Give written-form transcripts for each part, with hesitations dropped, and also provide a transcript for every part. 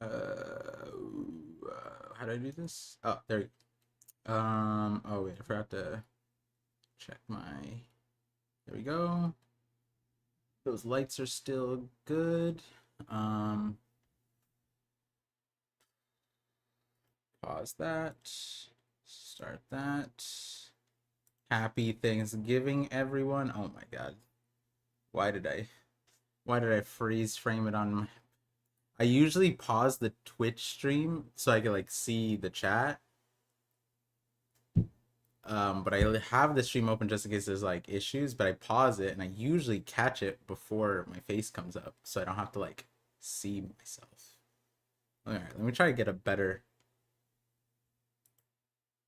Uh, how do I do this? Oh, there. Oh wait, I forgot to check my. There we go. Those lights are still good. Um, Pause that. Start that. Happy Thanksgiving, everyone. Oh my God. Why did I? Why did I freeze frame it on my... I usually pause the Twitch stream so I can like see the chat. But I have the stream open just in case there's like issues, but I pause it and I usually catch it before my face comes up so I don't have to like see myself. All right, let me try to get a better.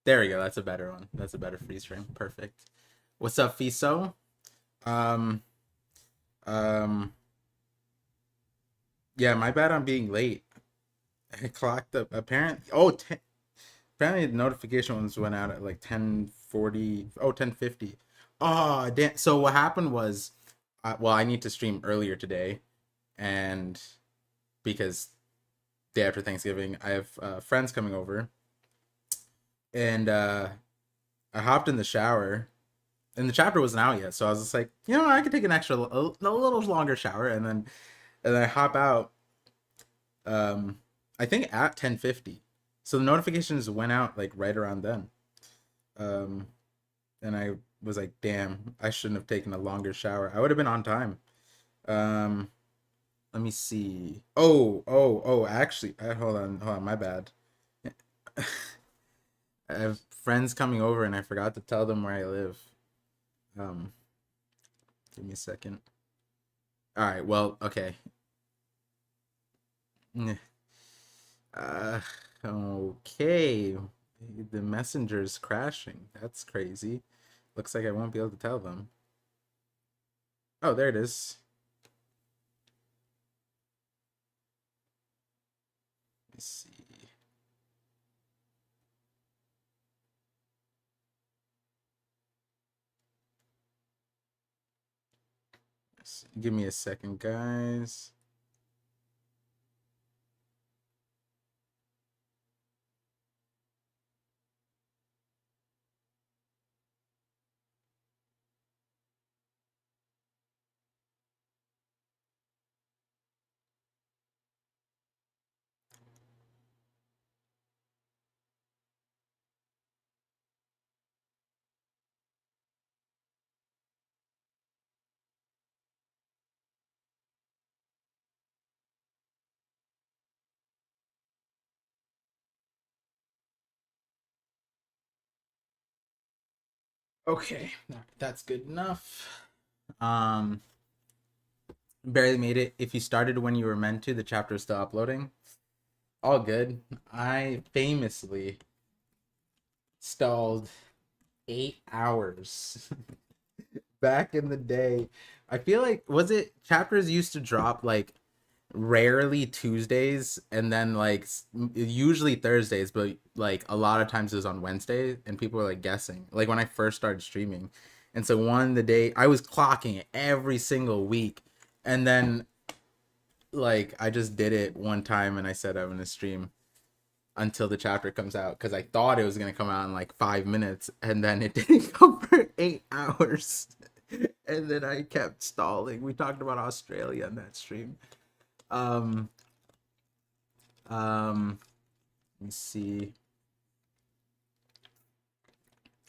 There we go. That's a better one. That's a better freeze frame. Perfect. What's up, Fiso? Um, um, yeah, my bad on being late. I clocked up. Apparently the notification ones went out at like 10:40. Oh, 10:50. Oh, damn. So what happened was, well, I need to stream earlier today, and because day after Thanksgiving, I have friends coming over, and I hopped in the shower, and the chapter wasn't out yet, so I was just like, I could take an a little longer shower, and then I hop out. I think at 10:50, so the notifications went out like right around then. Um, and I was like, damn, I shouldn't have taken a longer shower. I would have been on time. Um, Let me see. Oh, actually, hold on, my bad. I have friends coming over and I forgot to tell them where I live. Um, Give me a second. All right, well, okay. Uh, okay. The messenger's crashing. That's crazy. Looks like I won't be able to tell them. Oh, there it is. Let's see. Give me a second, guys. Okay, that's good enough. Um, Barely made it. If you started when you were meant to, the chapter is still uploading. All good. I famously stalled 8 hours back in the day. I feel like was it chapters used to drop like rarely Tuesdays and then like usually Thursdays, but like a lot of times it was on Wednesday and people were like guessing. Like when I first started streaming. And so one the day I was clocking it every single week. And then like I just did it one time and I said I'm gonna stream until the chapter comes out because I thought it was gonna come out in like 5 minutes and then it didn't come for 8 hours. And then I kept stalling. We talked about Australia in that stream. Um, Let me see.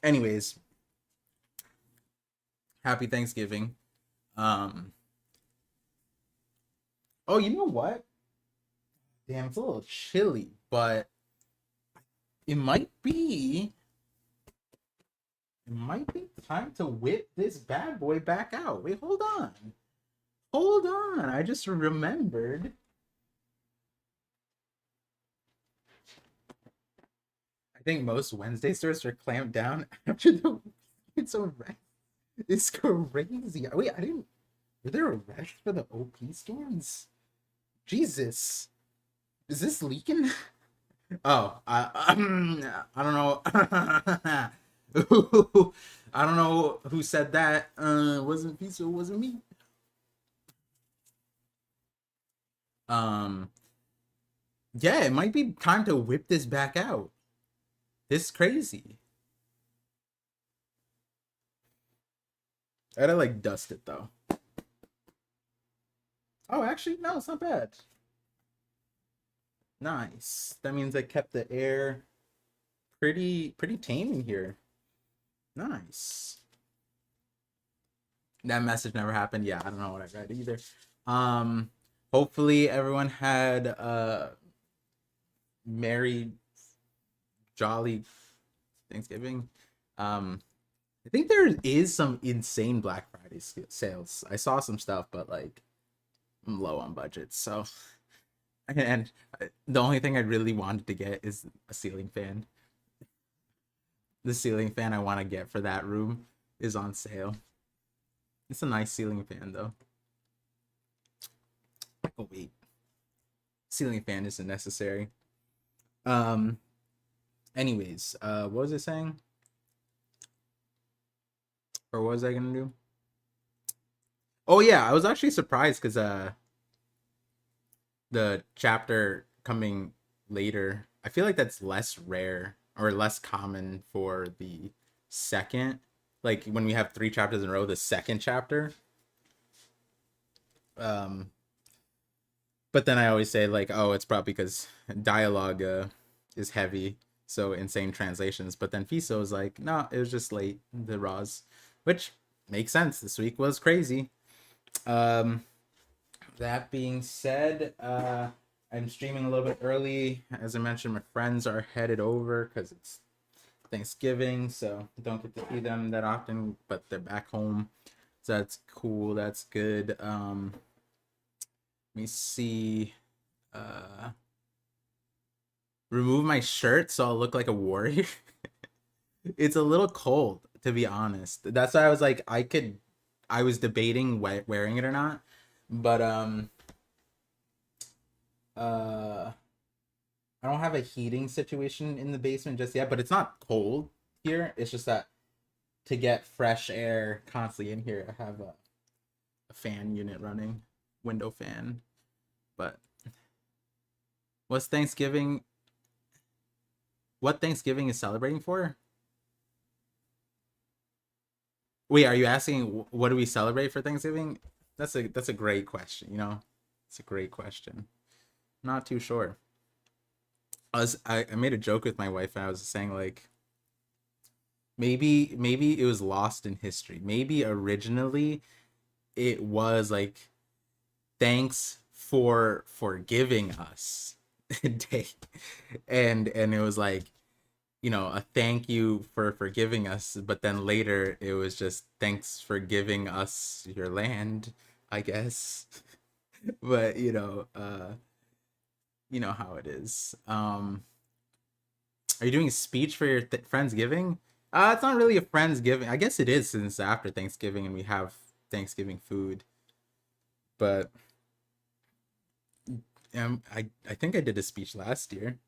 Anyways, happy Thanksgiving. Um, oh, you know what? Damn, it's a little chilly, but it might be it might be time to whip this bad boy back out. Wait, hold on. Hold on. I just remembered. I think most Wednesday stores are clamped down after the it's a rest. It's crazy. Wait, I didn't. Were there arrests for the OP stores? Jesus, is this leaking? Oh, I don't know. I don't know who said that. It wasn't pizza. It wasn't me. Um, Yeah, it might be time to whip this back out. This is crazy. I gotta like dust it though. Oh, actually, no, it's not bad. Nice. That means I kept the air pretty tame in here. Nice. That message never happened. Yeah, I don't know what I read either. Um, hopefully everyone had merry, jolly Thanksgiving. I think there is some insane Black Friday sales. I saw some stuff, but like I'm low on budget, so and the only thing I really wanted to get is a ceiling fan. The ceiling fan I want to get for that room is on sale. It's a nice ceiling fan though. Oh wait, ceiling fan isn't necessary. Um. Anyways, what was it saying? Or what was I gonna do? Oh yeah, I was actually surprised because the chapter coming later, I feel like that's less rare or less common for the second. Like when we have three chapters in a row, the second chapter. Um, but then I always say like, oh, it's probably because dialogue is heavy, so insane translations. But then Fiso was like, no, it was just late the Raws, which makes sense. This week was crazy. Um, that being said, I'm streaming a little bit early. As I mentioned, my friends are headed over because it's Thanksgiving, so don't get to see them that often, but they're back home. So that's cool. That's good. Let me see. Uh, remove my shirt so I'll look like a warrior. It's a little cold, to be honest. That's why I was like, I was debating wearing it or not, but uh I don't have a heating situation in the basement just yet, but it's not cold here. It's just that to get fresh air constantly in here, I have a fan unit running, window fan. But what's Thanksgiving? What Thanksgiving is celebrating for? Wait, are you asking what do we celebrate for Thanksgiving? That's a great question. It's a great question. Not too sure. I made a joke with my wife and I was saying like maybe it was lost in history. Maybe originally it was like thanks for forgiving us day, and it was like a thank you for forgiving us, but then later it was just thanks for giving us your land, I guess. But you know how it is. Are you doing a speech for your Friendsgiving? It's not really a Friendsgiving. I guess it is since after Thanksgiving and we have Thanksgiving food. But I think I did a speech last year.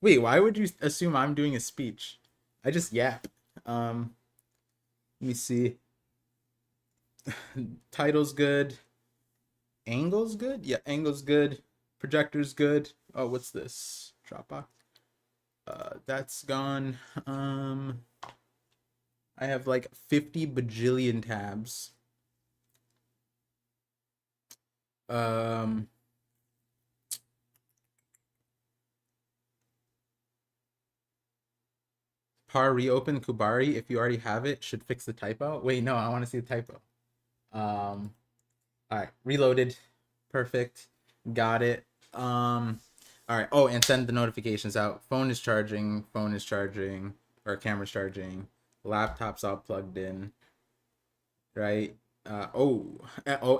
Wait, why would you assume I'm doing a speech? I just yap. Let me see. Title's good. Angle's good? Yeah, angle's good. Projector's good. Oh, what's this? Dropbox. That's gone. I have like 50 bajillion tabs. Um, Par reopen Kubari. If you already have it, should fix the typo. Wait, no, I want to see the typo. All right, reloaded. Perfect. Got it. All right. Oh, and send the notifications out. Phone is charging. Phone is charging. Or camera's charging. Laptop's all plugged in. Right. Oh,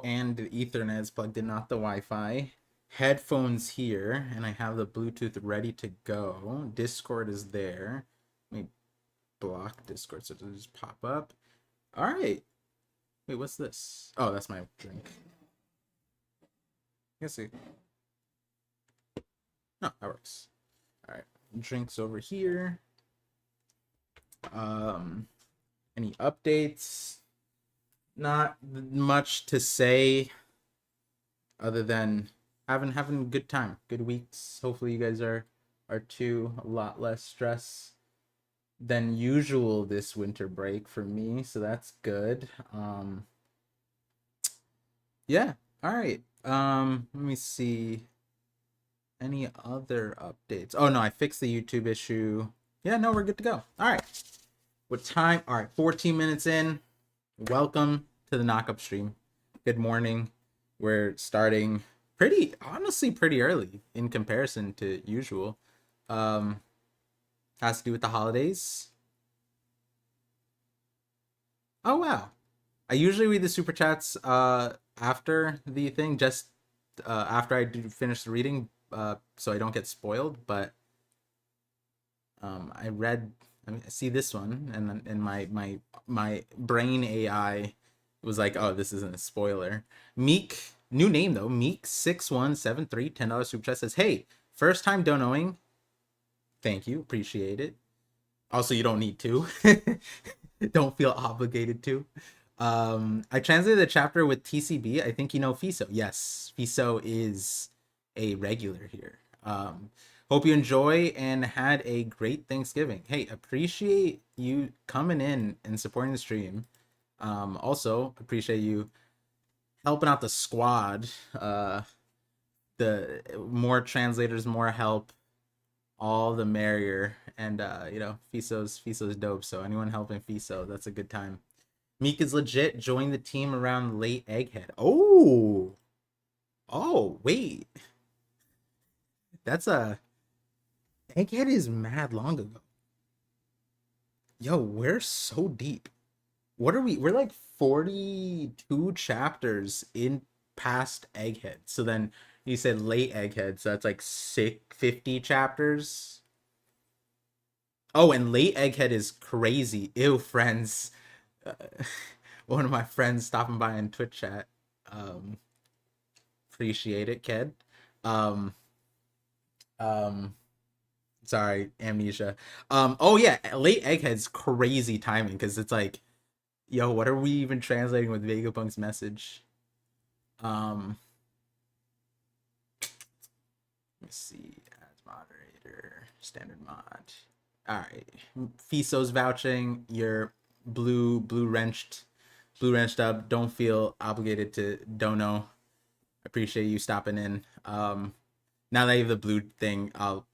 and the Ethernet is plugged in, not the Wi-Fi. Headphones here, and I have the Bluetooth ready to go. Discord is there. Let me block Discord so it doesn't just pop up. All right. Wait, what's this? Oh, that's my drink. I guess it. No, that works. All right, drinks over here. Any updates? Not much to say, other than having a good time, good weeks. Hopefully you guys are too. A lot less stress than usual this winter break for me, so that's good. Yeah. All right. Let me see. Any other updates? Oh no, I fixed the YouTube issue. Yeah, no, we're good to go. All right. What time? All right, 14 minutes in. Welcome to the knockup stream. Good morning. We're starting honestly pretty early in comparison to usual. Has to do with the holidays. Oh wow. I usually read the super chats after the thing, just after I do finish the reading, so I don't get spoiled. But I read, I see this one, and my brain AI was like, oh, this isn't a spoiler. Meek, new name though, Meek6173, $10 super chat says, hey, first time donoing. Thank you, appreciate it. Also, you don't need to. Don't feel obligated to. I translated the chapter with TCB. I think you know Fiso. Yes, Fiso is a regular here. Hope you enjoy and had a great Thanksgiving. Hey, appreciate you coming in and supporting the stream. Also appreciate you helping out the squad. The more translators, more help, all the merrier. And you know, Fiso's dope. So anyone helping Fiso, that's a good time. Meek is legit. Join the team around late Egghead. Oh, wait, that's a Egghead is mad long ago. Yo, we're so deep. What are we? We're like 42 chapters in past Egghead. So then you said late Egghead, so that's like 50 chapters. Oh, and late Egghead is crazy. Ew, friends. Uh, one of my friends stopping by in Twitch chat. Appreciate it, kid. Um, Sorry, amnesia. Oh yeah, late Egghead's crazy timing because it's like, yo, what are we even translating with Vegapunk's message? Let me see. As moderator, standard mod. All right, Fiso's vouching. You're blue wrenched up. Don't feel obligated to dono. Appreciate you stopping in. Now that you have the blue thing, I'll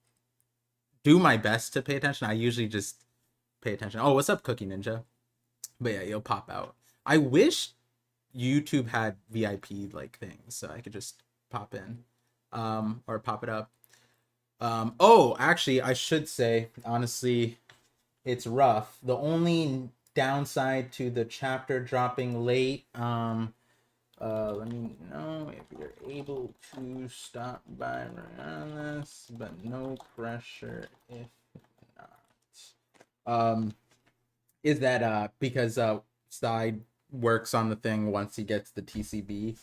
do my best to pay attention. I usually just pay attention. Oh, what's up, Cookie Ninja? But yeah, you'll pop out. I wish YouTube had VIP like things so I could just pop in, or pop it up. Oh, actually, I should say honestly, it's rough. The only downside to the chapter dropping late, let me know if you're able to stop by around this, but no pressure if not. Is that because Side works on the thing once he gets the TCB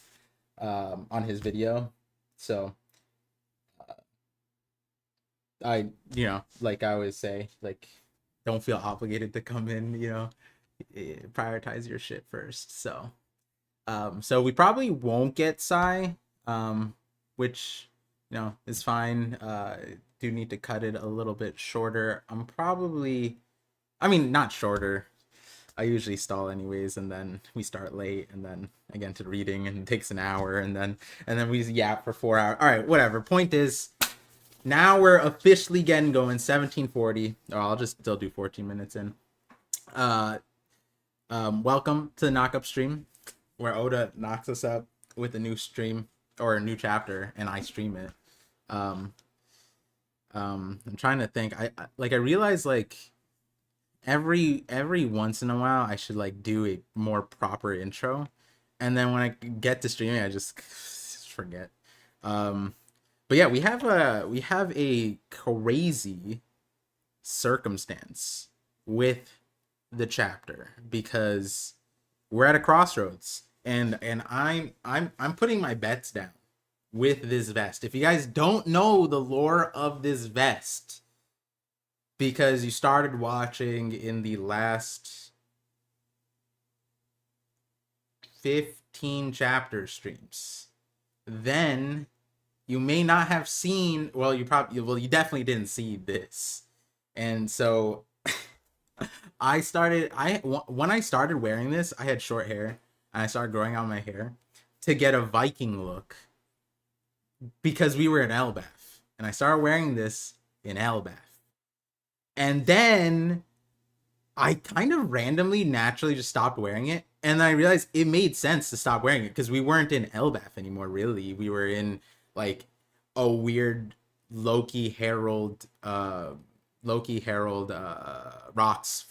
on his video, so I, you know, like I always say, like, don't feel obligated to come in, you know, prioritize your shit first. So so we probably won't get Psy, which, you know, is fine. Do need to cut it a little bit shorter. I mean, not shorter. I usually stall anyways, and then we start late, and then again to reading, and it takes an hour, and then we yap for 4 hours. All right, whatever. Point is, now we're officially getting going. 17:40. Oh, I'll just still do 14 minutes in. Welcome to the knockup stream, where Oda knocks us up with a new stream or a new chapter, and I stream it. I'm trying to think. I realize like every once in a while I should like do a more proper intro, and then when I get to streaming I just forget. But yeah, we have a crazy circumstance with the chapter because we're at a crossroads, and I'm putting my bets down with this vest. If you guys don't know the lore of this vest, because you started watching in the last 15 chapter streams, then you may not have seen, well, you definitely didn't see this. And so when I started wearing this, I had short hair and I started growing out my hair to get a Viking look because we were in Elbath. And I started wearing this in Elbath. And then I kind of randomly, naturally just stopped wearing it. And I realized it made sense to stop wearing it because we weren't in Elbath anymore, really. We were in like a weird Loki Herald Rocks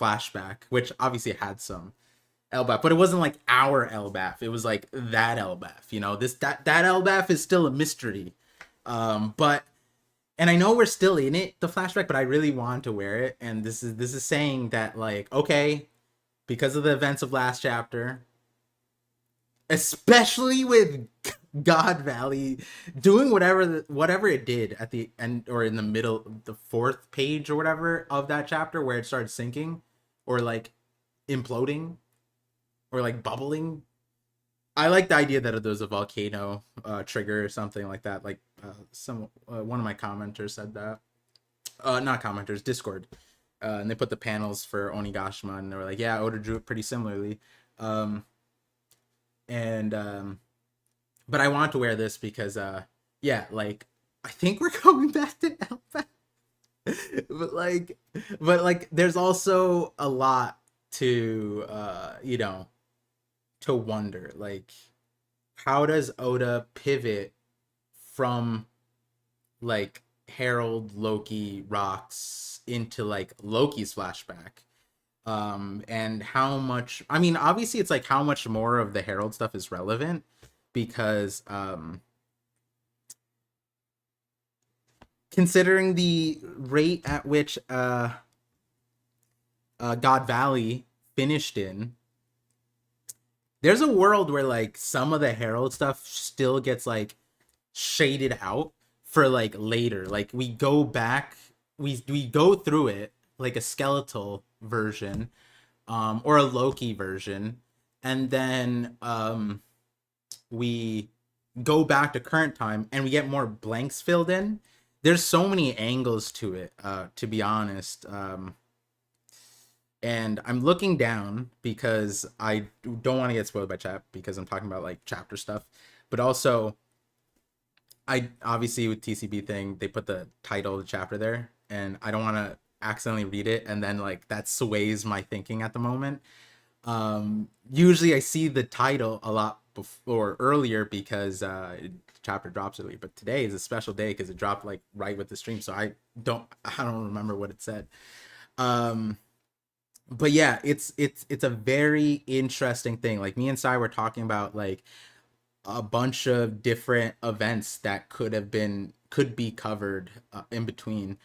flashback, which obviously had some Elbath, but it wasn't like our Elbath. It was like that Elbath, you know. That Elbath is still a mystery. But and I know we're still in it, the flashback, but I really want to wear it. And this is saying that, like, okay, because of the events of last chapter, especially with God Valley doing whatever it did at the end or in the middle, the fourth page or whatever of that chapter where it started sinking or like imploding or like bubbling. I like the idea that there was a volcano trigger or something like that. Like one of my commenters said that. Not commenters, Discord. And they put the panels for Onigashima, and they were like, "Yeah, Oda drew it pretty similarly." But I want to wear this because, yeah, like I think we're going back to Alpha. but like, there's also a lot to, to wonder, like, how does Oda pivot from like Harold, Loki, Rocks into like Loki's flashback? And how much, I mean, obviously it's like how much more of the Harold stuff is relevant because considering the rate at which God Valley finished in, there's a world where like some of the Herald stuff still gets like shaded out for like later. Like we go back, we go through it like a skeletal version, or a Loki version, and then we go back to current time and we get more blanks filled in. There's so many angles to it, to be honest. And I'm looking down because I don't want to get spoiled by chat because I'm talking about like chapter stuff, but also I obviously with TCB thing they put the title of the chapter there, and I don't want to accidentally read it and then like that sways my thinking at the moment. Usually I see the title a lot before earlier because the chapter drops early, but today is a special day because it dropped like right with the stream, so I don't remember what it said. But yeah, it's a very interesting thing. Like me and Sai were talking about like a bunch of different events that could be covered in between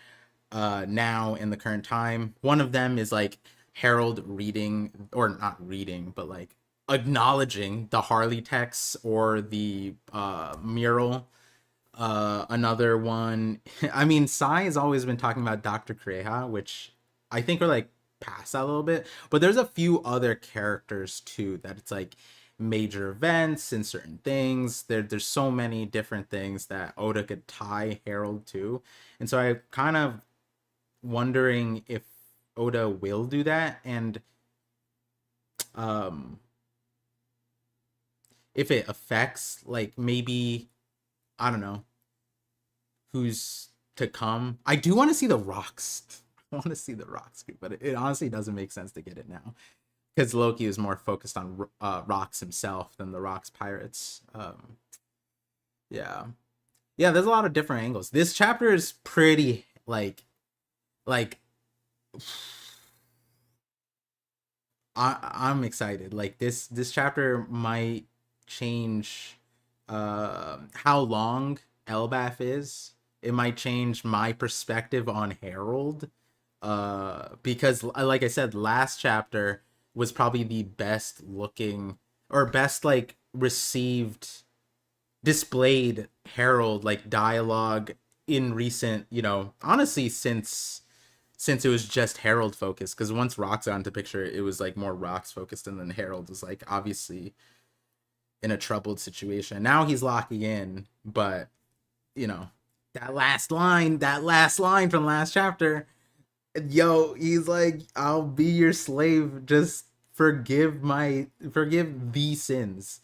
now in the current time. One of them is like Harold reading, or not reading, but like acknowledging the Harley text or the mural. Another one, I mean, Sai has always been talking about Dr. Creja, which I think are like past that a little bit, but there's a few other characters too that it's like major events and certain things. There's so many different things that Oda could tie Harold to, and so I kind of wondering if Oda will do that, and if it affects like maybe, I don't know, who's to come. I do want to see the Rocks. I want to see the Rocks group, but it honestly doesn't make sense to get it now because Loki is more focused on Rocks himself than the Rocks pirates. Yeah, there's a lot of different angles. This chapter is pretty like I'm excited. Like this chapter might change how long Elbath is. It might change my perspective on Harold. Because like I said, last chapter was probably the best looking or best like received displayed Harold like dialogue in recent, honestly since it was just Harold focused, because once Rocks got into picture, it was like more Rocks focused, and then Harold was like obviously in a troubled situation. Now he's locking in, but you know, that last line from last chapter, yo, he's like, I'll be your slave, just forgive the sins.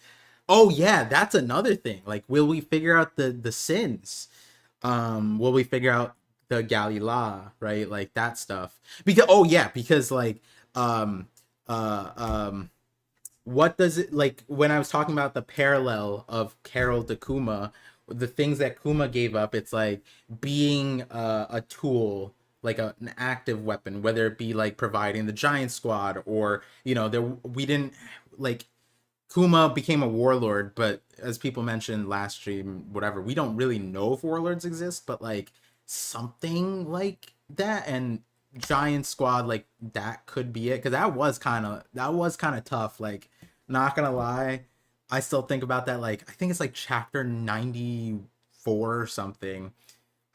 Oh yeah, that's another thing. Like, will we figure out the sins? Will we figure out the Galila, right? Like that stuff. Because oh yeah, because like um uh um what does it, like when I was talking about the parallel of Carol to Kuma, the things that Kuma gave up, it's like being a tool, like an active weapon, whether it be like providing the giant squad, or there we didn't like Kuma became a warlord, but as people mentioned last stream, whatever, we don't really know if warlords exist, but like something like that, and giant squad, like that could be it, because that was kind of tough. Like, not gonna lie, I still think about that. Like, I think it's like chapter 94 or something,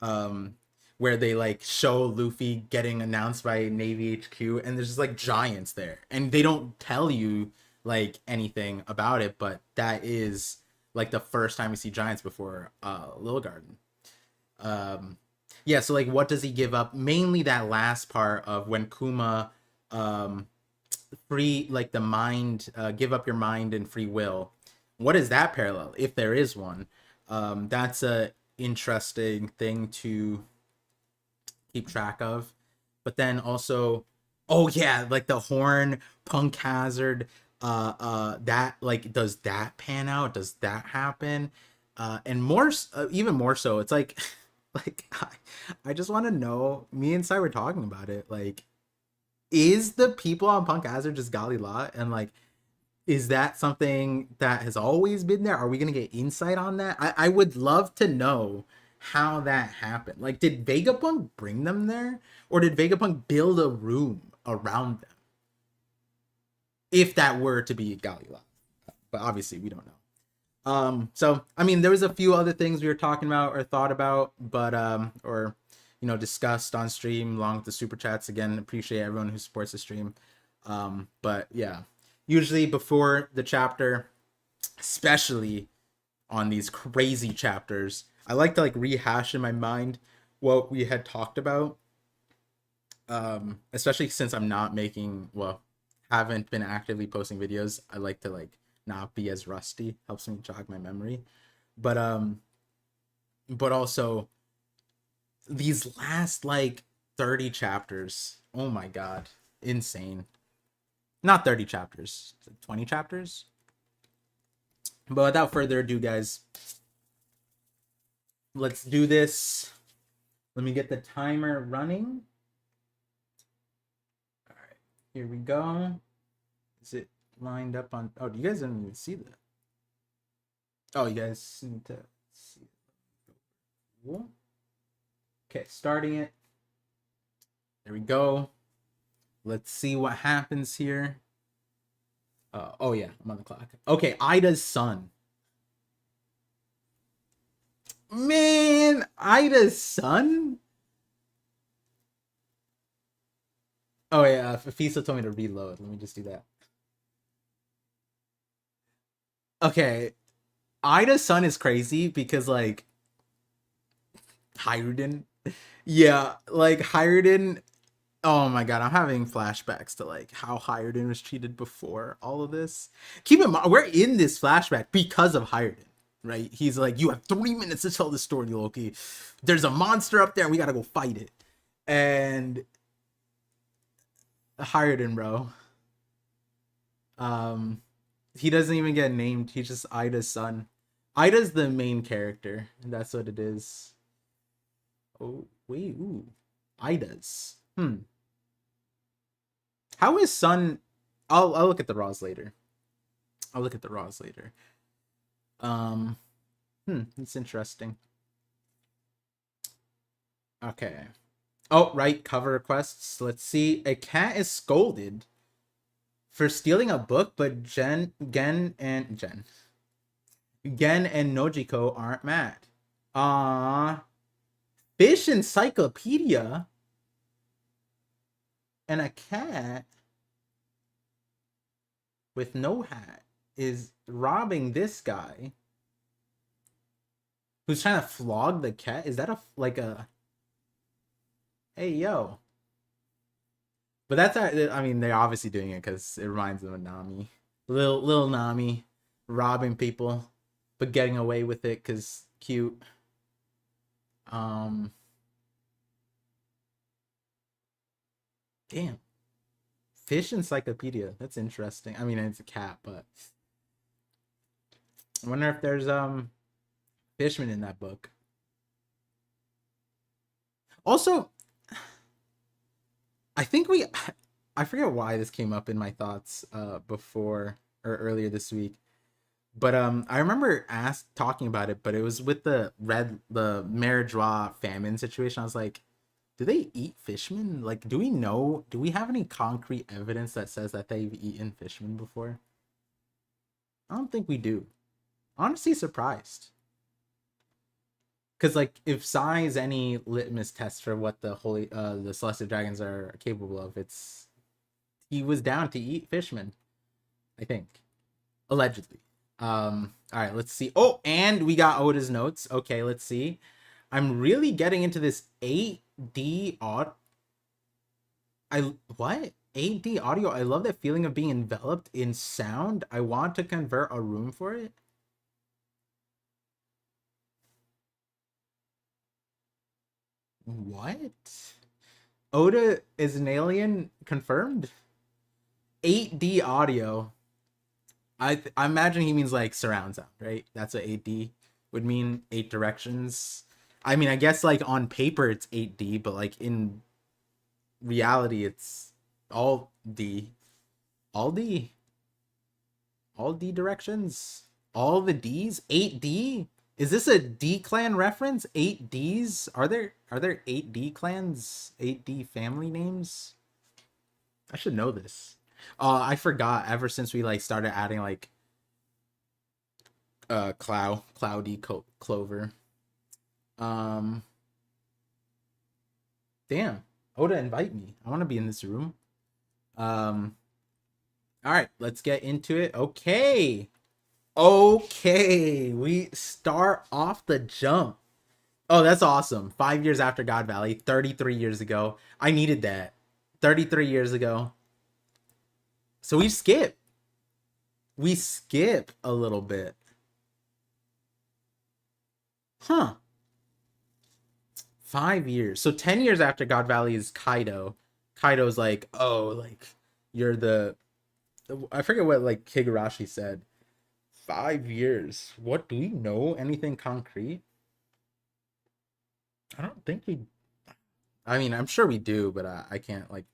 um, where they like show Luffy getting announced by Navy HQ, and there's just like giants there, and they don't tell you like anything about it, but that is like the first time we see giants before Little Garden. Um, yeah, so like, what does he give up? Mainly that last part of when Kuma um, free like the mind, give up your mind and free will. What is that parallel, if there is one? That's a interesting thing to keep track of. But then also, oh yeah, like the horn, Punk Hazard, that, like, does that pan out? Does that happen? And more, even more so, it's like, like I just want to know. Me and Sai were talking about it. Like, is the people on Punk Hazard just Gali La, and like, is that something that has always been there? Are we gonna get insight on that? I would love to know how that happened. Like, did Vegapunk bring them there, or did Vegapunk build a room around them? If that were to be Galila, but obviously we don't know. So I mean, there was a few other things we were talking about or thought about, but or discussed on stream along with the super chats. Again, appreciate everyone who supports the stream. But yeah, usually before the chapter, especially on these crazy chapters, I like to like rehash in my mind what we had talked about. Especially since I'm not making, well, haven't been actively posting videos. I like to like not be as rusty. Helps me jog my memory. But also these last like 30 chapters. Oh my god. Insane. Not 30 chapters, 20 chapters. But without further ado, guys, let's do this. Let me get the timer running. All right, here we go. Is it lined up on? Oh, you guys didn't even see that. Oh, you guys need to see it. Okay, starting it. There we go. Let's see what happens here. Oh yeah, I'm on the clock. Okay, Ida's son. Man, Ida's son? Oh yeah, Fisa told me to reload. Let me just do that. Okay, Ida's son is crazy because like Hiruden. Yeah, like Hiruden. Oh my god, I'm having flashbacks to like how Hiruden was treated before all of this. Keep in mind, we're in this flashback because of Hiruden, right? He's like, you have 3 minutes to tell the story, Loki. There's a monster up there, and we gotta go fight it. And Hiruden, bro. Um, he doesn't even get named. He's just Ida's son. Ida's the main character. That's what it is. Oh wait, ooh, Ida's. How is Sun? I'll look at the Raws later. I'll look at the Raws later. It's interesting. Okay. Oh, right, cover requests. Let's see. A cat is scolded for stealing a book, but Gen and Nojiko aren't mad. Fish encyclopedia and a cat with no hat is robbing this guy. Who's trying to flog the cat? Is that a like a hey yo? But that's I mean they're obviously doing it because it reminds them of Nami, little Nami, robbing people, but getting away with it because cute. Um, damn, fish encyclopedia. That's interesting. I mean it's a cat, but I wonder if there's fishmen in that book. Also, I think I forget why this came up in my thoughts before or earlier this week. But I remember talking about it, but it was with the Merijois famine situation. I was like, do they eat fishmen? Like, do we have any concrete evidence that says that they've eaten fishmen before? I don't think we do. Honestly surprised. Because like if Psy is any litmus test for what the celestial dragons are capable of, it's he was down to eat fishmen, I think. Allegedly. All right, let's see. Oh, and we got Oda's notes. Okay, let's see. I'm really getting into this 8D audio. What? 8D audio. I love that feeling of being enveloped in sound. I want to convert a room for it. What? Oda is an alien confirmed? 8D audio. I imagine he means like surround sound, right? That's what 8D would mean. 8 directions. I mean, I guess like on paper it's 8D, but like in reality it's all D. All D. All D directions. All the D's. 8D. Is this a D clan reference? 8Ds? Are there 8D clans? 8D family names? I should know this. I forgot ever since we like started adding like cloudy clover. Um damn. Oda, invite me. I want to be in this room. Um all right, let's get into it. Okay, we start off the jump. Oh, that's awesome. 5 years after God Valley, 33 years ago. I needed that. 33 years ago. So we skip a little bit. Huh. 5 years. So 10 years after God Valley is Kaido. Kaido's like, oh, like you're the I forget what like Higurashi said. 5 years. What do we know? Anything concrete? I don't think we. I mean, I'm sure we do, but I can't like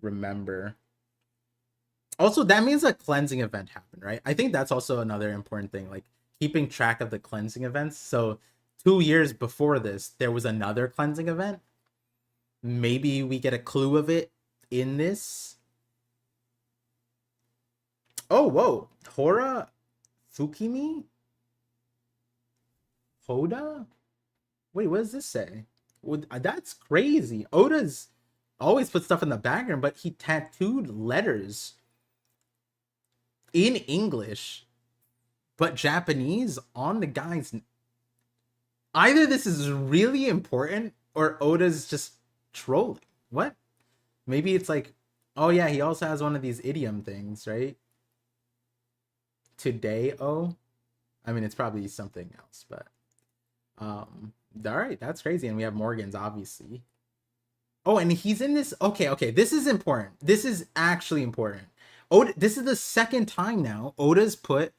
remember. Also, that means a cleansing event happened, right? I think that's also another important thing, like keeping track of the cleansing events. So 2 years before this, there was another cleansing event. Maybe we get a clue of it in this. Oh, whoa. Hora Fukimi? Hoda? Wait, what does this say? Well, that's crazy. Oda's always put stuff in the background, but he tattooed letters in English, but Japanese on the guy's. Either this is really important or Oda's just trolling. What? Maybe it's like, oh yeah, he also has one of these idiom things, right? Today, oh. I mean, it's probably something else, but all right, that's crazy. And we have Morgan's obviously. Oh, and he's in this. Okay, this is important. This is actually important. Oda, this is the second time now Oda's put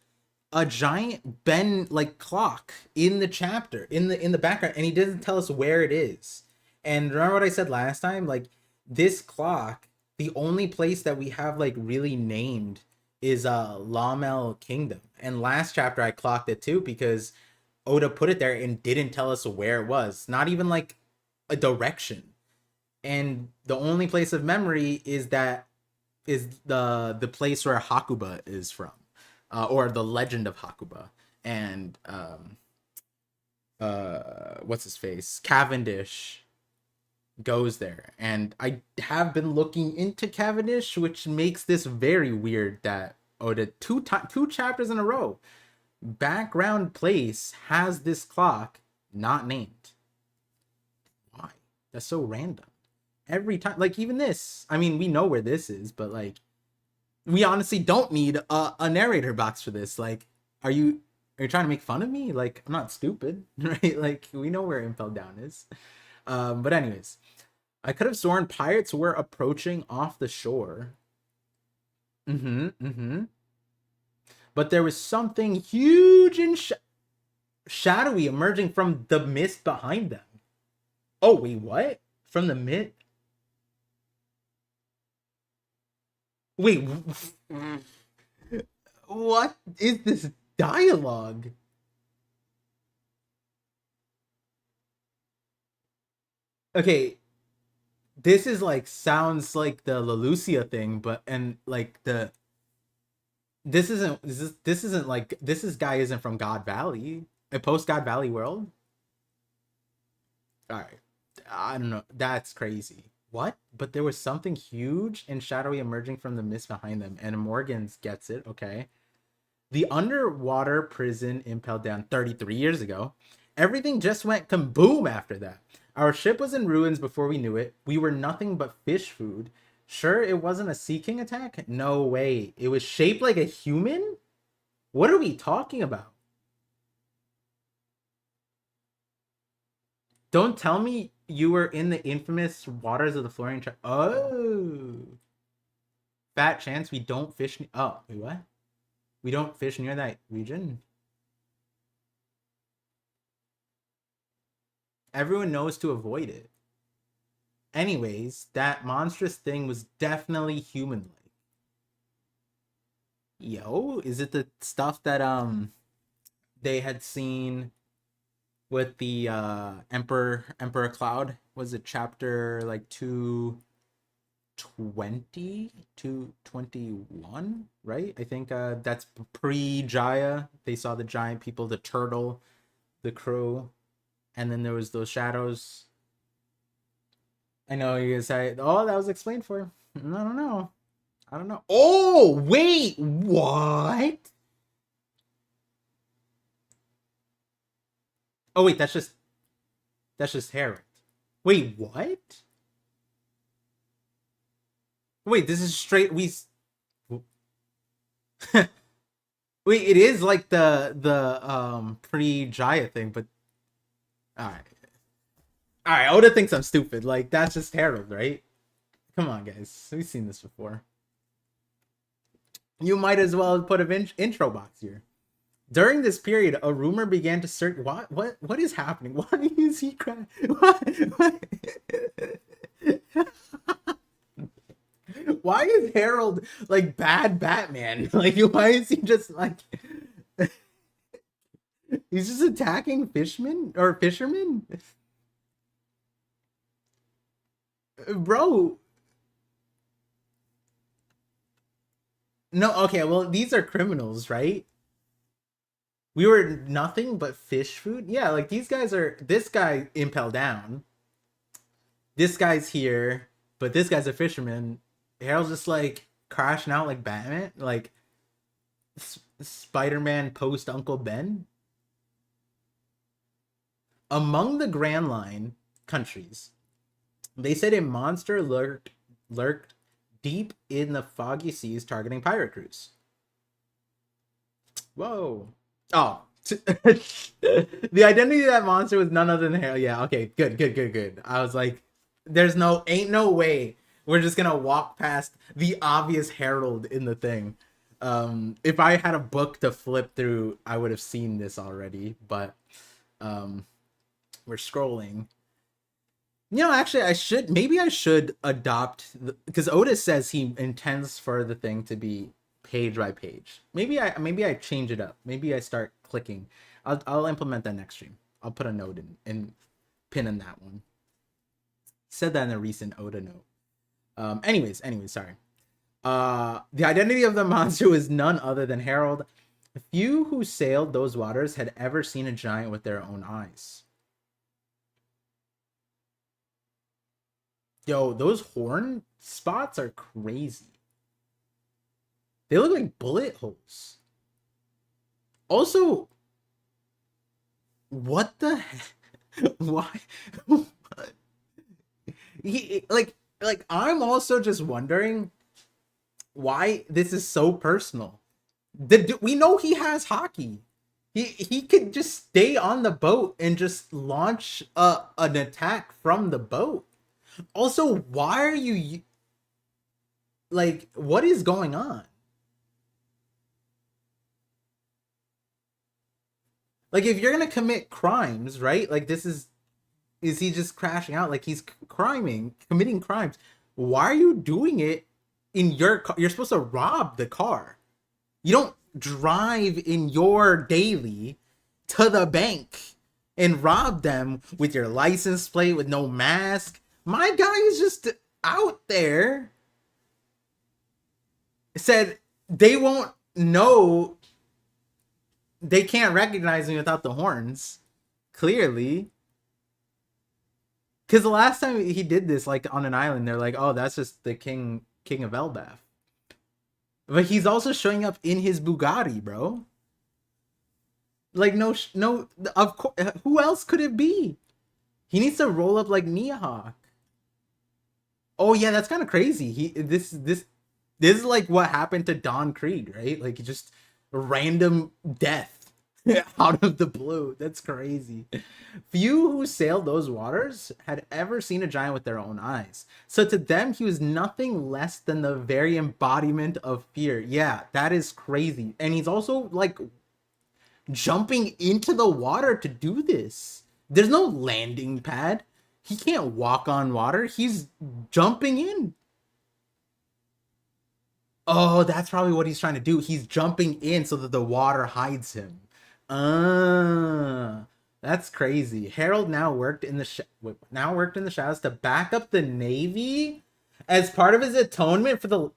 a giant Ben like clock in the chapter in the background, and he doesn't tell us where it is. And remember what I said last time? Like this clock, the only place that we have like really named is Lamel Kingdom. And last chapter I clocked it too because Oda put it there and didn't tell us where it was. Not even like a direction. And the only place of memory is the place where Hakuba is from, or the legend of Hakuba, and what's his face, Cavendish goes there, and I have been looking into Cavendish, which makes this very weird that Oda two chapters in a row Background place has this clock not named. Why? That's so random. Every time, like even this. I mean, we know where this is, but like, we honestly don't need a narrator box for this. Like, are you trying to make fun of me? Like, I'm not stupid, right? Like, we know where Impel Down is. But anyways, I could have sworn pirates were approaching off the shore. Mm-hmm. Mm-hmm. But there was something huge and shadowy emerging from the mist behind them. Oh, wait, what? From the mist? Wait, what is this dialogue? Okay, this is like sounds like the Lelucia thing, but and like the this isn't like this guy isn't from God Valley, a post God Valley world. All right, I don't know. That's crazy. What? But there was something huge and shadowy emerging from the mist behind them, and Morgans gets it. Okay, the underwater prison impelled down 33 years ago. Everything just went kaboom after that. Our ship was in ruins before we knew it. We were nothing but fish food. Sure, it wasn't a Sea King attack? No way. It was shaped like a human? What are we talking about? Don't tell me you were in the infamous waters of the Florian Oh. Fat chance we don't fish. Oh, wait, what? We don't fish near that region? Everyone knows to avoid it. Anyways, that monstrous thing was definitely human-like. Yo, is it the stuff that they had seen with the Emperor Cloud? Was it chapter like 220, 221, right? I think that's pre-Jaya. They saw the giant people, the turtle, the crow, and then there was those shadows. I know you guys say, oh, that was explained for. I don't know. I don't know. Oh, wait, what? Oh, wait, that's just Harold. Wait, what? Wait, this is straight. Wait, it is like the pre-Jaya thing, but all right. Oda thinks I'm stupid. Like that's just Harold, right? Come on, guys. We've seen this before. You might as well put an intro box here. During this period, a rumor began to search. What is happening? Why is he crying? What? Why is Harold like bad Batman? Like, why is he just like he's just attacking fishermen or fishermen? Bro, no, okay, well, these are criminals, right? We were nothing but fish food. Yeah, like these guys are. This guy impel down. This guy's here, but this guy's a fisherman. Harold's just like crashing out like Batman, like Spider-Man post Uncle Ben. Among the Grand Line countries, they said a monster lurked deep in the foggy seas, targeting pirate crews. Whoa! Oh, the identity of that monster was none other than Harold. Yeah, okay, good, good, good, good. I was like, ain't no way we're just gonna walk past the obvious Harold in the thing. If I had a book to flip through, I would have seen this already, but we're scrolling. Actually, I should adopt because Otis says he intends for the thing to be page by page. Maybe I change it up. Maybe I start clicking. I'll implement that next stream. I'll put a note in pin in that one. Said that in a recent Oda note. Anyways, sorry. The identity of the monster was none other than Harold. Few who sailed those waters had ever seen a giant with their own eyes. Yo, those horn spots are crazy. They look like bullet holes. Also, what the heck? Why? I'm also just wondering why this is so personal. We know he has hockey. He could just stay on the boat and just launch an attack from the boat. Also, why are you like, what is going on? Like, if you're gonna commit crimes, right? Like, is he just crashing out? Like, he's committing crimes. Why are you doing it in your car? You're supposed to rob the car. You don't drive in your daily to the bank and rob them with your license plate with no mask. My guy is just out there. Said they won't know. They can't recognize me without the horns. Clearly. Because the last time he did this, like on an island, they're like, "Oh, that's just the king of Elbaf." But he's also showing up in his Bugatti, bro. Like, no, of course, who else could it be? He needs to roll up like Mihawk. Oh yeah, that's kind of crazy. This is like what happened to Don Creed, right? Like, just random death out of the blue. That's crazy. Few who sailed those waters had ever seen a giant with their own eyes. So to them, he was nothing less than the very embodiment of fear. Yeah, that is crazy. And he's also like jumping into the water to do this. There's no landing pad. He can't walk on water. He's jumping in. Oh, that's probably what he's trying to do. He's jumping in so that the water hides him. Ah, that's crazy. Harold now worked in the shadows to back up the Navy as part of his atonement for the.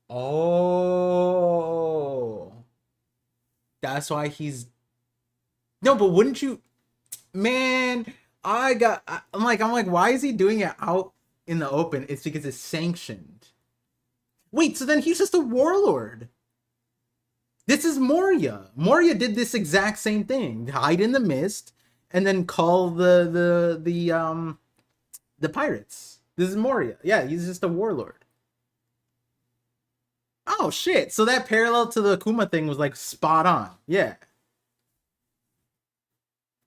Oh, that's why he's. No, but wouldn't you, man? I'm like, why is he doing it out in the open? It's because it's sanctioned. Wait, so then he's just a warlord. This is Moria. Moria did this exact same thing: hide in the mist and then call the pirates. This is Moria. Yeah, he's just a warlord. Oh shit! So that parallel to the Kuma thing was like spot on. Yeah.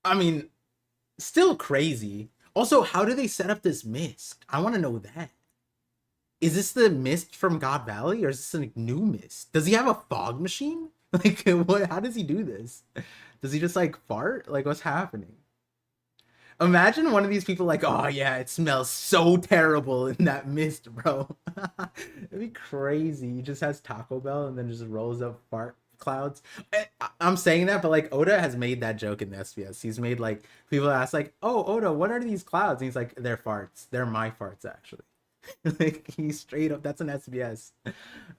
I mean, still crazy. Also, how do they set up this mist? I want to know that. Is this the mist from God Valley, or is this a new mist? Does he have a fog machine? Like, what? How does he do this? Does he just like fart? Like, what's happening? Imagine one of these people like, oh yeah, it smells so terrible in that mist, bro. It'd be crazy. He just has Taco Bell and then just rolls up fart clouds. I'm saying that, but like Oda has made that joke in the SBS. He's made like people ask like, oh Oda, what are these clouds? And he's like, they're farts. They're my farts actually. Like, he's straight up. That's an SBS.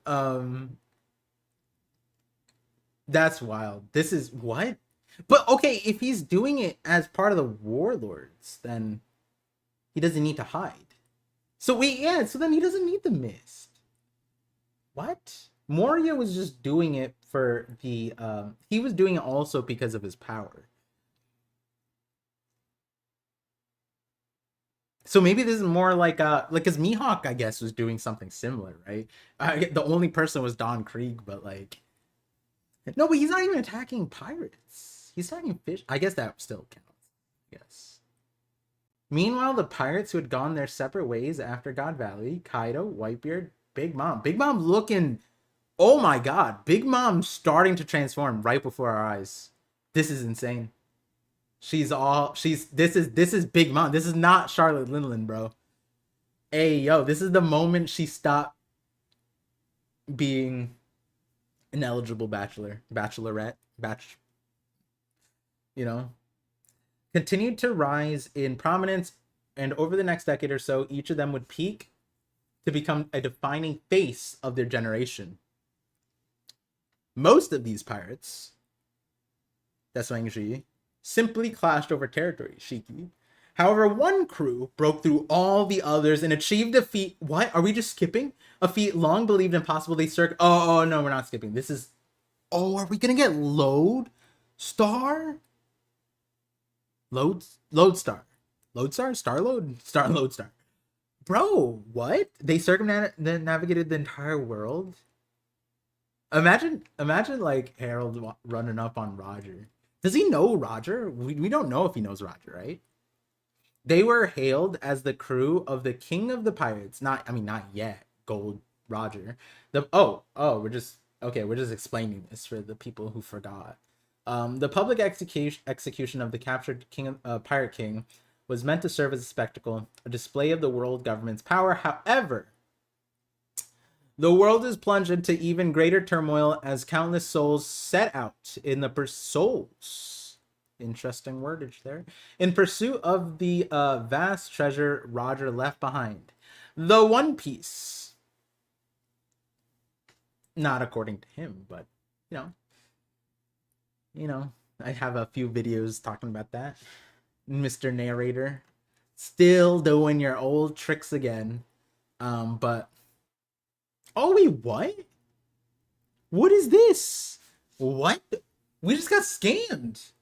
Um, that's wild. This is what? But okay, if he's doing it as part of the warlords, then he doesn't need to hide. So wait, yeah, so then he doesn't need the mist. What? Moria was just doing it for the he was doing it also because of his power. So maybe this is more like because Mihawk, I guess, was doing something similar, right? The only person was Don Krieg, but like, no, but he's not even attacking pirates. He's attacking fish. I guess that still counts. Yes. Meanwhile, the pirates who had gone their separate ways after God Valley, Kaido, Whitebeard, Big Mom looking. Oh my God, Big Mom starting to transform right before our eyes. This is insane. This is Big Mom. This is not Charlotte Linland, bro. Hey, yo, this is the moment she stopped being an eligible bachelorette, you know. Continued to rise in prominence, and over the next decade or so, each of them would peak to become a defining face of their generation. Most of these pirates, that's Wang Zhi, simply clashed over territory. Shiki However, one crew broke through all the others and achieved a feat. What? Are we just skipping? A feat long believed impossible. Oh, no, we're not skipping. This is... Oh, are we gonna get Lodestar? Lodestar. Lodestar? Lodestar. Bro, what? They circumnavigated the entire world? Imagine like Harold running up on Roger. Does he know Roger? We don't know if he knows Roger, right? They were hailed as the crew of the King of the Pirates. Not yet. Gold Roger. We're just explaining this for the people who forgot. The public execution of the captured Pirate King was meant to serve as a spectacle, a display of the world government's power. However, the world is plunged into even greater turmoil as countless souls set out in the souls. Interesting wordage there. In pursuit of the vast treasure Roger left behind, the One Piece. Not according to him, but you know, I have a few videos talking about that. Mr. Narrator, still doing your old tricks again. But oh wait, what? What is this? What? We just got scammed.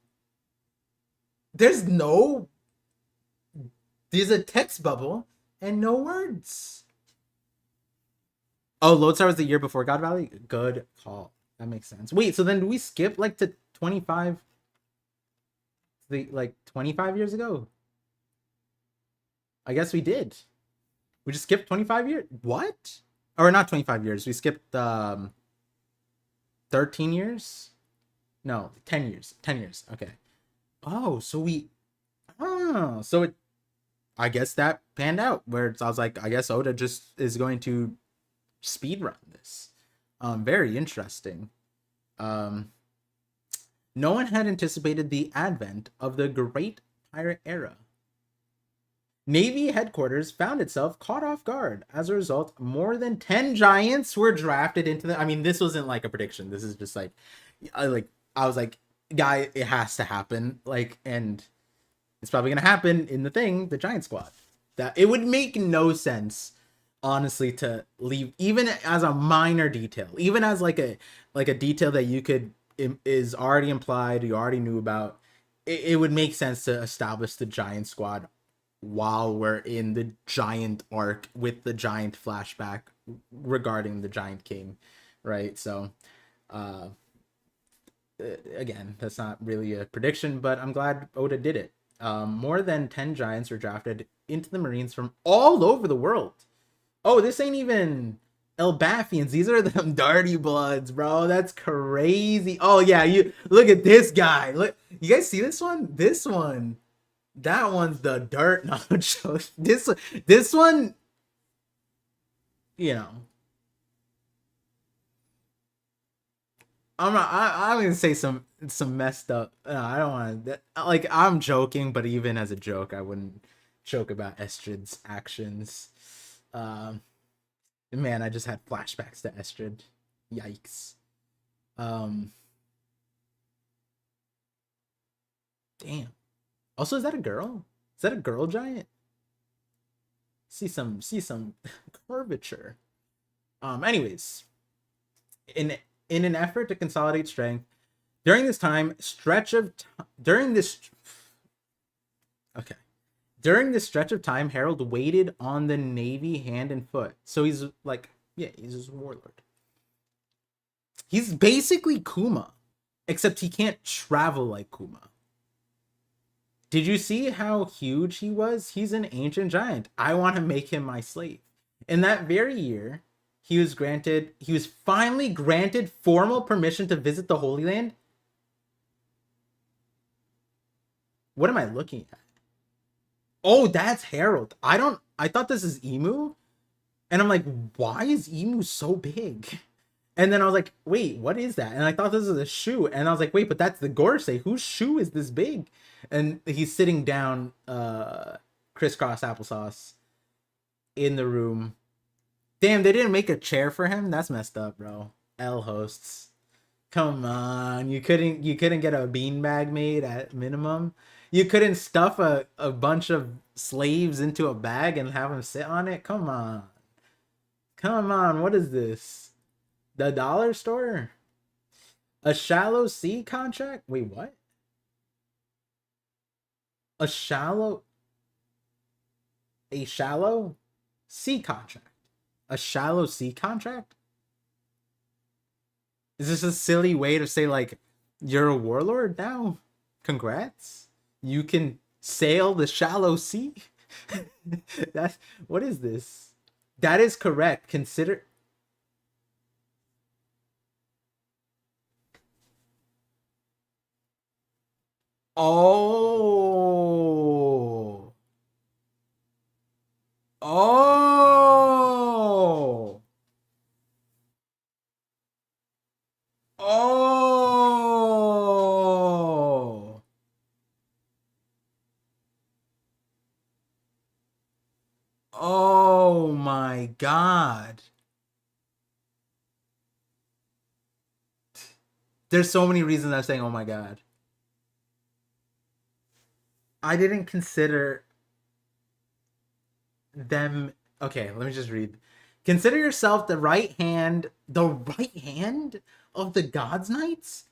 There's a text bubble and no words. Oh, Lodestar was the year before God Valley? Good call. That makes sense. Wait, so then do we skip like to 25? Like 25 years ago? I guess we did. We just skipped 25 years? What? Or not 25 years. We skipped 13 years? No, 10 years. 10 years. Okay. Oh, so I guess that panned out where I was like, I guess Oda just is going to speed run this. Very interesting. No one had anticipated the advent of the Great Pirate Era. Navy headquarters found itself caught off guard. As a result, more than 10 giants were drafted into the... I mean, this wasn't like a prediction. This is just like I was like, guy, it has to happen. Like, and it's probably gonna happen in the Giant Squad. That it would make no sense, honestly, to leave even as a minor detail, even as like a detail that you could is already implied, you already knew about. It would make sense to establish the Giant Squad while we're in the giant arc with the giant flashback regarding the Giant King, right? So again, that's not really a prediction, but I'm glad Oda did it. More than 10 giants were drafted into the Marines from all over the world. Oh, this ain't even Elbathians. These are them dirty bloods, bro. That's crazy. Oh yeah, you look at this guy. Look, you guys see this one? This one. That one's the dirt. No, this one, you know. I'm gonna say some messed up. No, I don't want to. Like, I'm joking, but even as a joke, I wouldn't joke about Estrid's actions. Man, I just had flashbacks to Estrid. Yikes. Damn. Also, is that a girl? Is that a girl giant? See some curvature. Anyways, in an effort to consolidate strength during this stretch of time, Harold waited on the Navy hand and foot. So he's like, yeah, he's a warlord. He's basically Kuma, except he can't travel like Kuma. Did you see how huge he was? He's an ancient giant. I want to make him my slave. In that very year, he was finally granted formal permission to visit the Holy Land. What am I looking at? Oh, that's Harold. I thought this is Emu. And I'm like, why is Emu so big? And then I was like, wait, what is that? And I thought this was a shoe. And I was like, wait, but that's the Gorsei. Whose shoe is this big? And he's sitting down, crisscross applesauce in the room. Damn, they didn't make a chair for him? That's messed up, bro. L hosts. Come on. You couldn't get a beanbag made at minimum. You couldn't stuff a bunch of slaves into a bag and have them sit on it? Come on. Come on, what is this? The dollar store? A shallow sea contract? Wait, what? A shallow a shallow sea contract. A shallow sea contract? Is this a silly way to say like you're a warlord now? Congrats. You can sail the shallow sea? That's what is this? That is correct. Consider Oh. Oh. Oh. Oh my God. There's so many reasons I'm saying oh my God. I didn't consider them. Okay, let me just read. Consider yourself the right hand of the God's Knights?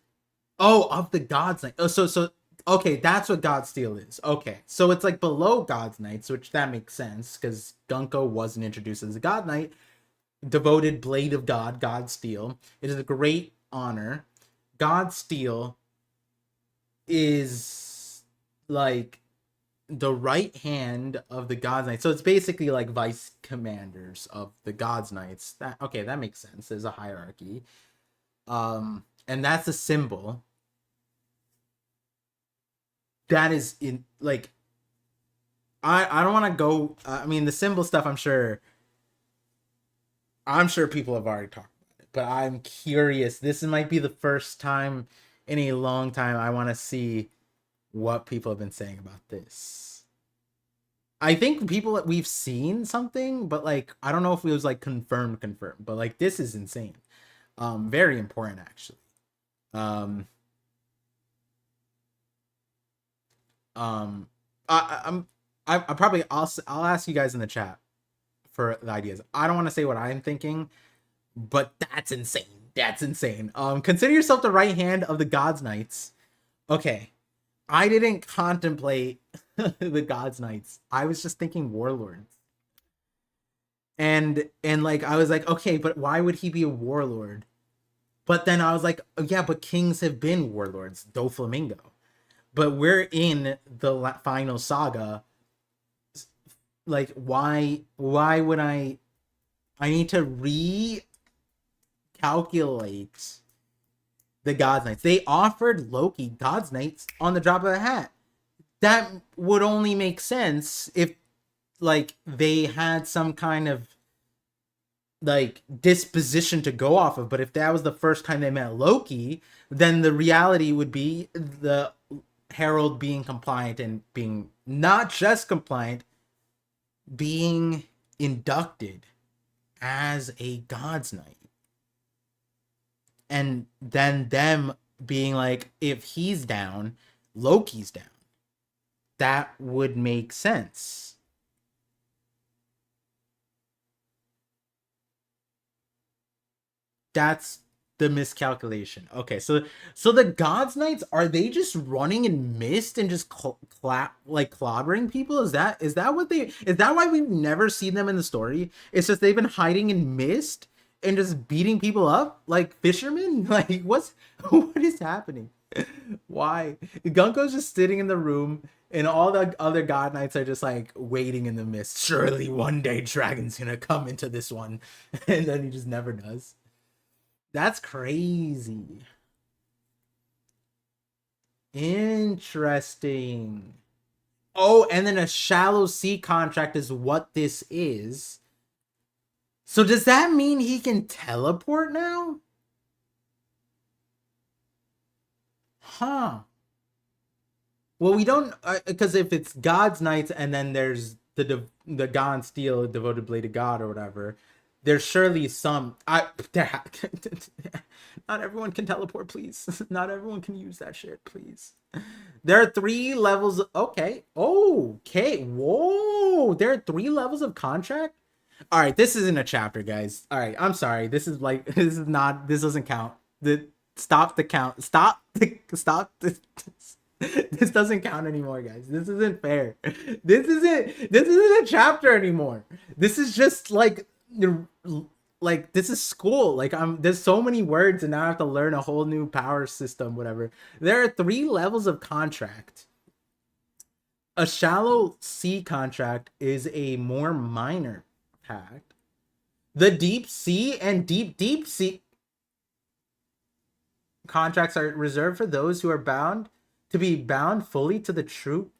Oh, of the God's Knights. Oh, so okay, that's what God Steel is. Okay, so it's like below God's Knights, which that makes sense because Gunko wasn't introduced as a God Knight. Devoted blade of God, God Steel. It is a great honor. God Steel is like the right hand of the God's Knights. So it's basically like vice commanders of the God's Knights. That okay, that makes sense. There's a hierarchy. And that's a symbol. That is in like I don't want to go I mean the symbol stuff I'm sure people have already talked about it, but I'm curious. This might be the first time in a long time I want to see what people have been saying about this. I think people we've seen something, but like I don't know if it was like confirmed, but like this is insane. Very important actually. Um, um, I'm I probably I'll ask you guys in the chat for the ideas. I don't want to say what I'm thinking, but that's insane. That's insane. Consider yourself the right hand of the God's Knights. Okay, I didn't contemplate the God's Knights. I was just thinking warlords. And like I was like, okay, but why would he be a warlord? But then I was like, oh, yeah, but kings have been warlords, Doflamingo. But we're in the final saga. Like, why would I need to recalculate the God's Knights? They offered Loki God's Knights on the drop of a hat. That would only make sense if like they had some kind of like disposition to go off of. But if that was the first time they met Loki, then the reality would be the Herald being compliant and being not just compliant, being inducted as a God's Knight. And then them being like, if he's down, Loki's down. That would make sense. That's the miscalculation. Okay, so the God's Knights, are they just running in mist and just like clobbering people? Is that what they is that why we've never seen them in the story? It's just they've been hiding in mist and just beating people up like fishermen? Like what is happening? Why? Gunko's just sitting in the room and all the other God Knights are just like waiting in the mist. Surely one day Dragon's gonna come into this one. And then he just never does. That's crazy. Interesting. Oh, and then a shallow sea contract is what this is. So does that mean he can teleport now? Huh. Well, we don't because if it's God's Knights and then there's the God Steel, devoted blade of God or whatever, There's surely some. Not everyone can teleport, please. Not everyone can use that shit, please. There are 3 levels. Okay. Okay. Whoa. There are 3 levels of contract. All right. This isn't a chapter, guys. All right. I'm sorry. This is like this is not. This doesn't count. Stop the count. Stop. This doesn't count anymore, guys. This isn't fair. This isn't a chapter anymore. This is just like this is school. Like there's so many words and now I have to learn a whole new power system, whatever. There are 3 levels of contract. A shallow sea contract is a more minor pact. The deep sea and deep sea contracts are reserved for those who are bound to be bound fully to the true.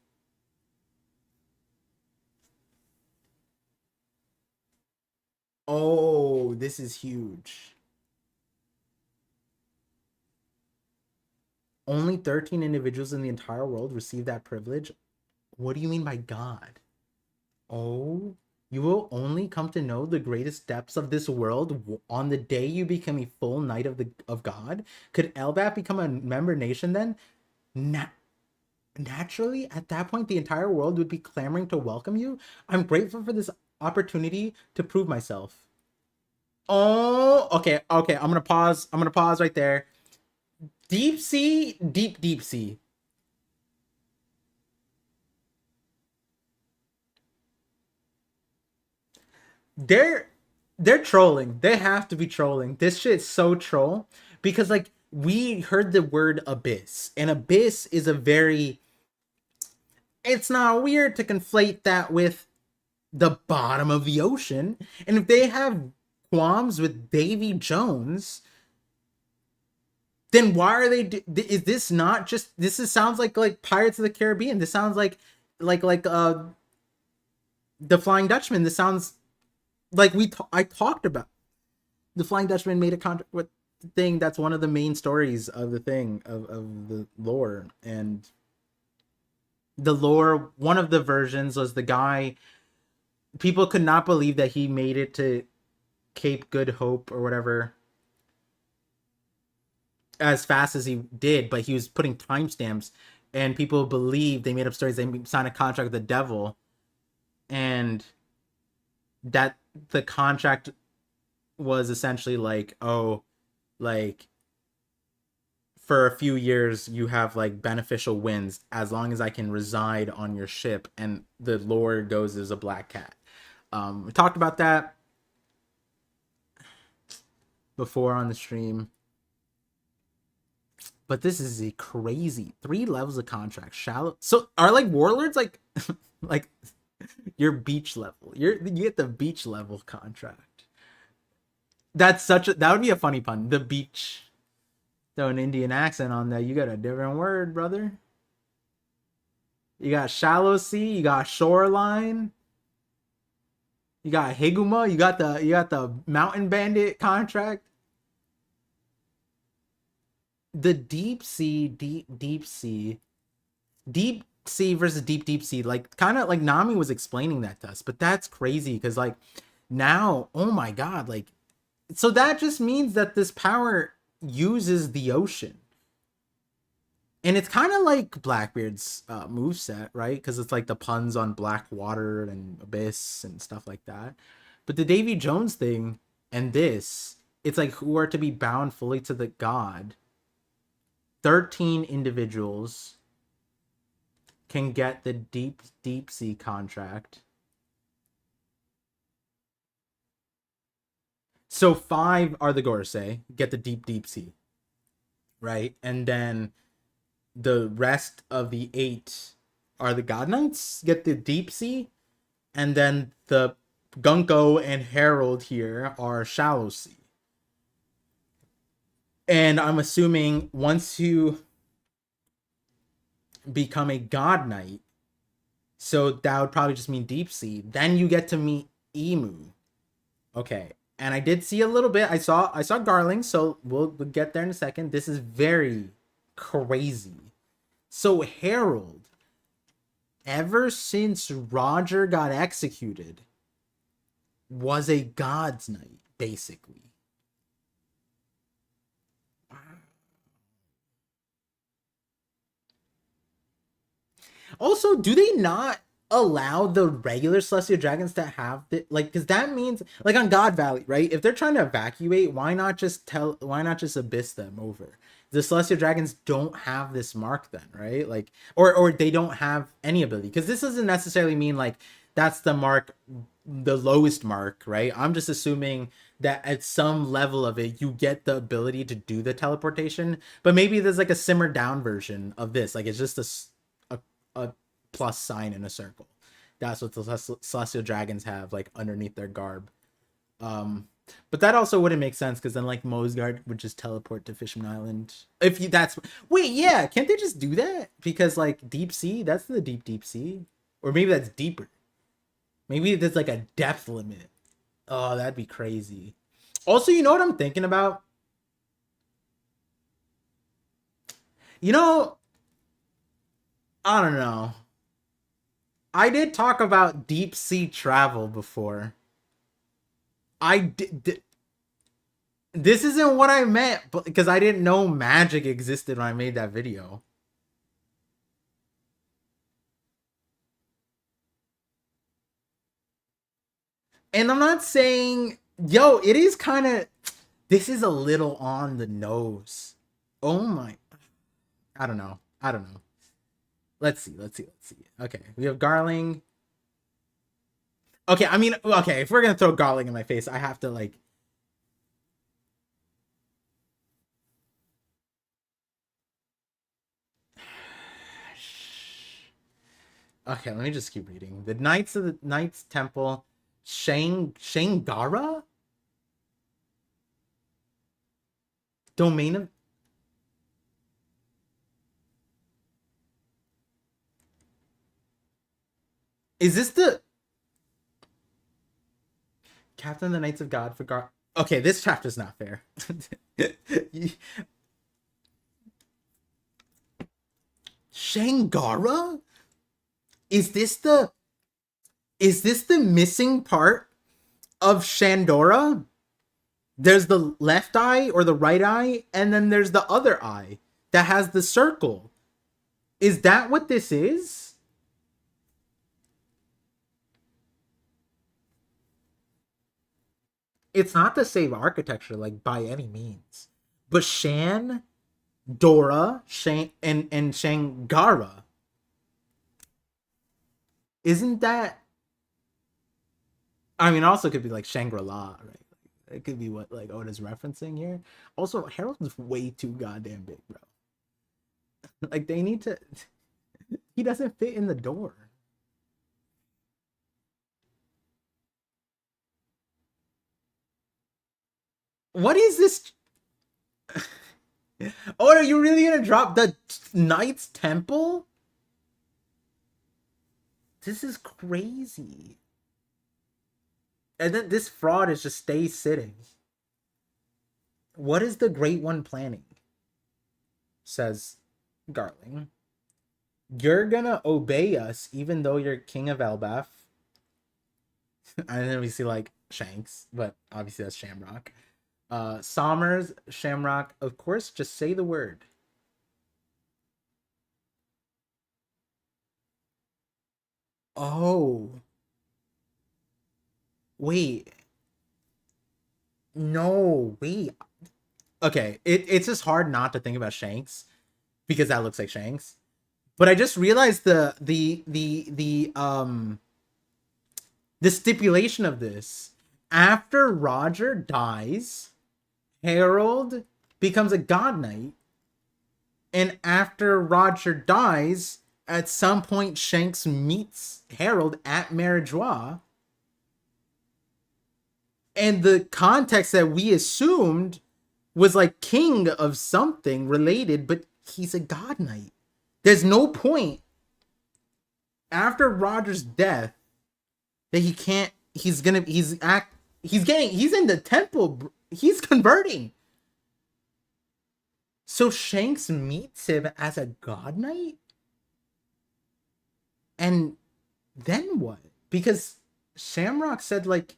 Oh, this is huge. Only 13 individuals in the entire world receive that privilege. What do you mean by God? Oh, you will only come to know the greatest depths of this world on the day you become a full knight of God. Could Elbat become a member nation then? Naturally, at that point, the entire world would be clamoring to welcome you. I'm grateful for this opportunity to prove myself. Oh, okay. I'm gonna pause. I'm gonna pause right there. Deep sea, deep sea. They're they're trolling. They have to be trolling. This shit's so troll because like we heard the word abyss, and abyss is a very. It's not weird to conflate that with the bottom of the ocean, and if they have qualms with Davy Jones, then why are they? Is this not just? Sounds like Pirates of the Caribbean. This sounds like the Flying Dutchman. This sounds like I talked about the Flying Dutchman made a contract with the thing that's one of the main stories of the thing of the lore. And the lore, one of the versions was the guy, people could not believe that he made it to Cape Good Hope or whatever as fast as he did, but he was putting timestamps, and people believed, they made up stories, they signed a contract with the devil, and that the contract was essentially like, oh, like for a few years you have like beneficial winds as long as I can reside on your ship, and the lore goes as a black cat. We talked about that before on the stream, but this is a crazy 3 levels of contract. Shallow, so are like warlords like like your beach level, you get the beach level contract. That's that would be a funny pun, the beach. Throw an Indian accent on that, you got a different word, brother. You got shallow sea, you got shoreline, you got Higuma, you got the mountain bandit contract. The deep sea, deep sea versus deep sea, like kind of like Nami was explaining that to us, but that's crazy because like now, oh my god, like so that just means that this power uses the ocean, and it's kind of like Blackbeard's moveset, right? Because it's like the puns on black water and abyss and stuff like that. But the Davy Jones thing and this, it's like who are to be bound fully to the god. 13 individuals can get the deep sea contract. So 5 are the Gorsei, get the deep sea, right? And then the rest of the 8 are the God Knights, get the deep sea, and then the Gunko and Herald here are shallow sea. And I'm assuming once you become a God Knight, so that would probably just mean deep sea, then you get to meet Emu. Okay. And I did see a little bit. I saw Garling, so we'll get there in a second. This is very crazy. So Herald, ever since Roger got executed, was a god's knight, basically. Also, do they not allow the regular celestial dragons to have the like? Because that means like on God Valley, right? If they're trying to evacuate, why not just abyss them over? The celestial dragons don't have this mark then, right? Like, or they don't have any ability, because this doesn't necessarily mean like that's the mark, the lowest mark, right? I'm just assuming that at some level of it you get the ability to do the teleportation, but maybe there's like a simmered down version of this, like it's just a plus sign in a circle. That's what the celestial dragons have like underneath their garb. But that also wouldn't make sense, because then like Mosgard would just teleport to Fishman Island. If you that's wait, yeah, can't they just do that? Because like deep sea, that's the deep sea, or maybe that's deeper. Maybe there's like a depth limit. Oh, that'd be crazy. Also, you know what I'm thinking about? You know, I don't know. I did talk about deep sea travel before. I did. This isn't what I meant, but because I didn't know magic existed when I made that video. And I'm not saying, yo, it is kind of, this is a little on the nose. Oh my, I don't know. I don't know. Let's see. Okay, we have Garling. Okay, I mean, okay, if we're gonna throw Garling in my face, I have to like. Okay, let me just keep reading. The Knights of the Knights Temple, Shangara, domain of. Is this the Captain of the Knights of God for Gar? Okay, this chapter's not fair. Shangara? Is this the missing part of Shandora? There's the left eye or the right eye, and then there's the other eye that has the circle. Is that what this is? It's not the same architecture, like by any means. But Shan, Dora, Shan, and Shangara, isn't that? I mean, also could be like Shangri-La, right? It could be what like Oda's referencing here. Also, Harold's way too goddamn big, bro. Like they need to. He doesn't fit in the door. What is this? Oh, are you really gonna drop the Knight's Temple? This is crazy. And then this fraud is just stays sitting. What is the Great One planning? Says Garling. You're gonna obey us even though you're king of Elbaf. And then we see like Shanks, but obviously that's Shamrock. Sommers, Shamrock, of course, just say the word. Oh, wait. No, wait. Okay, it's just hard not to think about Shanks because that looks like Shanks. But I just realized the stipulation of this. After Roger dies, Harold becomes a god knight, and after Roger dies, at some point Shanks meets Harold at Marijois, and the context that we assumed was like king of something related, but he's a god knight. There's no point after Roger's death that he can't. He's in the temple. He's converting. So Shanks meets him as a god knight? And then what? Because Shamrock said, like,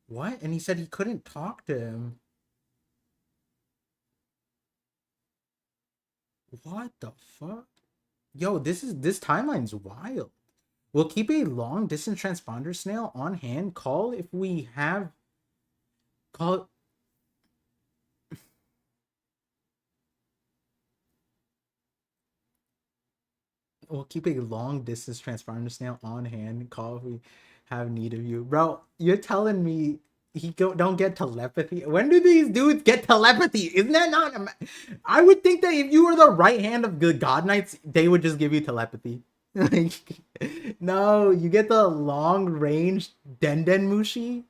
What? And he said he couldn't talk to him. What the fuck? Yo, this timeline's wild. We'll keep a long distance transponder snail on hand. Call if we have call. We'll keep a long distance transponder snail on hand. Call if we have need of you, bro. You're telling me don't get telepathy? When do these dudes get telepathy? Isn't that not? I would think that if you were the right hand of the God Knights, they would just give you telepathy. Like, no, you get the long range Denden Mushi.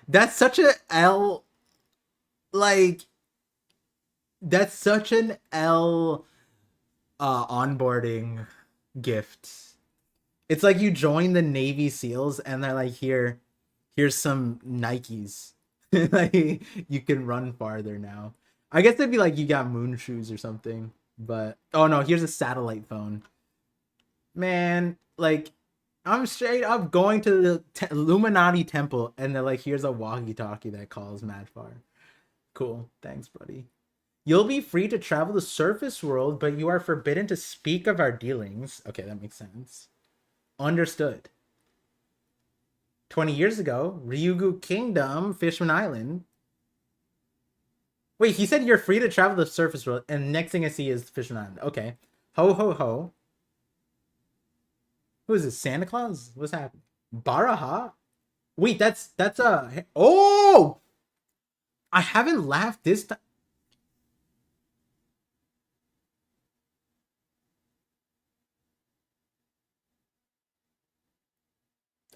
That's such a L. Like, that's such an L onboarding gift. It's like you join the Navy SEALs and they're like, here's some Nikes. Like, you can run farther now. I guess they'd be like, you got moon shoes or something. But oh no, here's a satellite phone. Man, like, I'm straight up going to the Illuminati temple and they're like, here's a walkie-talkie that calls mad far. Cool, thanks, buddy. You'll be free to travel the surface world, but you are forbidden to speak of our dealings. Okay, that makes sense. Understood. 20 years ago, Ryugu Kingdom, Fishman Island. Wait, he said you're free to travel the surface world, and next thing I see is Fishman Island. Okay. Ho, ho, ho. Who is this, Santa Claus? What's happening? Baraha? Wait, that's a... Oh! I haven't laughed this time.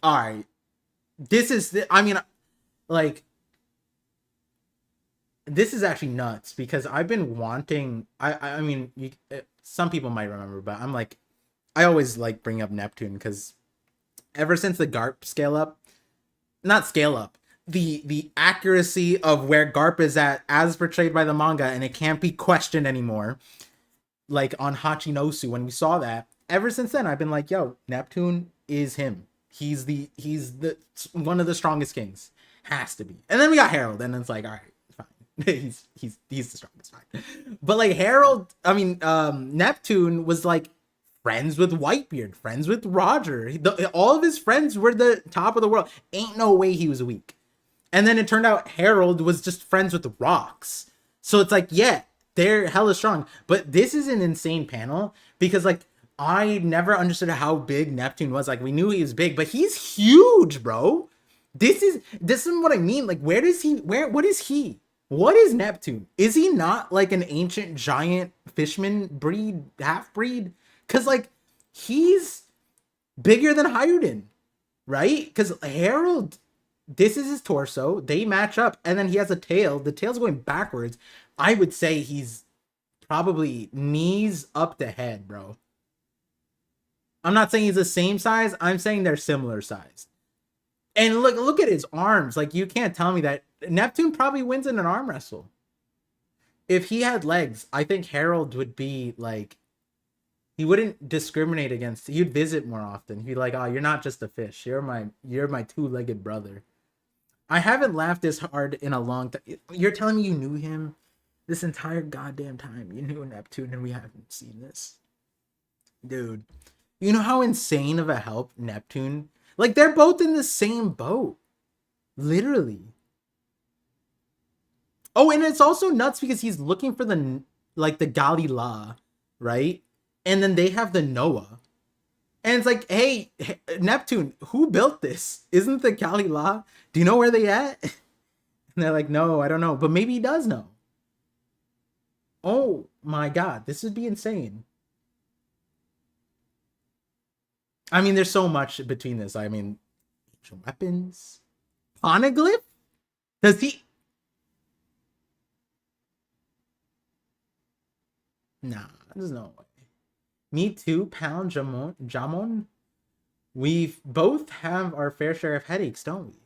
Alright. This is... I mean, like... This is actually nuts, because I've been wanting... I mean, some people might remember, but I'm like... I always like bring up Neptune, because ever since the Garp scale up... Not scale up. The accuracy of where Garp is at as portrayed by the manga, and it can't be questioned anymore. Like on Hachinosu, when we saw that, ever since then I've been like, yo, Neptune is him. He's the one of the strongest kings. Has to be. And then we got Harold, and it's like, all right, fine. he's the strongest, fine. But like Harold, I mean, Neptune was like friends with Whitebeard, friends with Roger. All of his friends were the top of the world. Ain't no way he was weak. And then it turned out Harold was just friends with the rocks. So it's like, yeah, they're hella strong. But this is an insane panel, because like I never understood how big Neptune was. Like, we knew he was big, but he's huge, bro. This is what I mean. Like, what is he? What is Neptune? Is he not like an ancient giant fishman breed, half breed? Cause like he's bigger than Hyuden, right? Cause Harold, this is his torso. They match up, and then he has a tail. The tail's going backwards. I would say he's probably knees up to head, bro. I'm not saying he's the same size. I'm saying they're similar size. And look at his arms. Like, you can't tell me that Neptune probably wins in an arm wrestle. If he had legs, I think Harold would be like, he wouldn't discriminate against. He'd visit more often. He'd be like, oh, you're not just a fish. You're my two-legged brother. I haven't laughed this hard in a long time. You're telling me you knew him this entire goddamn time? You knew Neptune and we haven't seen this? Dude, you know how insane of a help Neptune... Like, they're both in the same boat. Literally. Oh, and it's also nuts because he's looking for the Galila, right? And then they have the Noah. And it's like, hey, Neptune, who built this? Isn't the Galila? Do you know where they at? And they're like, no, I don't know. But maybe he does know. Oh my god, this would be insane. I mean, there's so much between this. I mean, weapons, poneglyph. Does he? Nah, there's no way. Me too, pound Jamon. We both have our fair share of headaches, don't we?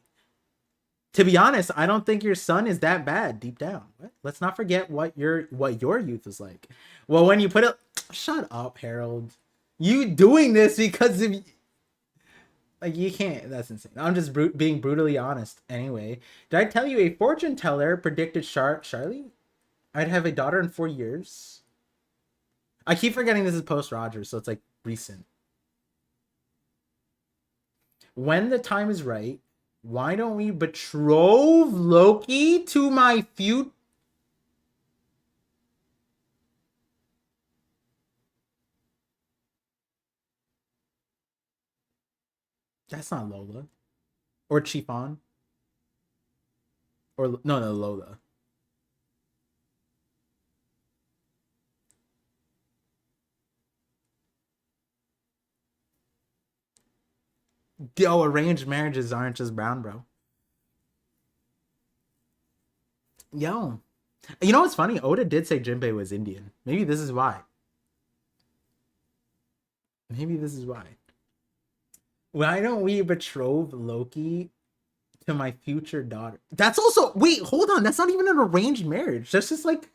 To be honest, I don't think your son is that bad deep down. What? Let's not forget what your youth was like. Well, when you put it, shut up, Harold. You doing this because of... Like you can't. That's insane. I'm just being brutally honest. Anyway, did I tell you a fortune teller predicted Charlie? I'd have a daughter in 4 years. I keep forgetting this is post Rogers, so it's like recent. When the time is right, why don't we betroth Loki to my future? That's not Lola or Chiffon or no Lola. Yo, arranged marriages aren't just brown, bro. Yo, you know what's funny? Oda did say Jinbei was Indian. Maybe this is why. Maybe this is why. Why don't we betroth Loki to my future daughter? That's also wait, hold on. That's not even an arranged marriage. That's just like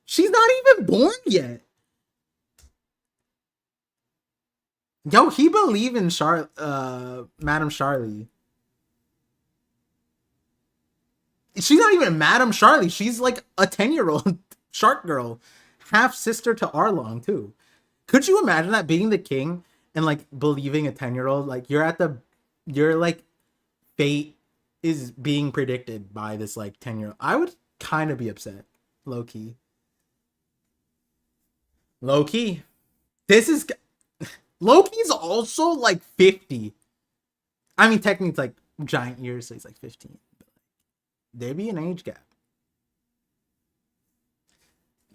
she's not even born yet. Yo, he believe in Madame Charlie. She's not even Madame Charlie. She's like a 10-year-old shark girl, half sister to Arlong too. Could you imagine that being the king and like believing a 10-year-old? Like you're like fate is being predicted by this like 10-year-old. I would kind of be upset, low key. Low key. This is Loki's also like 50. I mean, technically it's like giant years, so he's like 15. But there'd be an age gap.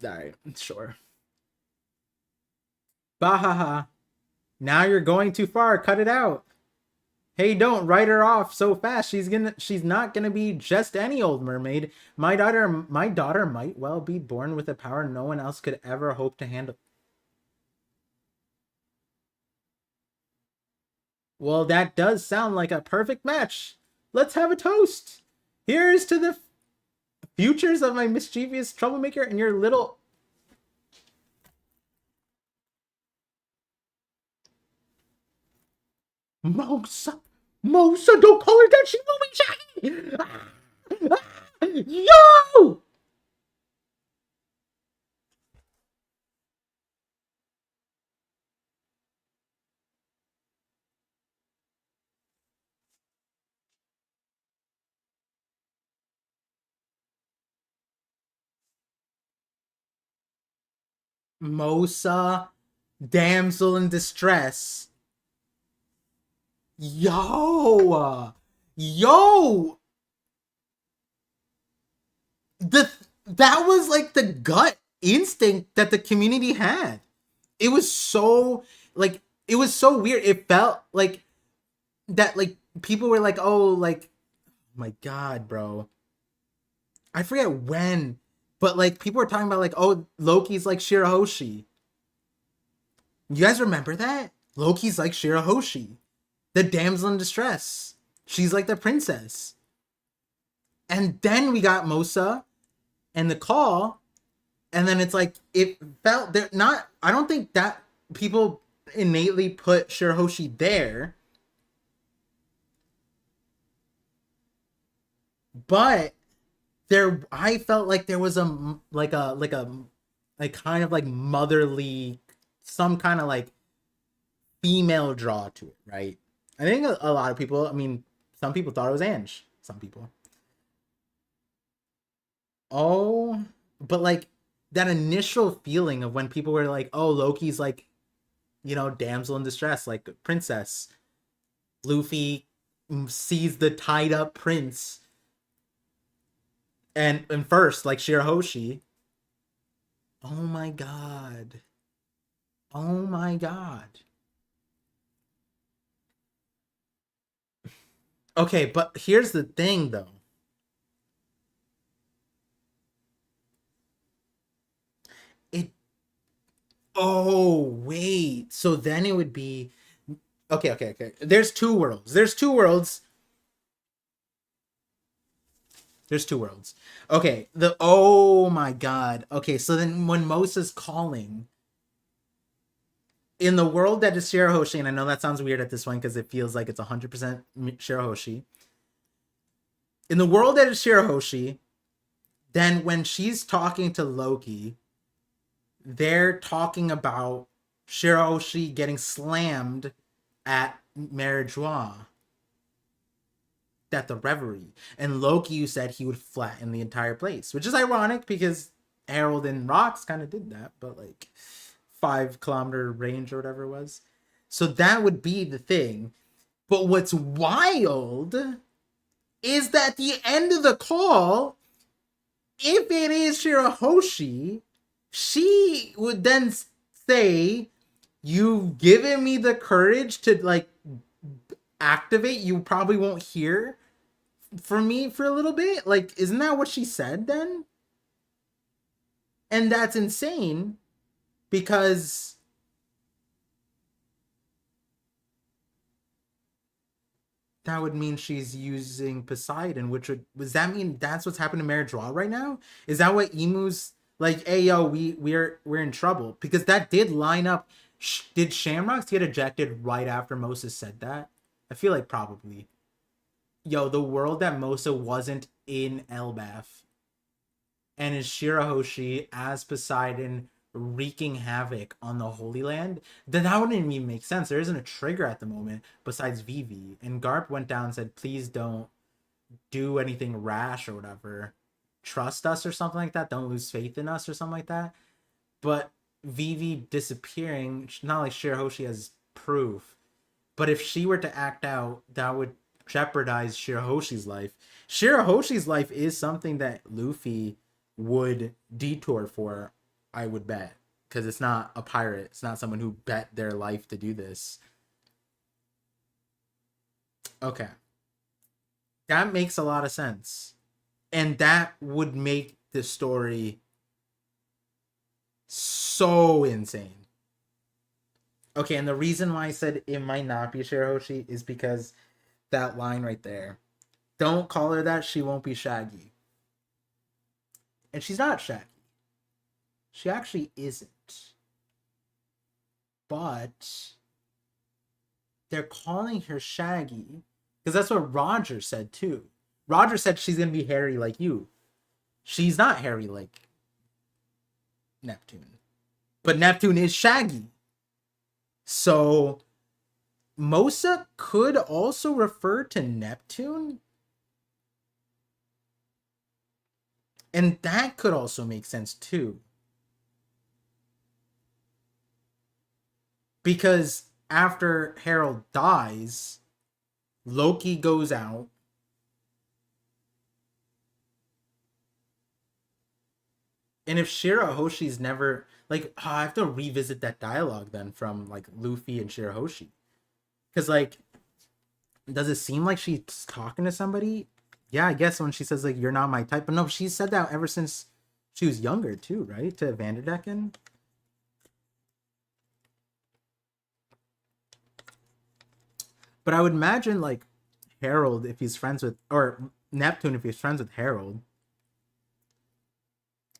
Alright, sure. Bahaha. Now you're going too far. Cut it out. Hey, don't write her off so fast. She's not gonna be just any old mermaid. My daughter might well be born with a power no one else could ever hope to handle. Well, that does sound like a perfect match. Let's have a toast. Here's to the futures of my mischievous troublemaker and your little. Mosa, Mosa, don't call her that. She will be shaggy. Yo! Mosa, damsel in distress. Yo, that was like the gut instinct that the community had. It was so like it was so weird. It felt like that like people were like, oh, like my god, bro. I forget when, but like people were talking about like, oh, Loki's like Shirahoshi. You guys remember that? Loki's like Shirahoshi, the damsel in distress. She's like the princess. And then we got Mosa and the call, and then it's like it felt they're not. I don't think that people innately put Shirahoshi there, but there I felt like there was a kind of like motherly, some kind of like female draw to it, right? I think a lot of people, I mean, some people thought it was Ange. Some people. Oh, but like that initial feeling of when people were like, "Oh, Loki's like, damsel in distress, like princess." Luffy sees the tied up prince, and first like Shirahoshi. Oh my god. Oh my god. Okay, but here's the thing though. It Oh, wait. So then it would be okay, okay, okay. There's two worlds. There's two worlds. Okay, the oh my god. Okay, so then when Mosa's calling, In the world that is Shirahoshi, and I know that sounds weird at this point because it feels like it's 100% Shirahoshi. In the world that is Shirahoshi, then when she's talking to Loki, they're talking about Shirahoshi getting slammed at Marijuana, at the Reverie. And Loki, you said he would flatten the entire place, which is ironic because Harold and Rox kind of did that, but like 5 kilometer range or whatever it was. So that would be the thing. But what's wild is that at the end of the call, if it is Shirahoshi, she would then say, "You've given me the courage to like activate. You probably won't hear from me for a little bit." Like, isn't that what she said then? And that's insane because that would mean she's using Poseidon, which would, does that mean that's what's happening to Meridra right now? Is that what Emu's like? Hey yo, we're in trouble because that did line up. Did Shamrocks get ejected right after Moses said that? I feel like probably. Yo, the world that Mosa wasn't in Elbaf and is Shirahoshi as Poseidon wreaking havoc on the Holy Land, then that wouldn't even make sense. There isn't a trigger at the moment besides Vivi. And Garp went down and said, please don't do anything rash or whatever. Trust us or something like that. Don't lose faith in us or something like that. But Vivi disappearing, not like Shirahoshi has proof. But if she were to act out, that would jeopardize Shirahoshi's life. Shirahoshi's life is something that Luffy would detour for, I would bet. Because it's not a pirate. It's not someone who bet their life to do this. Okay. That makes a lot of sense. And that would make the story so insane. Okay, and the reason why I said it might not be Shirahoshi is because that line right there. Don't call her that, she won't be Shaggy. And she's not Shaggy. She actually isn't. But they're calling her Shaggy because that's what Roger said too. Roger said she's going to be hairy like you. She's not hairy like Neptune. But Neptune is Shaggy. So Mosa could also refer to Neptune. And that could also make sense too. Because after Harold dies, Loki goes out. And if Shirahoshi's never, like, I have to revisit that dialogue then from like Luffy and Shirahoshi. Because like, does it seem like she's talking to somebody? Yeah, I guess when she says like, you're not my type. But no, she said that ever since she was younger too, right? To Vanderdecken. But I would imagine like Harold, if he's friends with, or Neptune, if he's friends with Harold,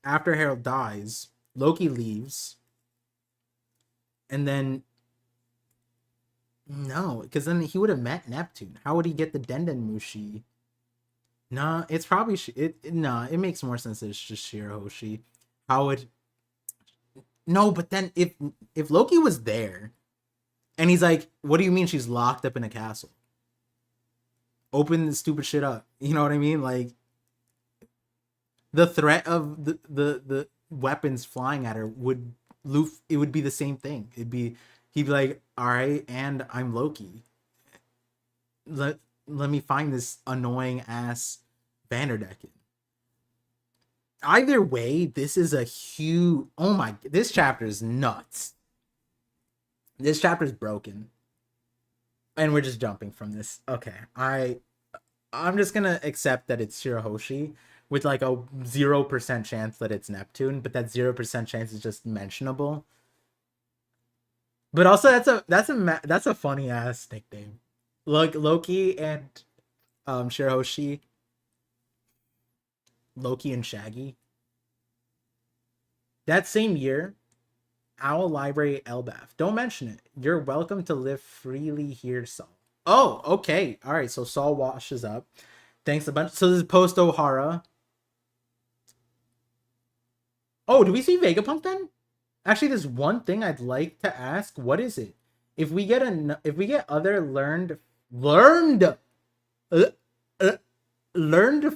after Harold dies, Loki leaves. And then, no, because then he would have met Neptune. How would he get the Denden Mushi? Nah, it's probably, it makes more sense that it's just Shirahoshi. How would, no, but then if Loki was there, and he's like, what do you mean she's locked up in a castle? Open the stupid shit up. You know what I mean? Like, the threat of the weapons flying at her would, it would be the same thing. He'd be like, all right, and I'm Loki. Let me find this annoying ass Vanderdecken. Either way, this is a huge, oh my, this chapter is nuts. This chapter is broken. And we're just jumping from this. Okay. I'm just gonna accept that it's Shirahoshi with like a 0% chance that it's Neptune, but that 0% chance is just mentionable. But also that's a funny ass nickname. Like Loki and Shirahoshi. Loki and Shaggy. That same year, Owl Library Elbath. Don't mention it. You're welcome to live freely here, Saul. Oh, okay. All right. So Saul washes up. Thanks a bunch. So this is post O'Hara. Oh, do we see Vegapunk then? Actually, there's one thing I'd like to ask. What is it? If we get other learned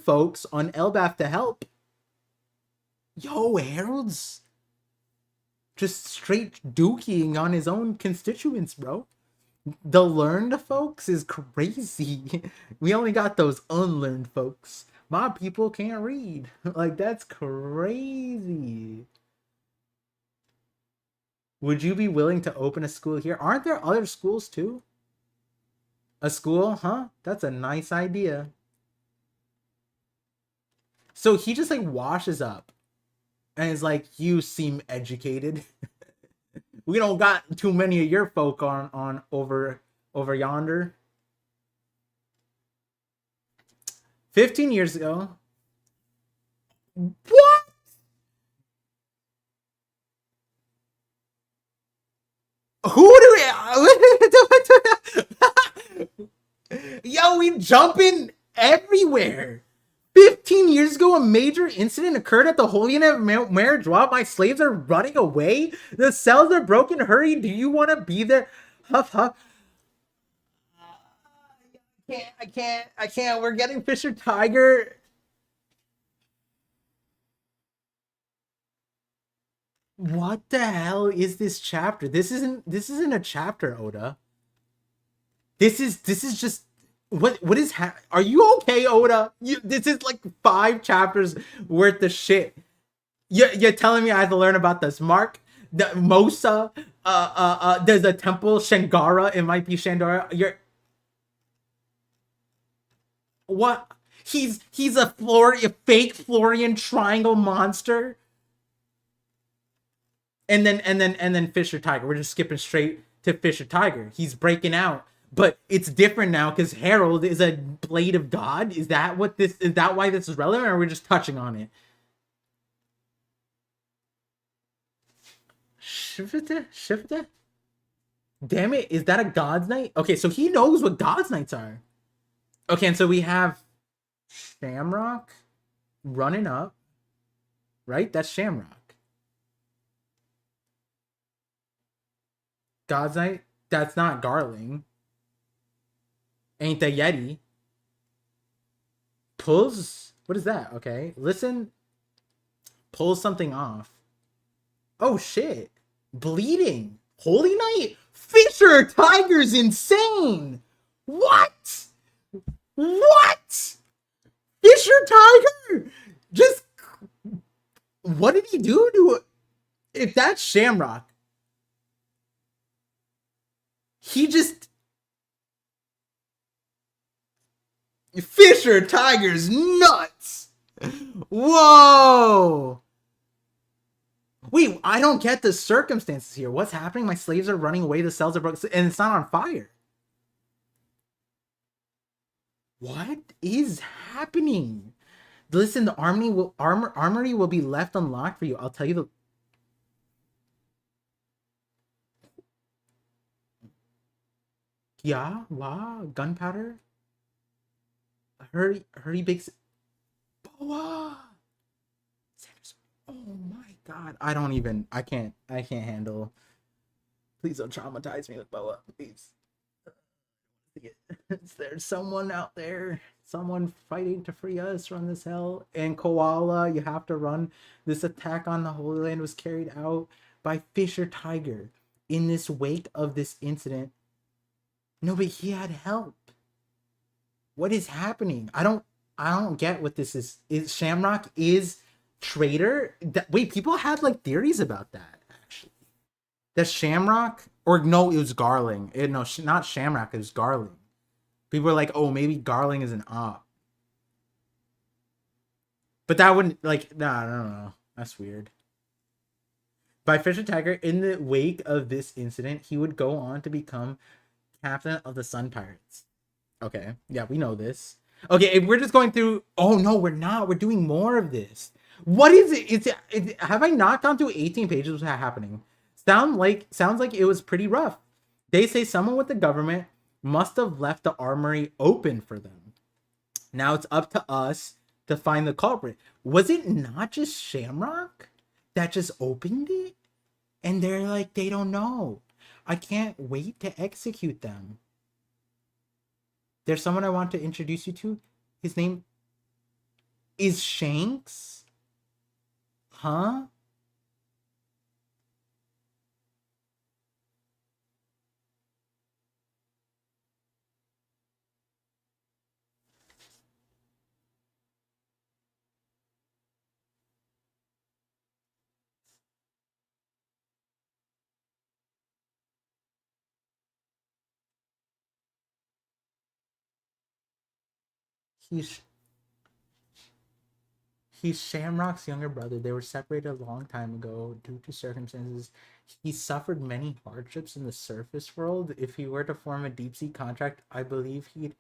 folks on Elbath to help. Yo, Harold's just straight dookie on his own constituents, bro. The learned folks is crazy. We only got those unlearned folks. My people can't read. Like, that's crazy. Would you be willing to open a school here? Aren't there other schools too? A school, huh? That's a nice idea. So he just like washes up and is like, you seem educated. We don't got too many of your folk on over yonder. 15 years ago. What? Who do we... Yo, we jumping everywhere. 15 years ago, a major incident occurred at the Holy Land of Marriage. My slaves are running away. The cells are broken. Hurry, do you want to be there? Huff, huff. I can't. We're getting Fisher Tiger. What the hell is this chapter? This isn't a chapter, Oda. This is just what is are you okay, Oda? This is like 5 chapters worth of shit. You're telling me I have to learn about this Mark, the Mosa, there's a temple, Shangara, it might be Shandara. What? He's a fake Florian triangle monster. And then Fisher Tiger. We're just skipping straight to Fisher Tiger. He's breaking out. But it's different now because Harold is a blade of God. Is that why this is relevant, or are we just touching on it? Shifta? Damn it, is that a God's Knight? Okay, so he knows what God's Knights are. Okay, and so we have Shamrock running up. Right? That's Shamrock. God's Knight? That's not Garling. Ain't the Yeti. Pulls? What is that? Okay. Listen. Pulls something off. Oh, shit. Bleeding. Holy Knight? Fisher Tiger's insane. What? What? Fisher Tiger? Just... What did he do to it? If that's Shamrock, he just... Fisher Tiger's nuts. Whoa. Wait, I don't get the circumstances here. What's happening? My slaves are running away. The cells are broken, and it's not on fire. What is happening? Listen, the armory will be left unlocked for you. I'll tell you the... Yeah, wow, gunpowder. Hurry, big... Boa! Oh my god. I can't handle... Please don't traumatize me with Boa, please. There's someone out there. Someone fighting to free us from this hell. And Koala, you have to run. This attack on the Holy Land was carried out by Fisher Tiger in this wake of this incident. No, but he had help. What is happening? I don't get what this is. Is Shamrock is traitor? Wait, people had like theories about that actually. That Shamrock, or no, it was Garling. No, not Shamrock. It was Garling. People were like, oh, maybe Garling is an op. But that wouldn't like. Nah, I don't know. That's weird. By Fisher Tiger, in the wake of this incident, he would go on to become captain of the Sun Pirates. Okay, yeah, we know this. Okay, if we're just going through... Oh, no, we're not. We're doing more of this. What is it? Have I not gone through 18 pages? What's happening? Sounds like it was pretty rough. They say someone with the government must have left the armory open for them. Now it's up to us to find the culprit. Was it not just Shamrock that just opened it? And they're like, they don't know. I can't wait to execute them. There's someone I want to introduce you to. His name is Shanks. Huh? He's He's Shamrock's younger brother. They were separated a long time ago due to circumstances. He suffered many hardships in the surface world. If he were to form a deep sea contract, I believe he'd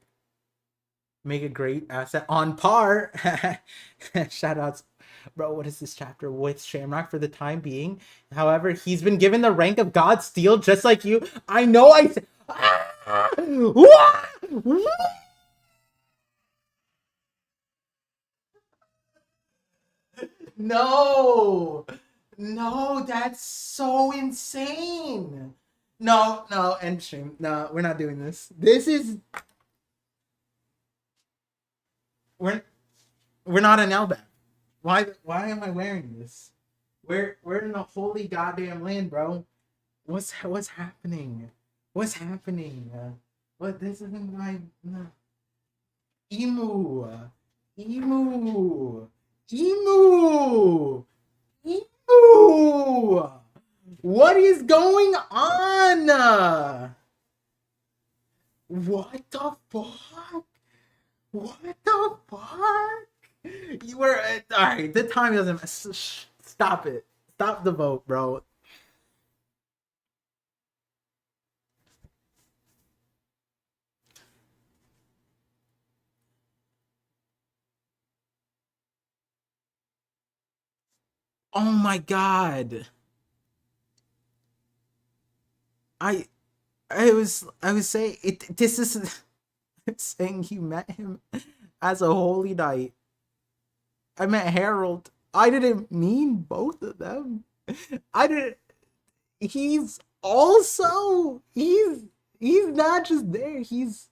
make a great asset on par. Shout outs. Bro, what is this chapter with Shamrock for the time being? However, he's been given the rank of God Steel just like you. I know I. No, no, that's so insane. No, no, end stream. No, we're not doing this. This is we're we're not an LBAP. Why am I wearing this? We're in the holy goddamn land, bro. What's happening? What's happening? What this isn't my no. Emu, emu, emu, emu. What is going on? What the fuck? What the fuck? You were all right. The time doesn't. Stop it. Stop the vote, bro. Oh my god. I I was saying it. This is saying you met him as a holy knight. I met Harold. I didn't mean both of them. I didn't. He's also he's not just there. He's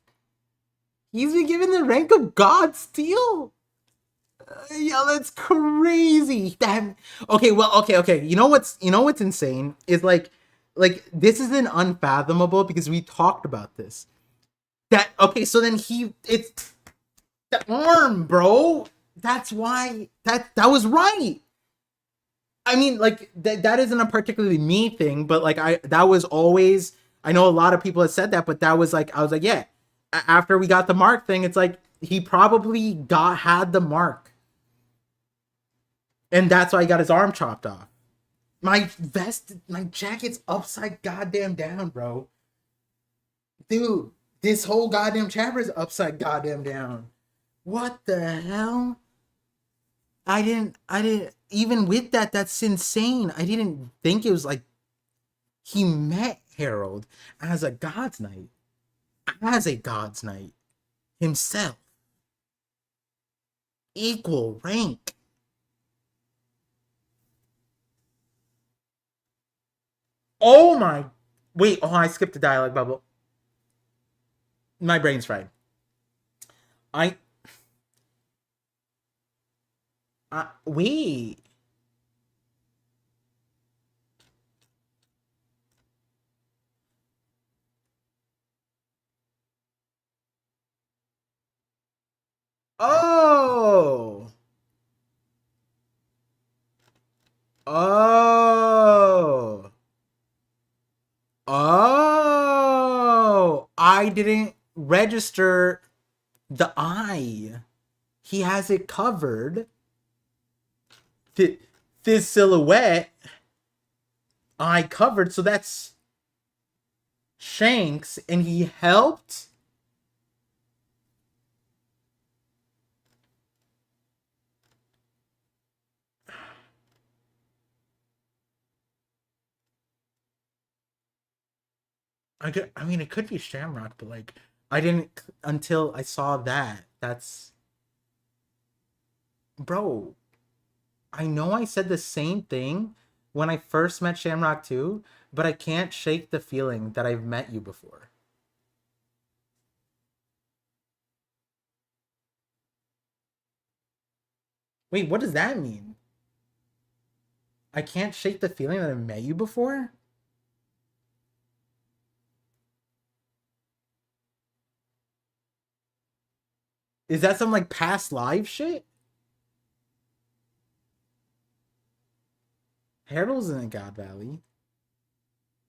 been given the rank of God Steel. Yeah, that's crazy. Damn. Okay, well, okay. You know what's insane is like this isn't unfathomable because we talked about this. That okay, so then it's the arm, bro. That's why that was right. I mean, like that isn't a particularly me thing, but like that was always. I know a lot of people have said that, but that was like I was like, yeah. After we got the mark thing, it's like he probably had the mark, and that's why he got his arm chopped off. My jacket's upside goddamn down, bro. Dude, this whole goddamn chapter is upside goddamn down. What the hell? I didn't even with that. That's insane. I didn't think it was like he met Harold as a God's Knight, as a God's Knight himself, equal rank. Oh my! Wait, oh, I skipped the dialogue bubble. My brain's fried. I, wait. Oh, oh, oh! I didn't register the eye. He has it covered. This silhouette eye covered, so that's Shanks, and he helped. I mean, it could be Shamrock, but like, I didn't until I saw that. That's bro. I know I said the same thing when I first met Shamrock too, but I can't shake the feeling that I've met you before. Wait, what does that mean? I can't shake the feeling that I've met you before? Is that some like past live shit? Harold's in the God Valley.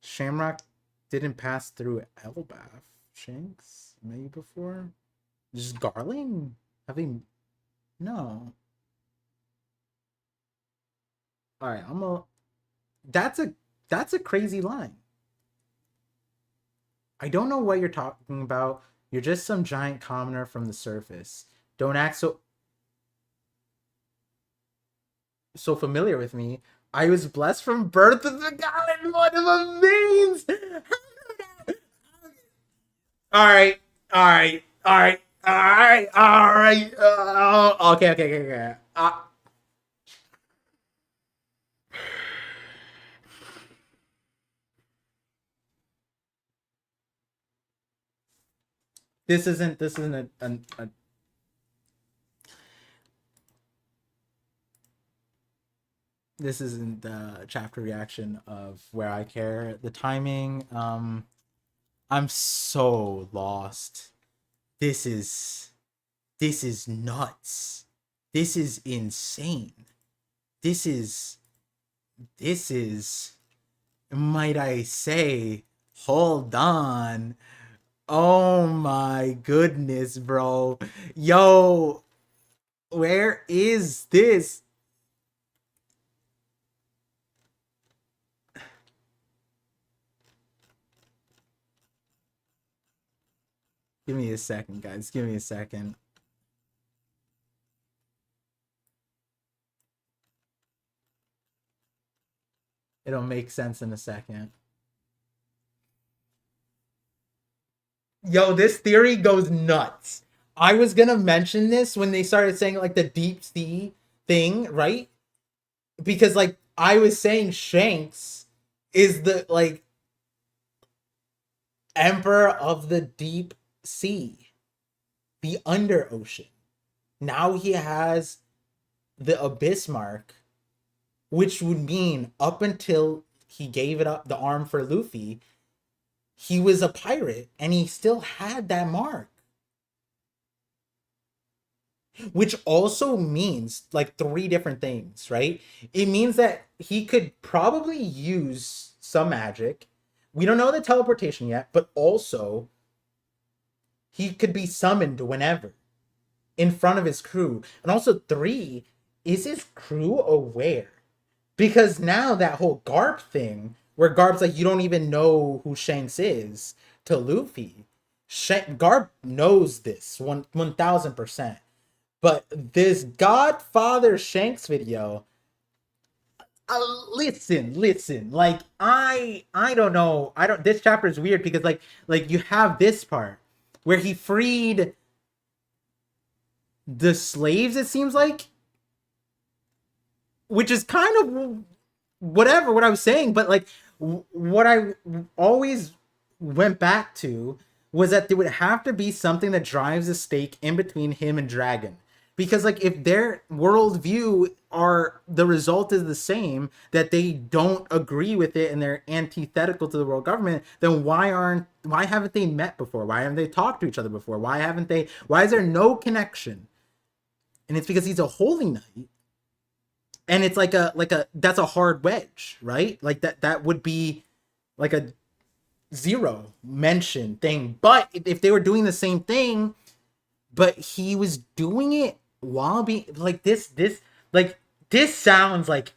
Shamrock didn't pass through Elbaf. Shanks, met you before? Just Garling? Having no. All right, I'm a. That's a that's a crazy line. I don't know what you're talking about. You're just some giant commoner from the surface. Don't act so familiar with me. I was blessed from birth with the god in one of my veins. All right, all right, all right, all right, all right. Okay, okay, okay, okay. This isn't a this isn't the chapter reaction of where I care. The timing, I'm so lost. This is this is nuts. This is insane. This is this is might I say, hold on. Oh my goodness, bro. Yo, where is this? Give me a second, guys. Give me a second. It'll make sense in a second. Yo, this theory goes nuts. I was gonna mention this when they started saying like the deep sea thing, right? Because like I was saying Shanks is the like emperor of the deep sea, the under ocean. Now he has the abyss mark, which would mean up until he gave it up the arm for Luffy, he was a pirate and he still had that mark. Which also means like three different things, right? It means that he could probably use some magic. We don't know the teleportation yet, but also he could be summoned whenever in front of his crew. And also, three, is his crew aware? Because now that whole Garp thing, where Garp's like, you don't even know who Shanks is, to Luffy, Garp knows this 1000%. But this Godfather Shanks video, listen, like I don't know, I don't. This chapter is weird because like you have this part where he freed the slaves. It seems like, which is kind of whatever what I was saying, but like what I always went back to was that there would have to be something that drives a stake in between him and Dragon. Because like if their worldview are the result is the same, that they don't agree with it and they're antithetical to the world government, then why haven't they met before? Why haven't they talked to each other before? Why is there no connection? And it's because he's a holy knight, and it's like a that's a hard wedge, right? Like that would be like a zero mention thing. But if they were doing the same thing, but he was doing it while being like this sounds like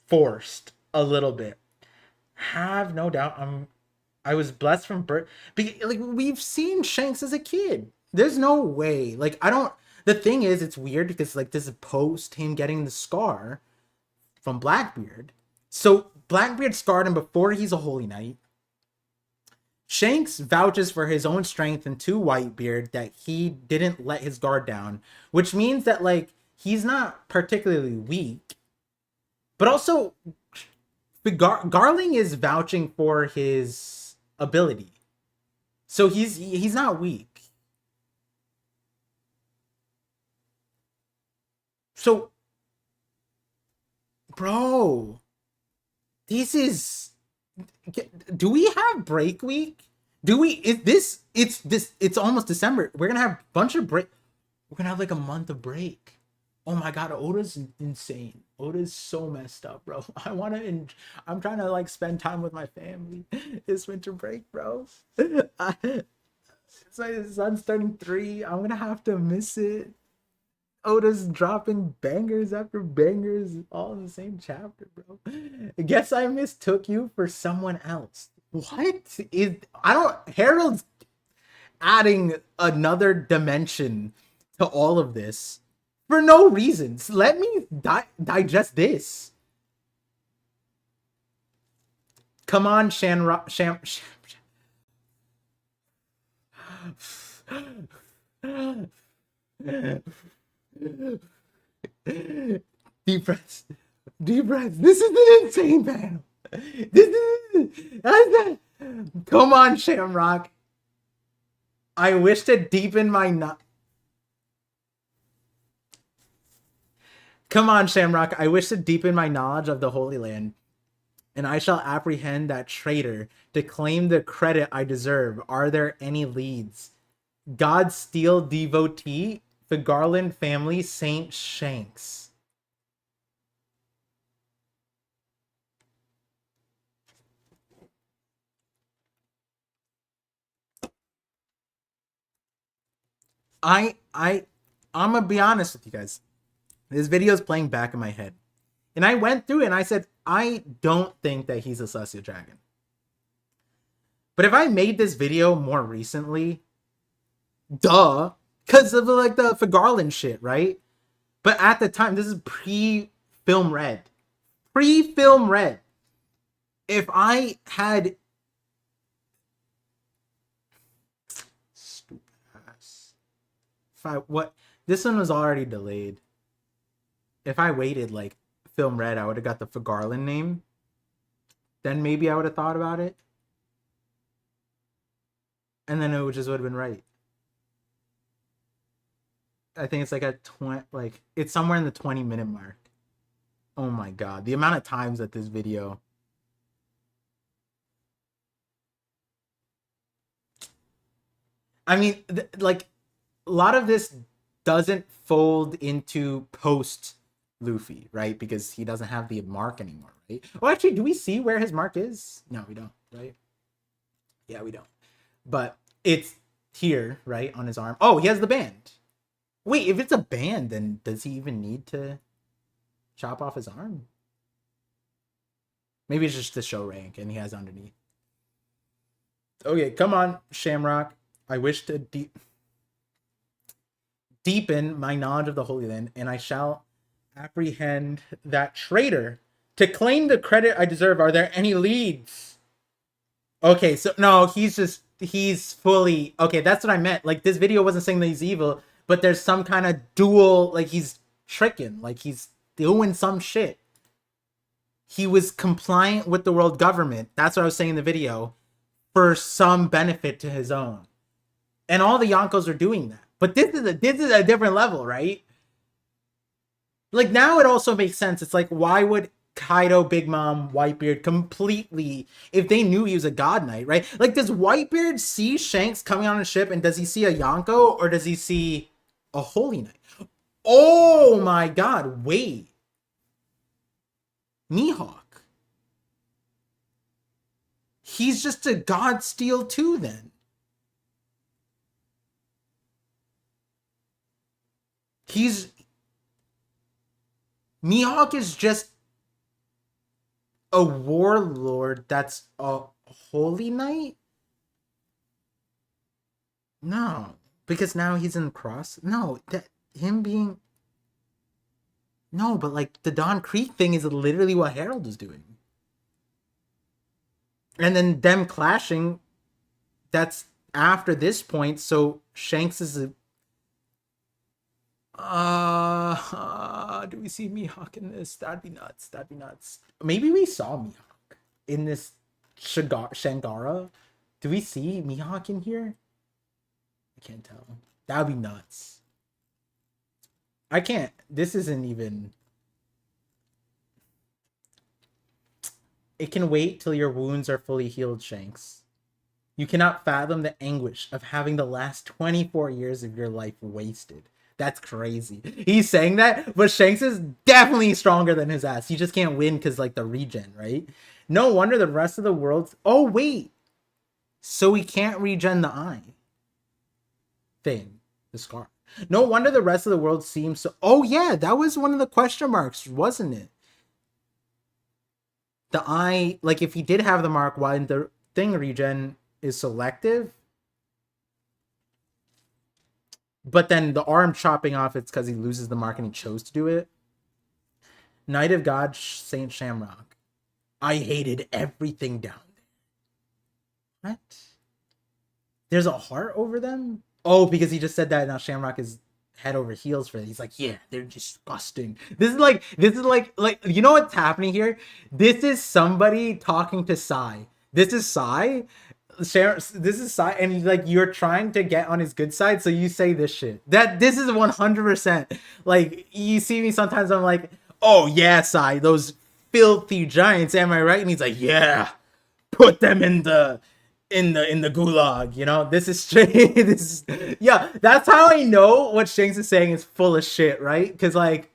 forced a little bit. Have no doubt, I was blessed from birth. Like we've seen Shanks as a kid. There's no way. Like I don't. The thing is, it's weird because like this is post him getting the scar from Blackbeard. So Blackbeard scarred him before he's a holy knight. Shanks vouches for his own strength and to Whitebeard that he didn't let his guard down, which means that like he's not particularly weak, but also Garling is vouching for his ability, so he's not weak. So, bro, this is. Do we have break week? Do we? Is this? It's this. It's almost December. We're gonna have a bunch of break. We're gonna have like a month of break. Oh my god, Oda's insane. Oda's so messed up, bro. I'm trying to like spend time with my family. It's winter break, bro. It's like the sun's turning 3. I'm gonna have to miss it. Oda's dropping bangers after bangers all in the same chapter, bro. Guess I mistook you for someone else. What is I don't Harold's adding another dimension to all of this for no reasons. Let me digest this. Come on, Shamrock. Deep breaths. Deep breaths. This is an insane panel. Come on, Shamrock. I wish to deepen my Come on, Shamrock. I wish to deepen my knowledge of the Holy Land, and I shall apprehend that traitor to claim the credit I deserve. Are there any leads? God Steel devotee, the Garland family, Saint Shanks. I'm gonna be honest with you guys. This video is playing back in my head. And I went through it and I said, I don't think that he's a Celestial Dragon. But if I made this video more recently, duh, because of like the Garland shit, right? But at the time, this is pre-Film Red. Pre-Film Red. If I had... Stupid ass. This one was already delayed. If I waited like Film Red, I would have got the Garland name. Then maybe I would have thought about it. And then it just would have been right. I think it's like at 20, like it's somewhere in the 20-minute mark. Oh my god, the amount of times that this video. I mean, like a lot of this doesn't fold into post Luffy, right? Because he doesn't have the mark anymore, right? Well, actually, do we see where his mark is? No, we don't, right? Yeah, we don't. But it's here, right, on his arm. Oh, he has the band. Wait, if it's a band, then does he even need to chop off his arm? Maybe it's just the show rank and he has underneath. Okay, come on, Shamrock. I wish to deepen my knowledge of the Holy Land, and I shall apprehend that traitor to claim the credit I deserve. Are there any leads? Okay, so no, he's fully okay. That's what I meant. Like, this video wasn't saying that he's evil, but there's some kind of dual, like he's tricking, like he's doing some shit. He was compliant with the world government. That's what I was saying in the video, for some benefit to his own. And all the Yonkos are doing that. But this is a different level, right? Like, now it also makes sense. It's like, why would Kaido, Big Mom, Whitebeard completely, if they knew he was a God Knight, right? Like, does Whitebeard see Shanks coming on a ship, and does he see a Yonko, or does he see a Holy Knight? Oh my god, wait. Mihawk. He's just a God Steel too, then. Mihawk is just a warlord that's a Holy Knight? No, because now he's in Cross. No, that him being... No, but like the Dawn Creek thing is literally what Harold is doing. And then them clashing. that's after this point. So Shanks is a do we see Mihawk in this? That'd be nuts. That'd be nuts. Maybe we saw Mihawk in this Shangara. Do we see Mihawk in here? I can't tell. That'd be nuts. I can't. This isn't even. It can wait till your wounds are fully healed, Shanks. You cannot fathom the anguish of having the last 24 years of your life wasted. That's crazy. He's saying that, but Shanks is definitely stronger than his ass. He just can't win because, like, the regen, right? No wonder the rest of the world's... Oh, wait. So he can't regen the eye thing. The scar. No wonder the rest of the world seems so... Oh, yeah. That was one of the question marks, wasn't it? The eye... Like, if he did have the mark, why the thing regen is selective? But then the arm chopping off, it's because he loses the mark and he chose to do it. Knight of God, Saint Shamrock. I hated everything down there. What? There's a heart over them? Oh, because he just said that now Shamrock is head over heels for it. He's like, yeah, they're disgusting. This is like, you know what's happening here? This is somebody talking to Sai. This is Sai. This is Sai, and like you're trying to get on his good side, so you say this shit. This is 100%. Like, you see me sometimes, I'm like, oh yeah, Sai, those filthy giants, am I right? And he's like, yeah, put them in the gulag, you know. This is straight. This is, yeah, that's how I know what Shanks is saying is full of shit, right? Because like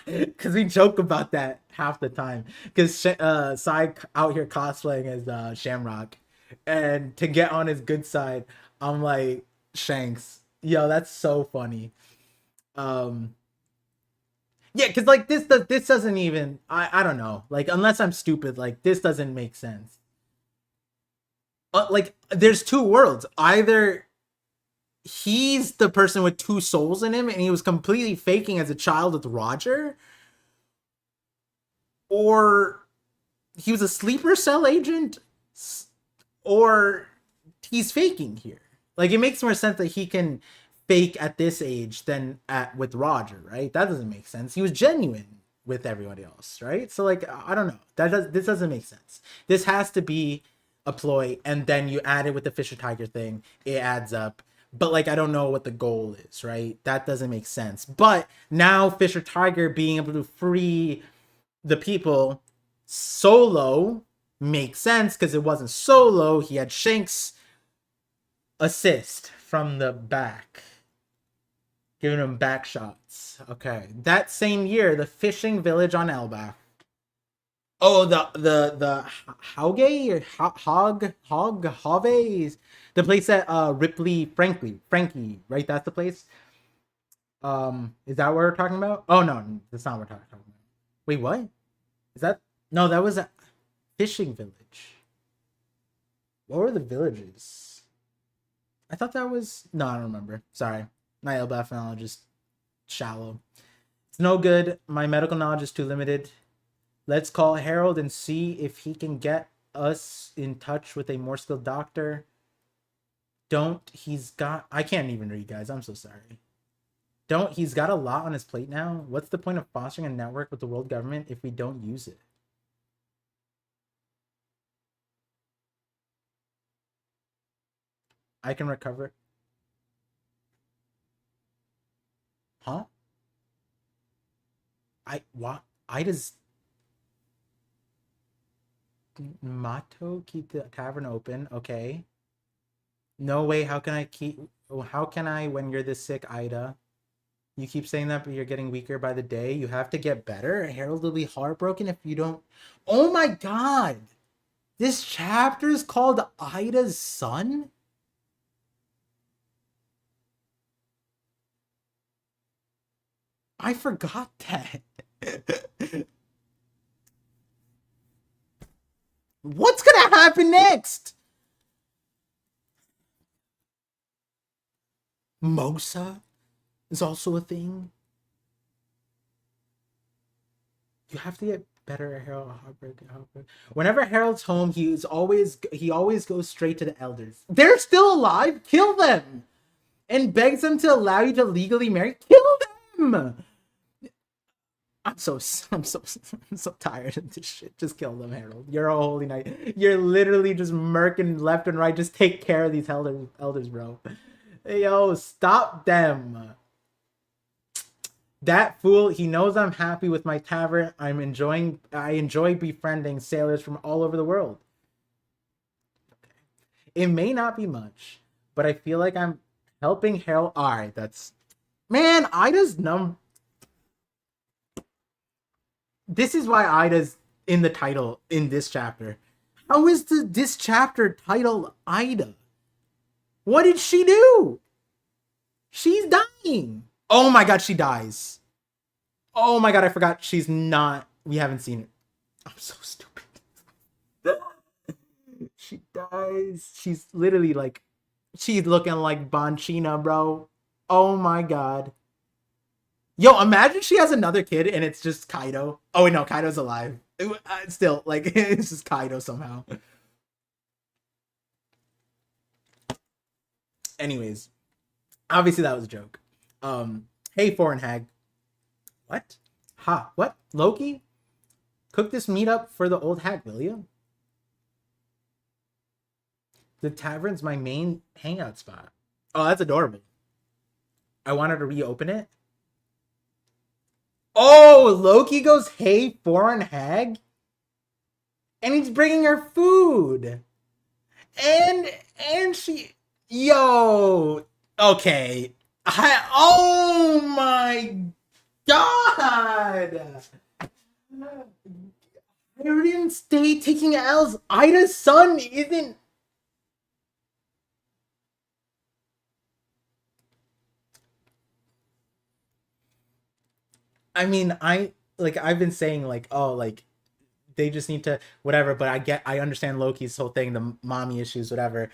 because we joke about that half the time, because Sai out here cosplaying as Shamrock, and to get on his good side, I'm like, Shanks, yo, that's so funny. Yeah, because like this doesn't even, I don't know, like, unless I'm stupid, like this doesn't make sense. Like, there's two worlds. Either he's the person with two souls in him and he was completely faking as a child with Roger, or he was a sleeper cell agent, or he's faking here. Like, it makes more sense that he can fake at this age than with Roger, right? That doesn't make sense. He was genuine with everybody else, right? So like, I don't know. This doesn't make sense. This has to be a ploy, and then you add it with the Fisher Tiger thing. It adds up. But like, I don't know what the goal is, right? That doesn't make sense. But now Fisher Tiger being able to free the people solo makes sense, because it wasn't solo. He had Shanks assist from the back, giving him back shots. Okay. That same year, the fishing village on Elbaf. Oh, the Hauge or Hauve, the place that Frankie, right? That's the place. Is that what we're talking about? Oh no, that's not what we're talking about. Wait, what? Is that? No, that was a fishing village. What were the villages? I thought that was... No, I don't remember. Sorry. My LBF knowledge is shallow. It's no good. My medical knowledge is too limited. Let's call Harold and see if he can get us in touch with a more skilled doctor. He's got... I can't even read, guys. I'm so sorry. He's got a lot on his plate now. What's the point of fostering a network with the world government if we don't use it? I can recover. Huh? What? I just... Mato, keep the tavern open. Okay. No way. How can I when you're this sick, Ida? You keep saying that, but you're getting weaker by the day. You have to get better. Harold will be heartbroken if you don't. Oh my god! This chapter is called Ida's Son? I forgot that. What's gonna happen next? Mosa is also a thing. You have to get Better Harold, heartbreak. Whenever Harold's home, he always goes straight to the elders. They're still alive. Kill them, and begs them to allow you to legally marry. Kill them. I'm so tired of this shit. Just kill them, Harold. You're a holy knight. You're literally just murking left and right. Just take care of these elders, bro. Yo, stop them. That fool, he knows I'm happy with my tavern. I enjoy befriending sailors from all over the world. It may not be much, but I feel like I'm helping Harold. Alright, that's... Man, Ida's This is why Ida's in the title in this chapter. How is this chapter titled Ida? What did she do? She's dying. Oh my god, she dies. Oh my god, I forgot she's not... We haven't seen it. I'm so stupid. She dies. She's literally like... She's looking like Bonchina, bro. Oh my god. Yo, imagine she has another kid and it's just Kaido. Oh wait, no, Kaido's alive. Still, like, it's just Kaido somehow. Anyways, obviously that was a joke. Hey, foreign hag. What? Ha, what? Loki? Cook this meat up for the old hag, will you? The tavern's my main hangout spot. Oh, that's adorable. I wanted to reopen it. Oh, Loki goes, hey, foreign hag? And he's bringing her food. And she... Yo! Okay. Oh my god! I didn't stay taking L's. Ida's son isn't... I mean, I've been saying, like, oh, like, they just need to, whatever, but I understand Loki's whole thing, the mommy issues, whatever.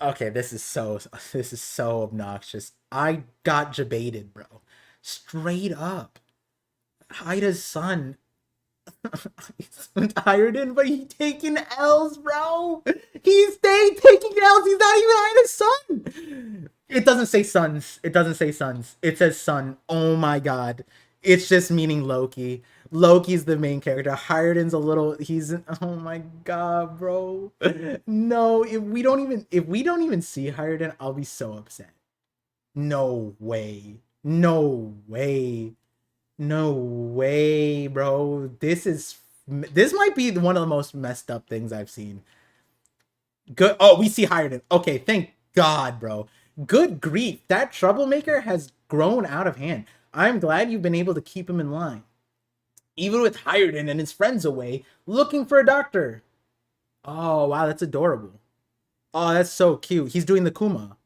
Okay, this is so obnoxious. I got debated, bro. Straight up. Ida's son. He's hired in, but he's taking L's, bro. He stayed taking L's. He's not even Ida's son. It doesn't say sons. It doesn't say sons. It says son. Oh my god. It's just meaning Loki. Loki's the main character. Hiredin's a little... Oh my god, bro. No, if we don't even see Hiredin, I'll be so upset. No way. No way. No way, bro. This might be one of the most messed up things I've seen. Good. Oh, we see Hiredin. Okay, thank God, bro. Good grief. That troublemaker has grown out of hand. I'm glad you've been able to keep him in line. Even with Hiredin and his friends away, looking for a doctor. Oh, wow, that's adorable. Oh, that's so cute. He's doing the Kuma.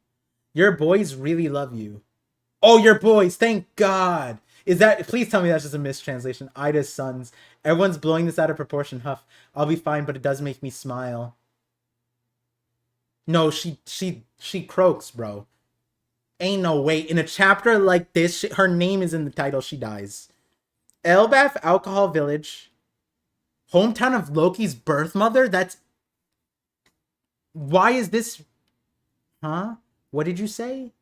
Your boys really love you. Oh, your boys, thank God. Please tell me that's just a mistranslation. Ida's sons. Everyone's blowing this out of proportion, Huff. I'll be fine, but it does make me smile. No, she croaks, bro. Ain't no way. In a chapter like this, her name is in the title, she dies. Elbaf Alcohol Village. Hometown of Loki's birth mother? That's... Why is this... Huh? What did you say?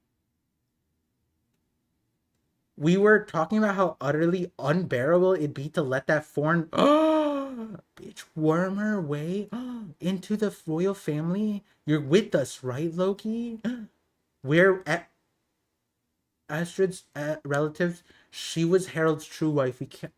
We were talking about how utterly unbearable it'd be to let that foreign... bitch worm her way into the royal family. You're with us, right, Loki? We're at Astrid's relatives. She was Harold's true wife. We can't...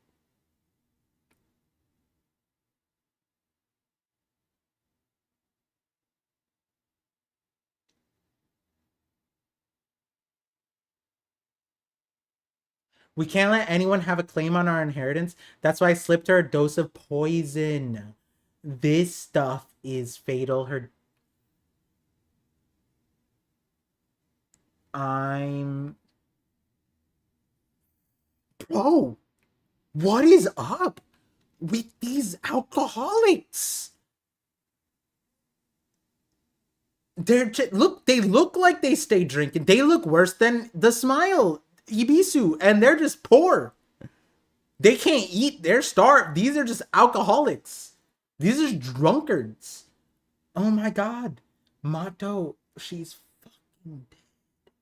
We can't let anyone have a claim on our inheritance. That's why I slipped her a dose of poison. This stuff is fatal. Bro, what is up with these alcoholics? They look like they stay drinking. They look worse than the Smile Ibisu, and they're just poor. They can't eat. They're starved. These are just alcoholics. These are drunkards. Oh my god. Mato, she's fucking dead.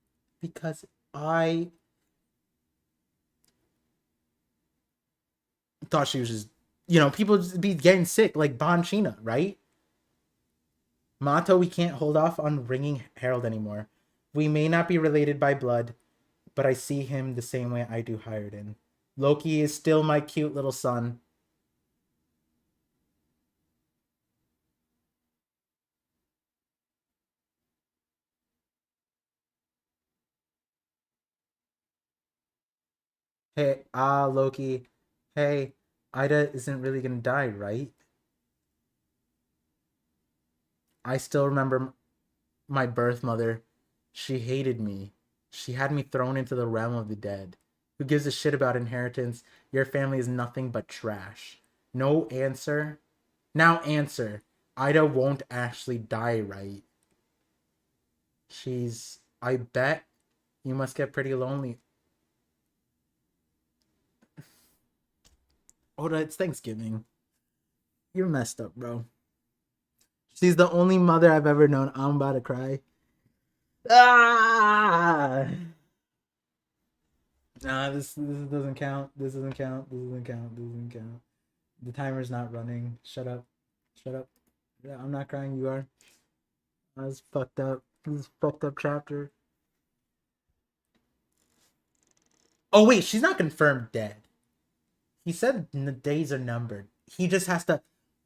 Because I thought she was just, people just be getting sick like Bonchina, right? Mato, we can't hold off on ringing Harold anymore. We may not be related by blood, but I see him the same way I do Hiredin. Loki is still my cute little son. Hey, Loki. Hey, Ida isn't really gonna die, right? I still remember my birth mother. She hated me. She had me thrown into the realm of the dead. Who gives a shit about inheritance? Your family is nothing but trash. No answer. Now answer. Ida won't actually die, right? I bet you must get pretty lonely. Oda, it's Thanksgiving. You're messed up, bro. She's the only mother I've ever known. I'm about to cry. Ah! Nah, this doesn't count. This doesn't count. This doesn't count. This doesn't count. The timer's not running. Shut up. Shut up. Yeah, I'm not crying. You are. That's fucked up. This is a fucked up chapter. Oh wait, she's not confirmed dead. He said the days are numbered. He just has to.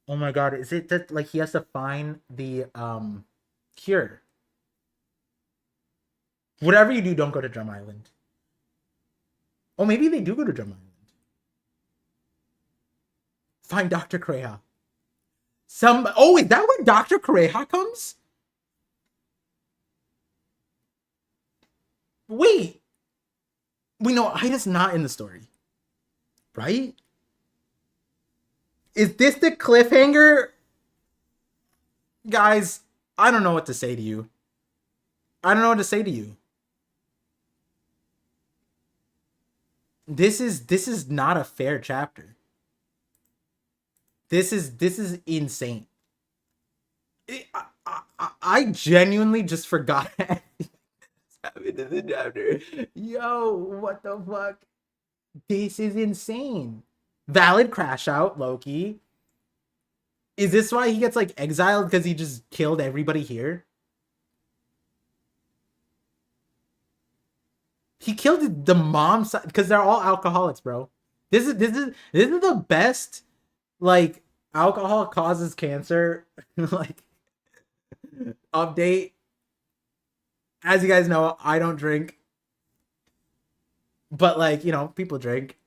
Oh my god, is it that like he has to find the cure? Whatever you do, don't go to Drum Island. Oh, maybe they do go to Drum Island. Find Dr. Kreha. Oh, is that where Dr. Kreha comes? Wait. We know Ida's not in the story. Right? Is this the cliffhanger? Guys, I don't know what to say to you. I don't know what to say to you. This is not a fair chapter. This is insane. I genuinely just forgot happened in the chapter. Yo, what the fuck? This is insane. Valid crash out, Loki. Is this why he gets like exiled because he just killed everybody here? He killed the mom because they're all alcoholics, bro. This is the best like alcohol causes cancer like update. As you guys know, I don't drink, but like people drink.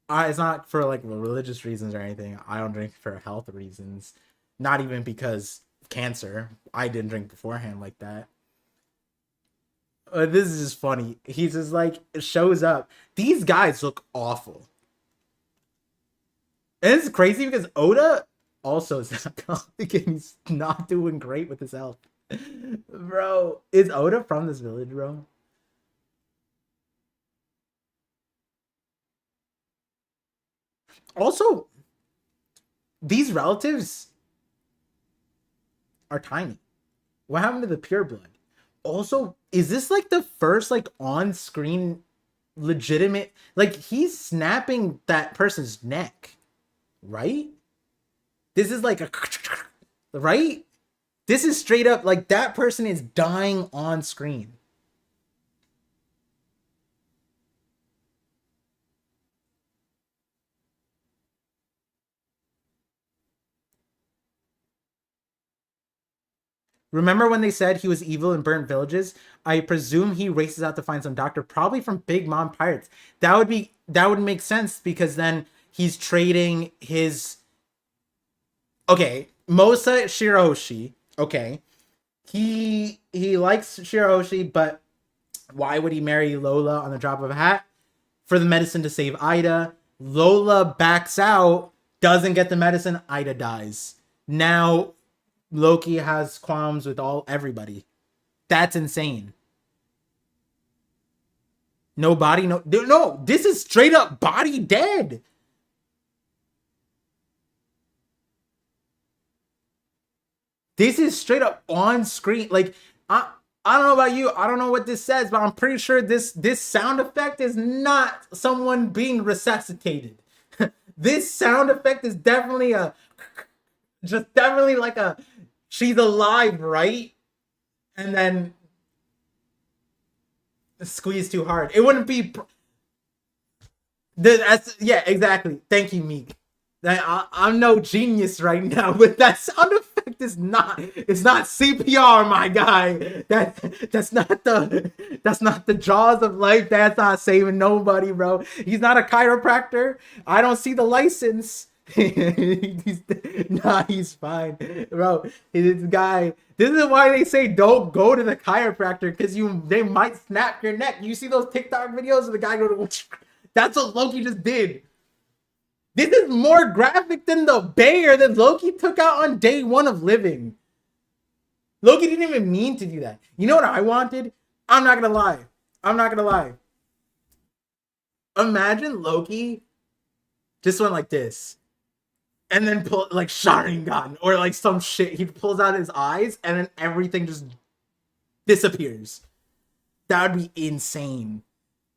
It's not for like religious reasons or anything. I don't drink for health reasons. Not even because cancer. I didn't drink beforehand like that. This is just funny. He's just like shows up. These guys look awful. And it's crazy because Oda also is alcoholic and he's not doing great with his health. Bro, is Oda from this village, bro? Also, these relatives are tiny. What happened to the pure blood? Also, is this like the first like on-screen legitimate like he's snapping that person's neck, right? This is like a right? This is straight up like that person is dying on screen. Remember when they said he was evil and burnt villages? I presume he races out to find some doctor, probably from Big Mom Pirates. That would make sense because then he's trading his. Okay, Mosa Shirahoshi. Okay, he likes Shirahoshi, but why would he marry Lola on the drop of a hat? For the medicine to save Ida. Lola backs out, doesn't get the medicine, Ida dies. Now Loki has qualms with everybody. That's insane. No body, no. This is straight up body dead. This is straight up on screen. Like I don't know about you. I don't know what this says, but I'm pretty sure this sound effect is not someone being resuscitated. This sound effect is definitely definitely like a she's alive, right? And then squeeze too hard. It wouldn't be. That's yeah, exactly. Thank you, Meek. I'm no genius right now, but that sound effect is not. It's not CPR, my guy. That's not the jaws of life. That's not saving nobody, bro. He's not a chiropractor. I don't see the license. He's fine, bro. This guy. This is why they say don't go to the chiropractor, because they might snap your neck. You see those TikTok videos of the guy go to. That's what Loki just did. This is more graphic than the bear that Loki took out on day 1 of living. Loki didn't even mean to do that. You know what I wanted? I'm not gonna lie. Imagine Loki just went like this. And then pull like Sharingan or like some shit. He pulls out his eyes and then everything just disappears. That would be insane.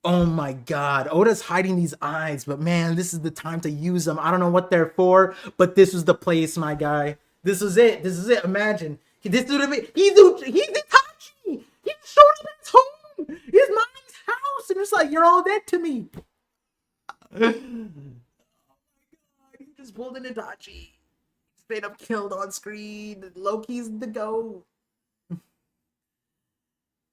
Oh my god, Oda's hiding these eyes, but man, this is the time to use them. I don't know what they're for, but this was the place, my guy. This is it. Imagine. This dude, he's Itachi. He showed up at his home. His mom's house. And it's like, you're all dead to me. Oh my god, he just pulled an Itachi. Straight up killed on screen. Loki's the GOAT.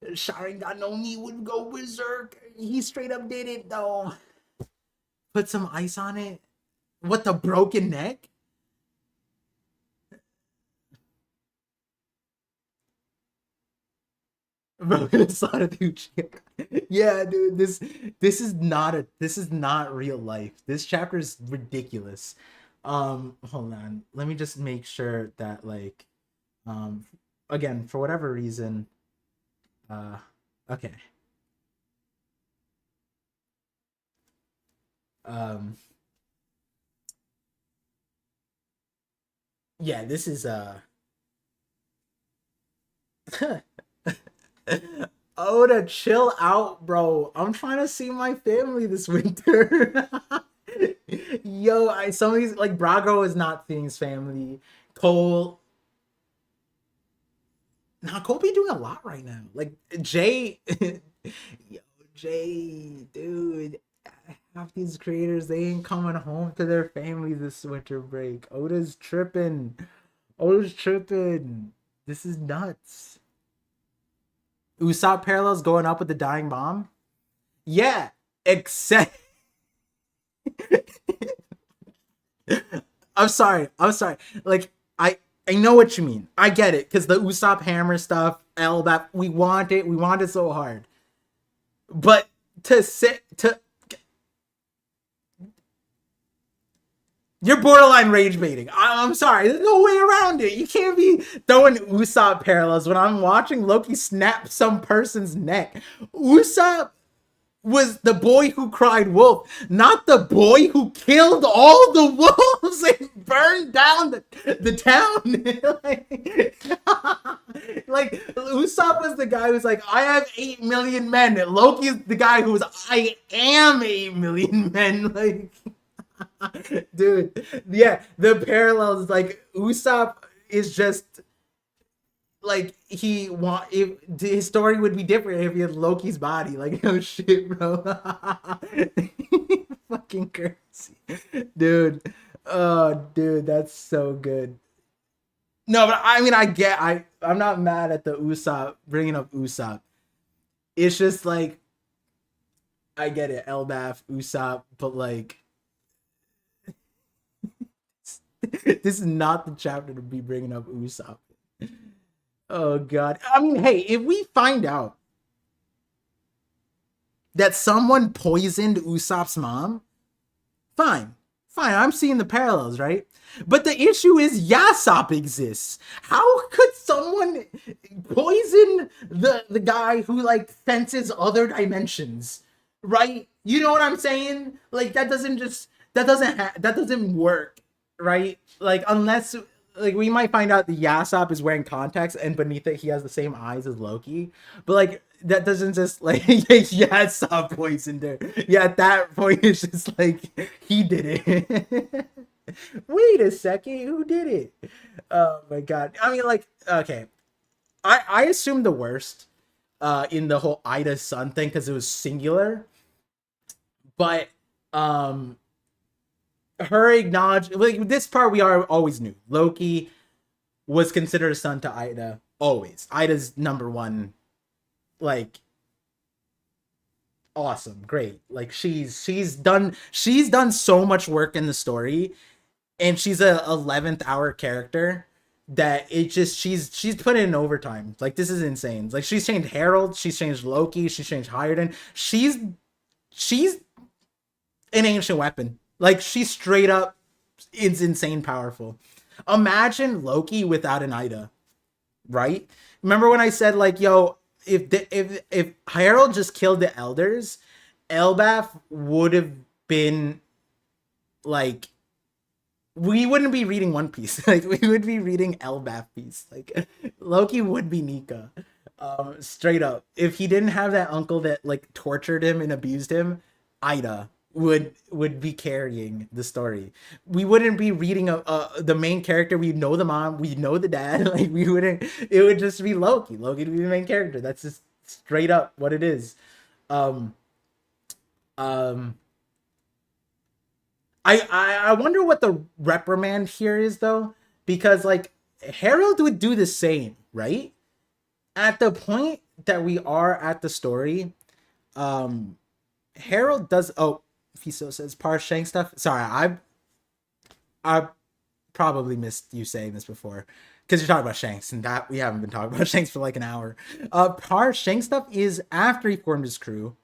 Sharingan no me would go berserk. He straight up did it though. Put some ice on it. What, the broken neck? Broken Sonic. Yeah, dude. This is not real life. This chapter is ridiculous. Hold on. Let me just make sure that like again, for whatever reason. Okay. Yeah, this is Oda, chill out, bro. I'm trying to see my family this winter. Yo, some of these like Brago is not seeing his family. Cole. Now Cole be doing a lot right now. Like Jay, yo, Jay, dude. Half these creators, they ain't coming home to their family this winter break. Oda's tripping. This is nuts. Usopp parallels going up with the dying bomb. Yeah, except. I'm sorry. Like I know what you mean. I get it, because the Usopp hammer stuff, that we want it so hard. But you're borderline rage baiting. I'm sorry. There's no way around it. You can't be throwing Usopp parallels when I'm watching Loki snap some person's neck. Usopp was the boy who cried wolf, not the boy who killed all the wolves and burned down the town. like Usopp was the guy who's like, I have 8 million men. Loki is the guy who's, I am 8 million men. Like, dude, yeah, the parallels, like Usopp is just like his story would be different if he had Loki's body. Like, oh shit, bro. Fucking crazy, dude. Oh, dude, that's so good. No, but I mean, I'm not mad at the Usopp bringing up Usopp. It's just like, I get it, Elbaf, Usopp, but like, this is not the chapter to be bringing up Usopp. Oh god. I mean, hey, if we find out that someone poisoned Usopp's mom, fine. I'm seeing the parallels, right? But the issue is Yasop exists. How could someone poison the guy who like senses other dimensions? right? You know what I'm saying? Like that doesn't work, right? Like unless like we might find out the Yasop is wearing contacts and beneath it he has the same eyes as Loki, but like that doesn't just like Yasop poisoned her. Yeah, at that point it's just like he did it. Wait a second, who did it? Oh my god. I mean, like, okay, I assumed the worst in the whole Ida's son thing because it was singular, but um her acknowledge like this part we are always knew Loki was considered a son to Ida always. Ida's number one, like awesome, great. Like she's done so much work in the story, and she's a 11th hour character that it just she's put in overtime. Like this is insane. Like she's changed Harold, she's changed Loki, she's changed Hiredin. She's an ancient weapon. Like she straight up is insane powerful. Imagine Loki without an Ida, right? Remember when I said like, yo, if Harold just killed the elders, Elbaf would have been like we wouldn't be reading One Piece. Like we would be reading Elbaf Piece. Like Loki would be Nika. Straight up. If he didn't have that uncle that like tortured him and abused him, Ida would be carrying the story. We wouldn't be reading the main character. We know the mom, we know the dad. Like we wouldn't. It would just be Loki. Loki would be the main character. That's just straight up what it is. Um, um, I wonder what the reprimand here is though, because like Harold would do the same, right? At the point that we are at the story, um, Harold does. Oh, Fiso says par Shank stuff. Sorry, I probably missed you saying this before because you're talking about Shanks, and that we haven't been talking about Shanks for like an hour. Par Shank stuff is after he formed his crew.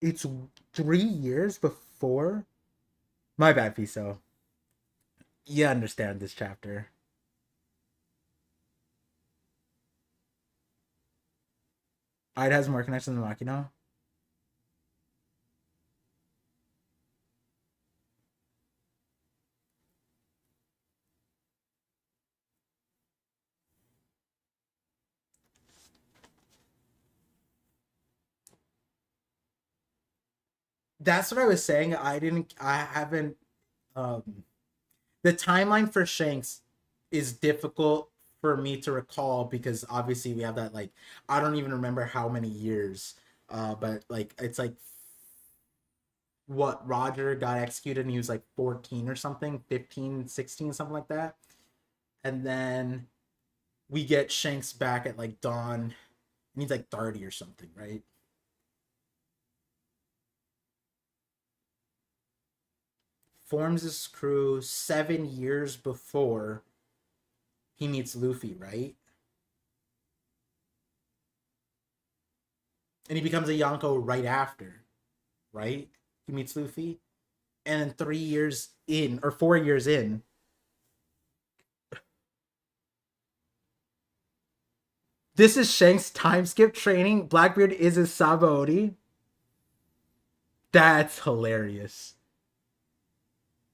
It's 3 years before. My bad, Fiso. You understand this chapter. Ida has more connections than Makino. That's what I was saying. I haven't. Um, the timeline for Shanks is difficult for me to recall because obviously we have that like I don't even remember how many years. But like it's like what Roger got executed and he was like 14 or something, 15, 16, something like that. And then we get Shanks back at like dawn and he's like 30 or something, right? Forms his crew 7 years before he meets Luffy, right? And he becomes a Yonko right after, right? He meets Luffy. And then 3 years in, or 4 years in, this is Shanks time skip training. Blackbeard is his Sabaody. That's hilarious.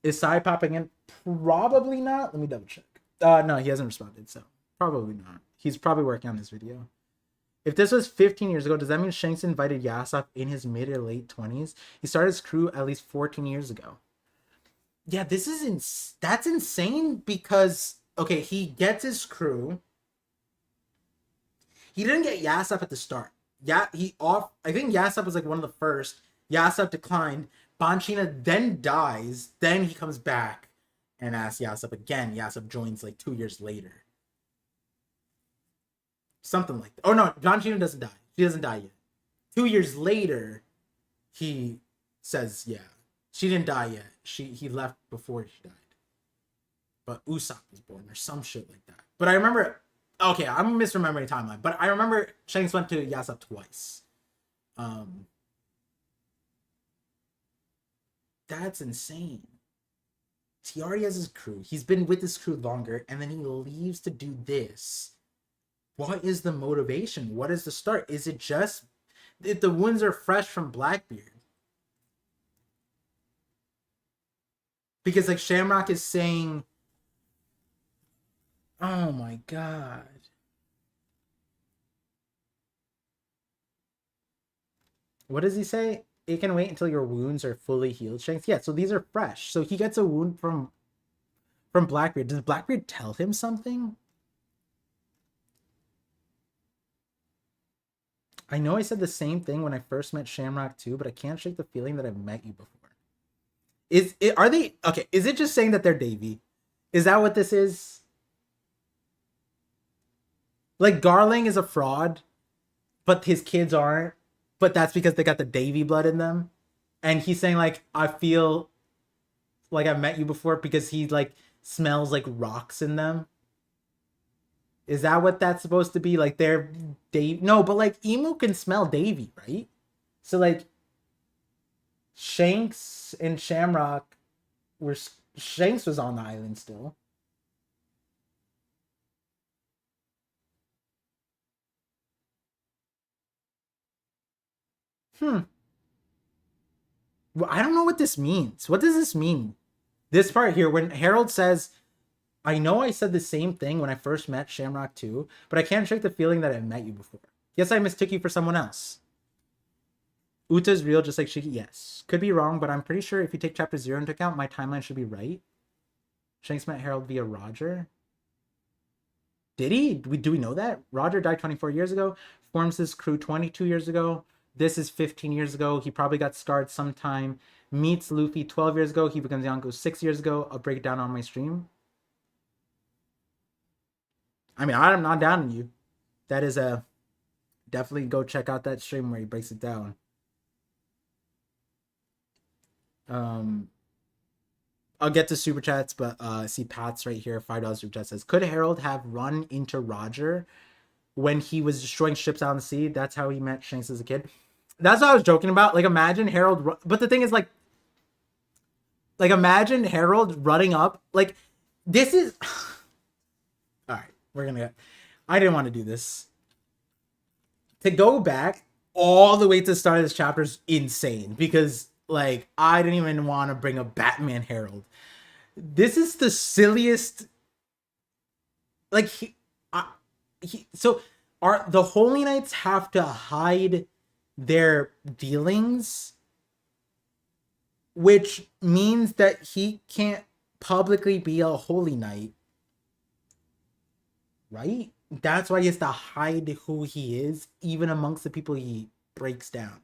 Is Sai popping in? Probably not. Let me double check. No, he hasn't responded, so probably not. He's probably working on this video. If this was 15 years ago, does that mean Shanks invited Yasop in his mid or late 20s? He started his crew at least 14 years ago. Yeah, this is that's insane because okay, he gets his crew. He didn't get Yasop at the start. Yeah, he off. I think Yasop was like one of the first. Yasop declined. Banchina then dies. Then he comes back and asks Yasop again. Yasop joins like 2 years later. Something like that. Oh no, Banchina doesn't die. She doesn't die yet. 2 years later, he says, "Yeah, she didn't die yet. He left before she died." But Usopp was born or some shit like that. But I remember Okay, I'm misremembering timeline, but I remember Shanks went to Yasop twice. Um, that's insane. He already has his crew. He's been with his crew longer, and then he leaves to do this. What is the motivation? What is the start? Is it just if the wounds are fresh from Blackbeard? Because like Shamrock is saying, "Oh my god." What does he say? It can wait until your wounds are fully healed, Shanks. Yeah, so these are fresh. So he gets a wound from Blackbeard. Does Blackbeard tell him something? I know I said the same thing when I first met Shamrock too, but I can't shake the feeling that I've met you before. Is it are they okay? Is it just saying that they're Davy? Is that what this is? Like Garling is a fraud, but his kids aren't. But that's because they got the Davy blood in them. And he's saying like I feel like I've met you before because he like smells like rocks in them. Is that what that's supposed to be? Like they're Dave? No, but like Emu can smell Davy, right? So like Shanks and Shamrock were Shanks was on the island still. Hmm. Well, I don't know what this means. What does this mean? This part here, when Harold says, I know I said the same thing when I first met Shamrock too, but I can't shake the feeling that I met you before. Yes, I mistook you for someone else. Uta's real, just like Shiki. Yes. Could be wrong, but I'm pretty sure if you take chapter 0 into account, my timeline should be right. Shanks met Harold via Roger. Did he? Do we know that? Roger died 24 years ago, forms his crew 22 years ago. This is 15 years ago. He probably got scarred sometime. Meets Luffy 12 years ago. He becomes Yonko 6 years ago. I'll break it down on my stream. I mean, I'm not down on you. That is a definitely go check out that stream where he breaks it down. Um, I'll get to super chats, but see Pat's right here. $5 super chat says, could Harold have run into Roger when he was destroying ships out on the sea? That's how he met Shanks as a kid. That's what I was joking about. Like, imagine Harold. But the thing is, like imagine Harold running up. Like, this is. All right, we're gonna. I didn't want to do this. To go back all the way to the start of this chapter is insane because, like, I didn't even want to bring up Batman Harold. This is the silliest. Like, so are the Holy Knights have to hide their dealings, which means that he can't publicly be a Holy Knight, right? That's why he has to hide who he is, even amongst the people he breaks down.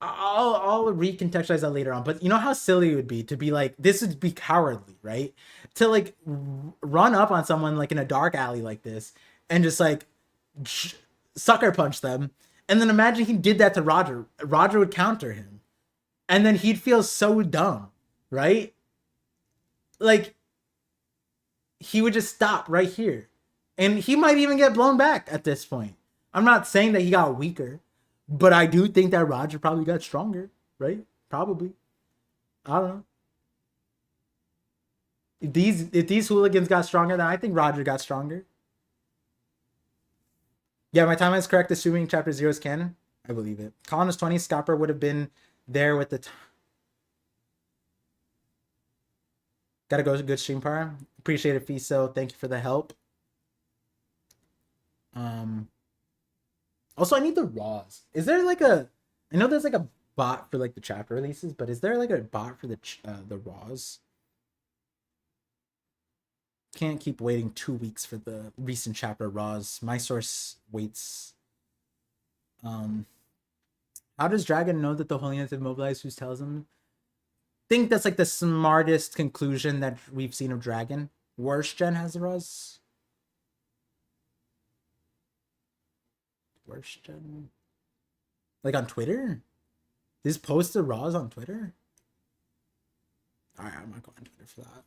I'll recontextualize that later on, but you know how silly it would be to be like, this would be cowardly, right? To like run up on someone like in a dark alley like this and just like sucker punch them, and then imagine he did that to Roger. Roger would counter him, and then he'd feel so dumb, right? Like he would just stop right here, and he might even get blown back at this point. I'm not saying that he got weaker, but I do think that Roger probably got stronger, right? Probably. I don't know. If these hooligans got stronger, then I think Roger got stronger. Yeah, my timeline is correct, assuming chapter 0 is canon. I believe it. Colin is 20. Scopper would have been there with the... Gotta go to good stream, Par. Appreciate it, Fiso. Thank you for the help. Also, I need the raws. Is there like a... I know there's like a bot for like the chapter releases, but is there like a bot for the raws? Can't keep waiting 2 weeks for the recent chapter raws. My source waits. How does Dragon know that the Holy Knights have mobilized? Who tells him? Think that's like the smartest conclusion that we've seen of Dragon. Worst gen has the raws. Worst gen. Like on Twitter? This post the raws on Twitter? Alright, I'm not going on Twitter for that.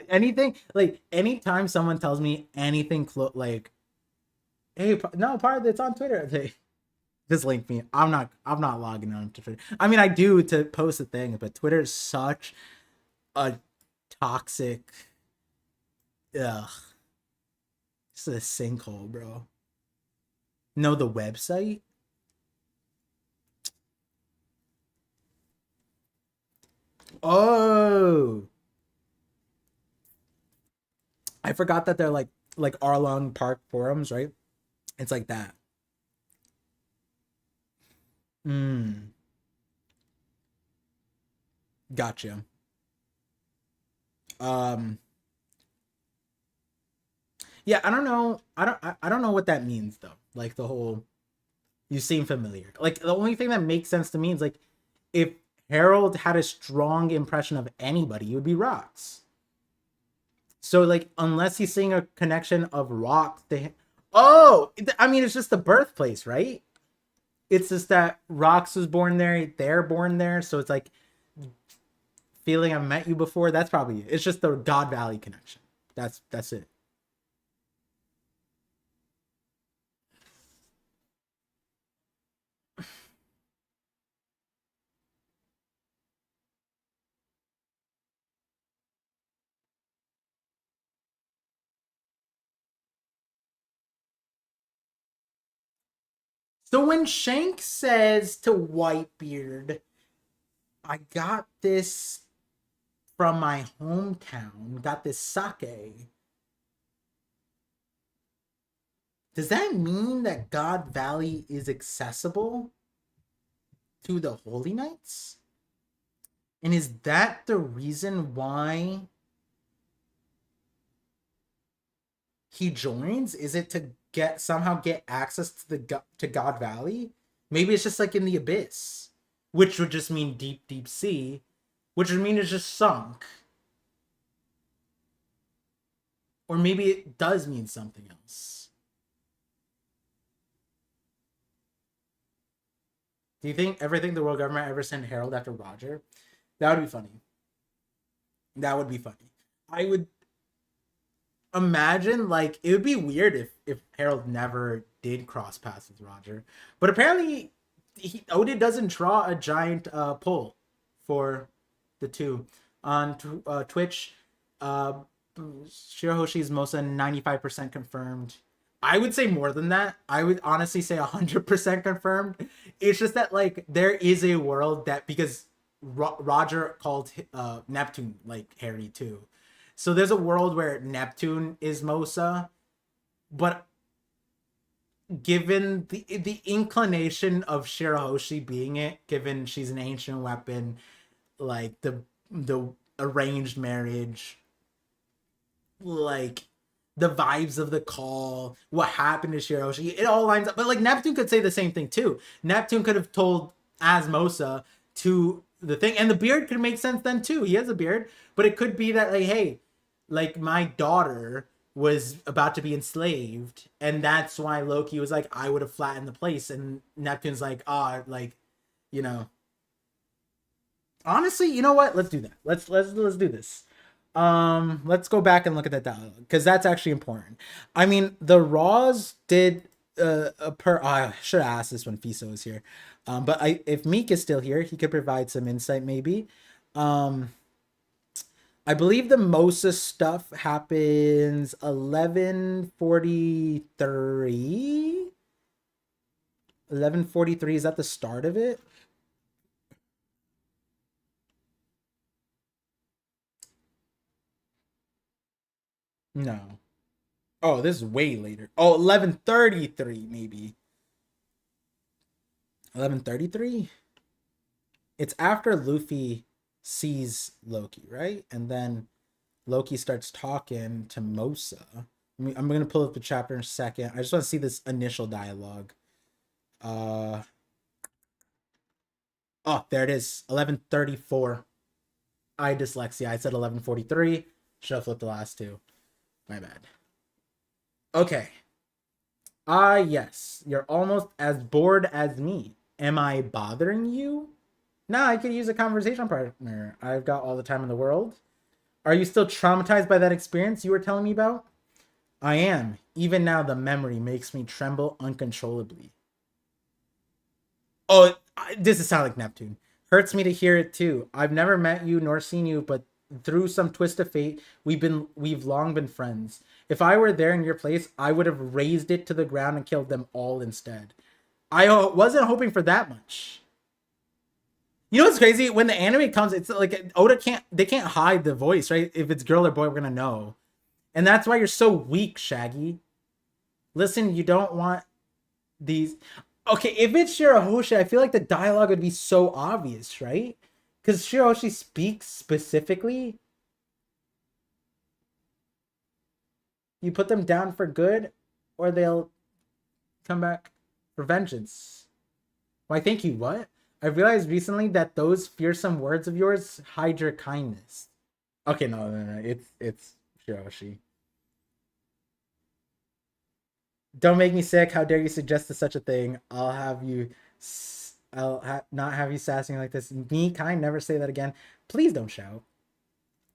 Anything like anytime someone tells me anything like, hey, no, part it's on Twitter. They just link me. I'm not logging on to Twitter. I mean, I do to post a thing, but Twitter is such a toxic. Ugh, it's a sinkhole, bro. No, the website. Oh, I forgot that they're like Arlong Park forums, right? It's like that. Hmm. Gotcha. Um. Yeah, I don't know. I don't know what that means though. Like the whole you seem familiar. Like the only thing that makes sense to me is like if Harold had a strong impression of anybody, it would be Rocks. So like unless he's seeing a connection of Rocks to oh, I mean it's just the birthplace, right? It's just that Rocks was born there, they're born there, so it's like feeling I've met you before. That's probably it. It's just the God Valley connection. That's it. So when Shank says to Whitebeard, I got this from my hometown, got this sake. Does that mean that God Valley is accessible to the Holy Knights? And is that the reason why he joins? Is it to get somehow get access to to God Valley? Maybe it's just like in the abyss, which would just mean deep, deep sea, which would mean it's just sunk. Or maybe it does mean something else. Do you think everything the world government ever sent Harold after Roger? That would be funny. That would be funny. I would imagine like it would be weird if Harold never did cross paths with Roger, but apparently Odin doesn't draw a giant pull for the two on Twitch. Uh, Shirahoshi's Mosa 95% confirmed. I would say more than that. I would honestly say 100% confirmed. It's just that like there is a world that because Roger called Neptune like Harry too. So there's a world where Neptune is Mosa, but given the inclination of Shirahoshi being it, given she's an ancient weapon, like the arranged marriage, like the vibes of the call, what happened to Shirahoshi, it all lines up. But like Neptune could say the same thing too. Neptune could have told Asmosa to the thing, and the beard could make sense then too. He has a beard, but it could be that like, hey, like my daughter was about to be enslaved, and that's why Loki was like, I would have flattened the place, and Neptune's like, ah, like, you know, honestly, you know what? Let's do that. Let's do this. Let's go back and look at that dialogue because that's actually important. I mean, the Raws did I should have asked this when Fiso was here. But I if Meek is still here, he could provide some insight maybe. Um, I believe the Mosa stuff happens 11:43. 11:43 is that the start of it? No. Oh, this is way later. Oh, 11:33 maybe. 11:33? It's after Luffy sees Loki, right? And then Loki starts talking to Mosa. I'm gonna pull up the chapter in a second. I just want to see this initial dialogue. Uh oh, there it is. 11:34. I dyslexia. I said 11:43. Should have flipped the last two. My bad. Okay. Ah, yes. You're almost as bored as me. Am I bothering you? Nah, I could use a conversation partner. I've got all the time in the world. Are you still traumatized by that experience you were telling me about? I am. Even now, the memory makes me tremble uncontrollably. Oh, this is sound like Neptune. Hurts me to hear it too. I've never met you nor seen you, but through some twist of fate, we've long been friends. If I were there in your place, I would have razed it to the ground and killed them all instead. I wasn't hoping for that much. You know what's crazy? When the anime comes, it's like Oda can't they can't hide the voice, right? If it's girl or boy, we're gonna know. And that's why you're so weak, Shaggy. Listen, you don't want these. Okay, if it's Shirahoshi, I feel like the dialogue would be so obvious, right? Because Shirahoshi speaks specifically. You put them down for good, or they'll come back for vengeance. Why, thank you. What? I realized recently that those fearsome words of yours hide your kindness. Okay, no. It's Shirahoshi. Don't make me sick. How dare you suggest such a thing? I'll have you. Not have you sassing like this. Me, kind. Never say that again. Please don't shout.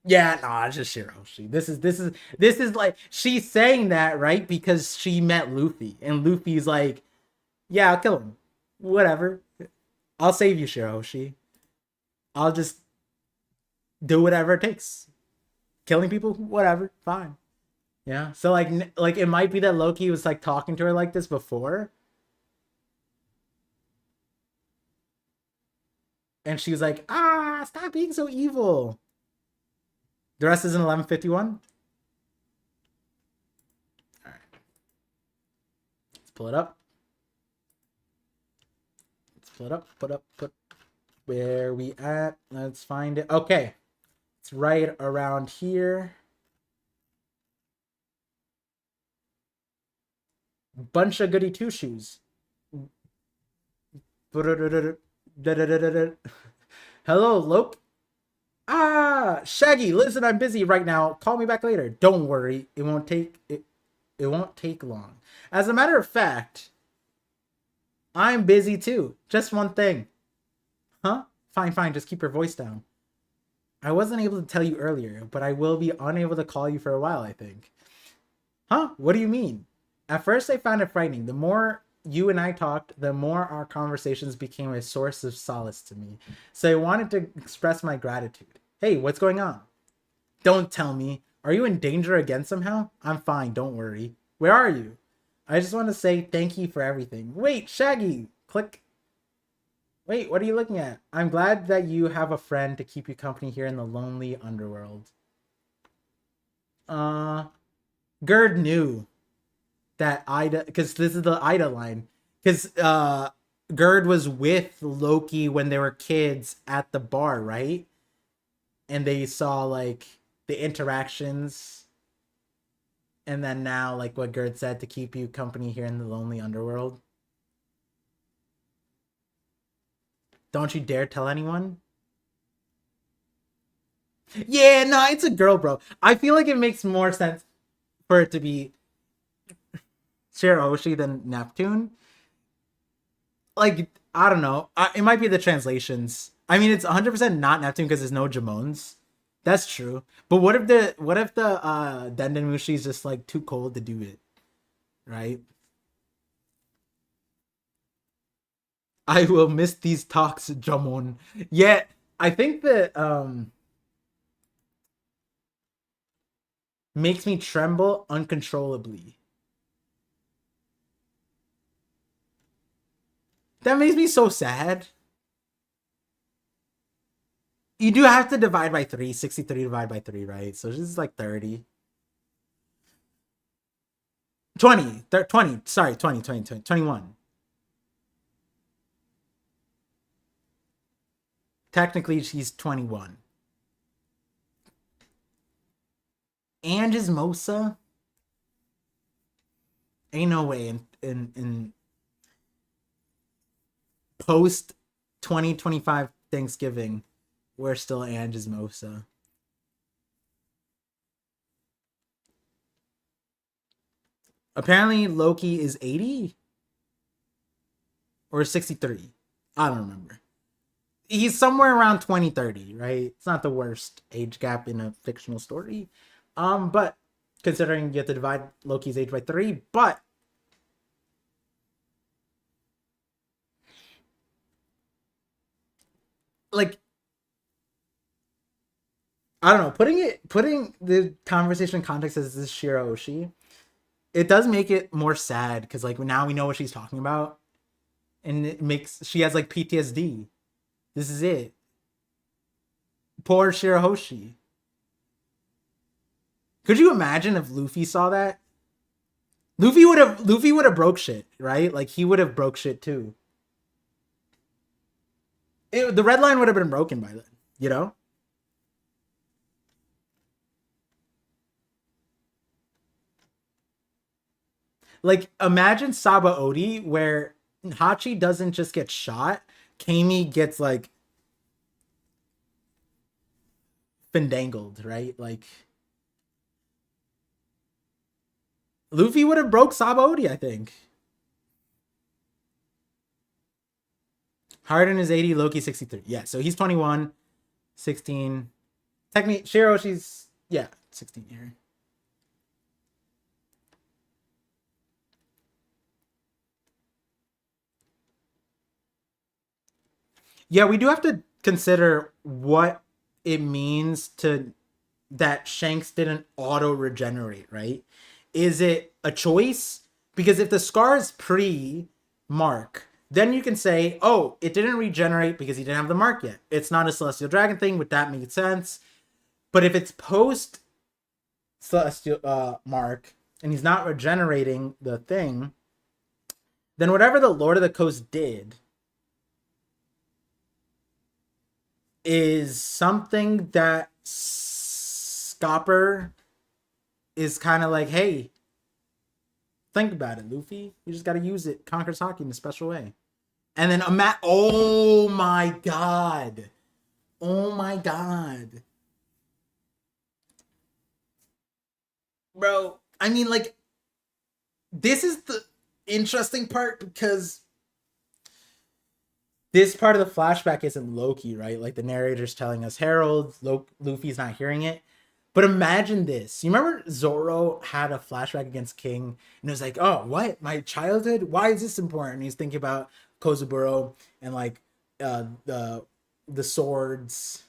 Yeah, nah, it's just Shiroshi. This is like she's saying that right because she met Luffy, and Luffy's like, yeah, I'll kill him. Whatever. I'll save you, Shiroshi. I'll just do whatever it takes. Killing people, whatever, fine. Yeah. So like it might be that Loki was like talking to her like this before, and she was like, stop being so evil. The rest is in 1151. All right, let's pull it up. Let's pull it up. Put where we at. Let's find it. Okay, it's right around here. Bunch of goody two shoes. Hello, Loke. Shaggy, listen, I'm busy right now. Call me back later. Don't worry, it won't take long. As a matter of fact, I'm busy too. Just one thing. Huh? Fine, just keep your voice down. I wasn't able to tell you earlier, but I will be unable to call you for a while, I think. Huh? What do you mean? At first I found it frightening. The more you and I talked, the more our conversations became a source of solace to me. So I wanted to express my gratitude. Hey, what's going on? Don't tell me. Are you in danger again somehow? I'm fine, don't worry. Where are you? I just want to say thank you for everything. Wait, Shaggy! Click. Wait, what are you looking at? I'm glad that you have a friend to keep you company here in the lonely underworld. Gerd knew that Ida, because this is the Ida line, because Gerd was with Loki when they were kids at the bar, right? And they saw like the interactions, and then now like what Gerd said to keep you company here in the lonely underworld. Don't you dare tell anyone. Yeah, no, it's a girl, bro. I feel like it makes more sense for it to be Shirahoshi than Neptune. Like, I don't know. It might be the translations. I mean, it's 100% not Neptune because there's no Jamones. That's true. But what if the Dendenmushi is just like too cold to do it, right? I will miss these talks, Jamon. Yeah, I think that makes me tremble uncontrollably. That makes me so sad. You do have to divide by 3. 63 divided by 3, right? So this is like 30. 20. 20. Sorry, 20, 21. Technically, she's 21. And is Mosa? Ain't no way in post 2025 Thanksgiving we're still Ange's Mosa. Apparently Loki is 80 or 63. I don't remember. he's somewhere around 2030, right? It's not the worst age gap in a fictional story. But considering you have to divide Loki's age by 3, but like I don't know, putting the conversation in context as this Shira Oshi, it does make it more sad because like now we know what she's talking about, and it makes she has like PTSD. This is it. Poor Shirahoshi. Could you imagine if Luffy saw that? Luffy would have broke shit, right? Like he would have broke shit too. The red line would have been broken by then, you know? Like imagine Sabaody where Hachi doesn't just get shot, Kami gets like findangled, right? Like Luffy would have broke Sabaody, I think. Harden is 80, Loki 63. Yeah, so he's 21, 16. Technically, Shiroshi's, yeah, 16 here. Yeah, we do have to consider what it means to that Shanks didn't auto regenerate, right? Is it a choice? Because if the scar is pre mark, then you can say, oh, it didn't regenerate because he didn't have the mark yet. It's not a Celestial Dragon thing, would that make sense? But if it's post Celestial mark and he's not regenerating the thing, then whatever the Lord of the Coast did is something that Scopper is kind of like, hey, think about it, Luffy. You just got to use it. Conquers Haki in a special way. And then oh my god. Oh my god. Bro, I mean, like, this is the interesting part because this part of the flashback isn't Loki, right? Like the narrator's telling us Harold, Luffy's not hearing it. But imagine this. You remember Zoro had a flashback against King and it was like, oh, what? My childhood? Why is this important? And he's thinking about Kozuburo and like the swords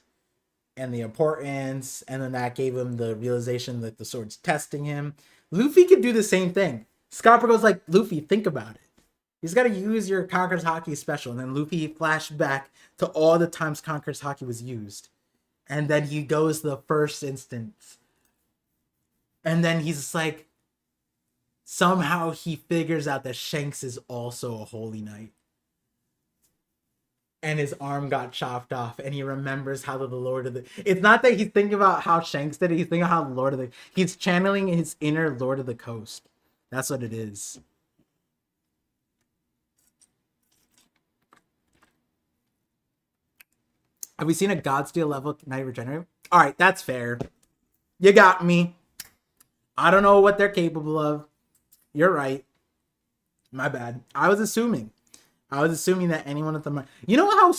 and the importance, and then that gave him the realization that the sword's testing him. Luffy could do the same thing. Scopper goes like, Luffy, think about it. He's got to use your Conqueror's Haki special. And then Luffy flashed back to all the times Conqueror's Haki was used. And then he goes to the first instance. And then he's just like, somehow he figures out that Shanks is also a holy knight. And his arm got chopped off. And he remembers how the Lord of the... It's not that he's thinking about how Shanks did it. He's thinking how the Lord of the... He's channeling his inner Lord of the Coast. That's what it is. Have we seen a Godsteel level Knight regenerate? All right, that's fair. You got me. I don't know what they're capable of. You're right. My bad. I was assuming that anyone at the... You know how...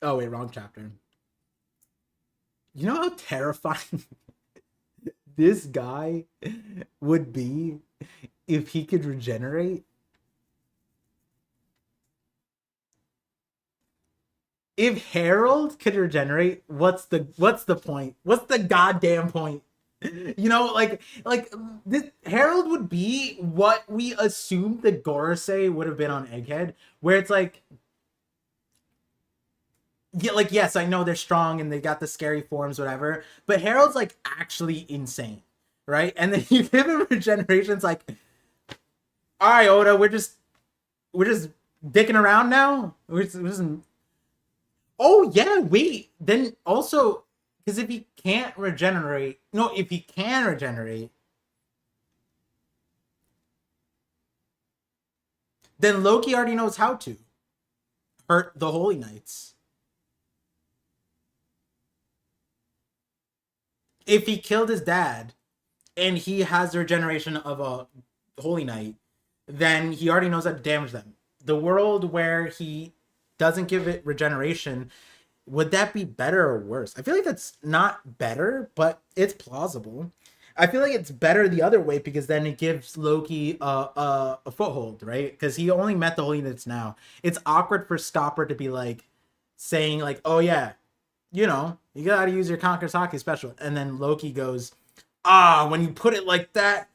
Oh, wait, wrong chapter. You know how terrifying this guy would be if he could regenerate? If Harold could regenerate, what's the point? What's the goddamn point? You know, like this Harold would be what we assumed the Gorosei would have been on Egghead, where it's like, yeah, like yes, I know they're strong and they got the scary forms, whatever, but Harold's like actually insane, right? And then you give him regeneration, it's like, all right, Oda, we're just dicking around now. We're just... Oh yeah, wait. Then also, because if he can't regenerate, no, if he can regenerate, then Loki already knows how to hurt the Holy Knights. If he killed his dad and he has the regeneration of a Holy Knight, then he already knows how to damage them. The world where he doesn't give it regeneration, would that be better or worse? I feel like that's not better, but it's plausible. I feel like it's better the other way because then it gives Loki a foothold, right? Because he only met the Holy Knights now. It's awkward for Stopper to be like saying like, "Oh yeah, you know, you gotta use your Conqueror's Hockey special," and then Loki goes, "Ah, when you put it like that,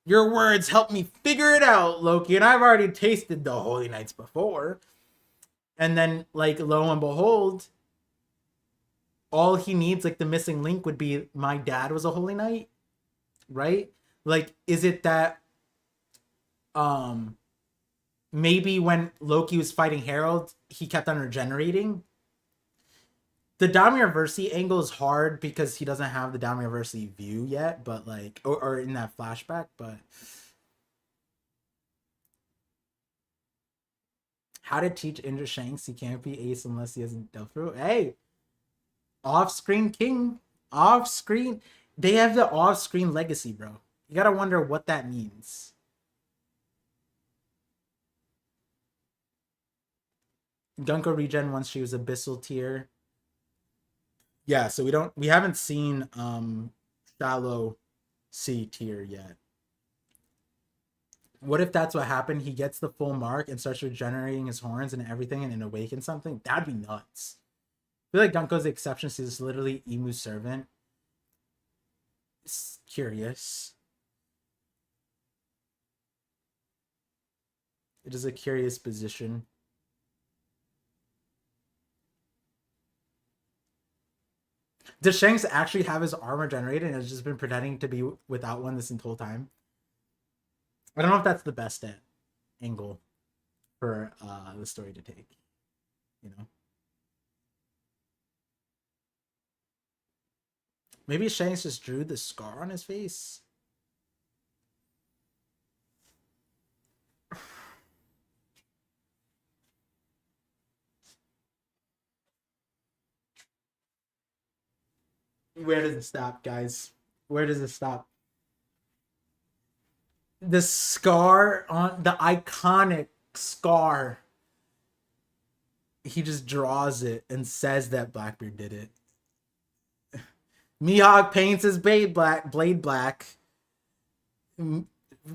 your words help me figure it out, Loki, and I've already tasted the Holy Knights before." And then, like, lo and behold, all he needs, like, the missing link would be my dad was a Holy Knight, right? Like, is it that um maybe when Loki was fighting Harold, he kept on regenerating? The Damir Versi angle is hard because he doesn't have the Damir Versi view yet, but like, or in that flashback, but how to teach Indra Shanks he can't be Ace unless he hasn't dealt through. Hey, off-screen king, off-screen. They have the off-screen legacy, bro. You gotta wonder what that means. Gunko regen once she was Abyssal tier. Yeah, so we haven't seen shallow C tier yet. What if that's what happened? He gets the full mark and starts regenerating his horns and everything and awakens something? That'd be nuts. I feel like Gunko's the exception. He's literally Emu's servant. It's curious. It is a curious position. Does Shanks actually have his armor generated and has just been pretending to be without one this whole time? I don't know if that's the best angle for the story to take. You know? Maybe Shanks just drew the scar on his face. Where does it stop, guys? Where does it stop? The scar on the iconic scar. He just draws it and says that Blackbeard did it. Mihawk paints his blade black.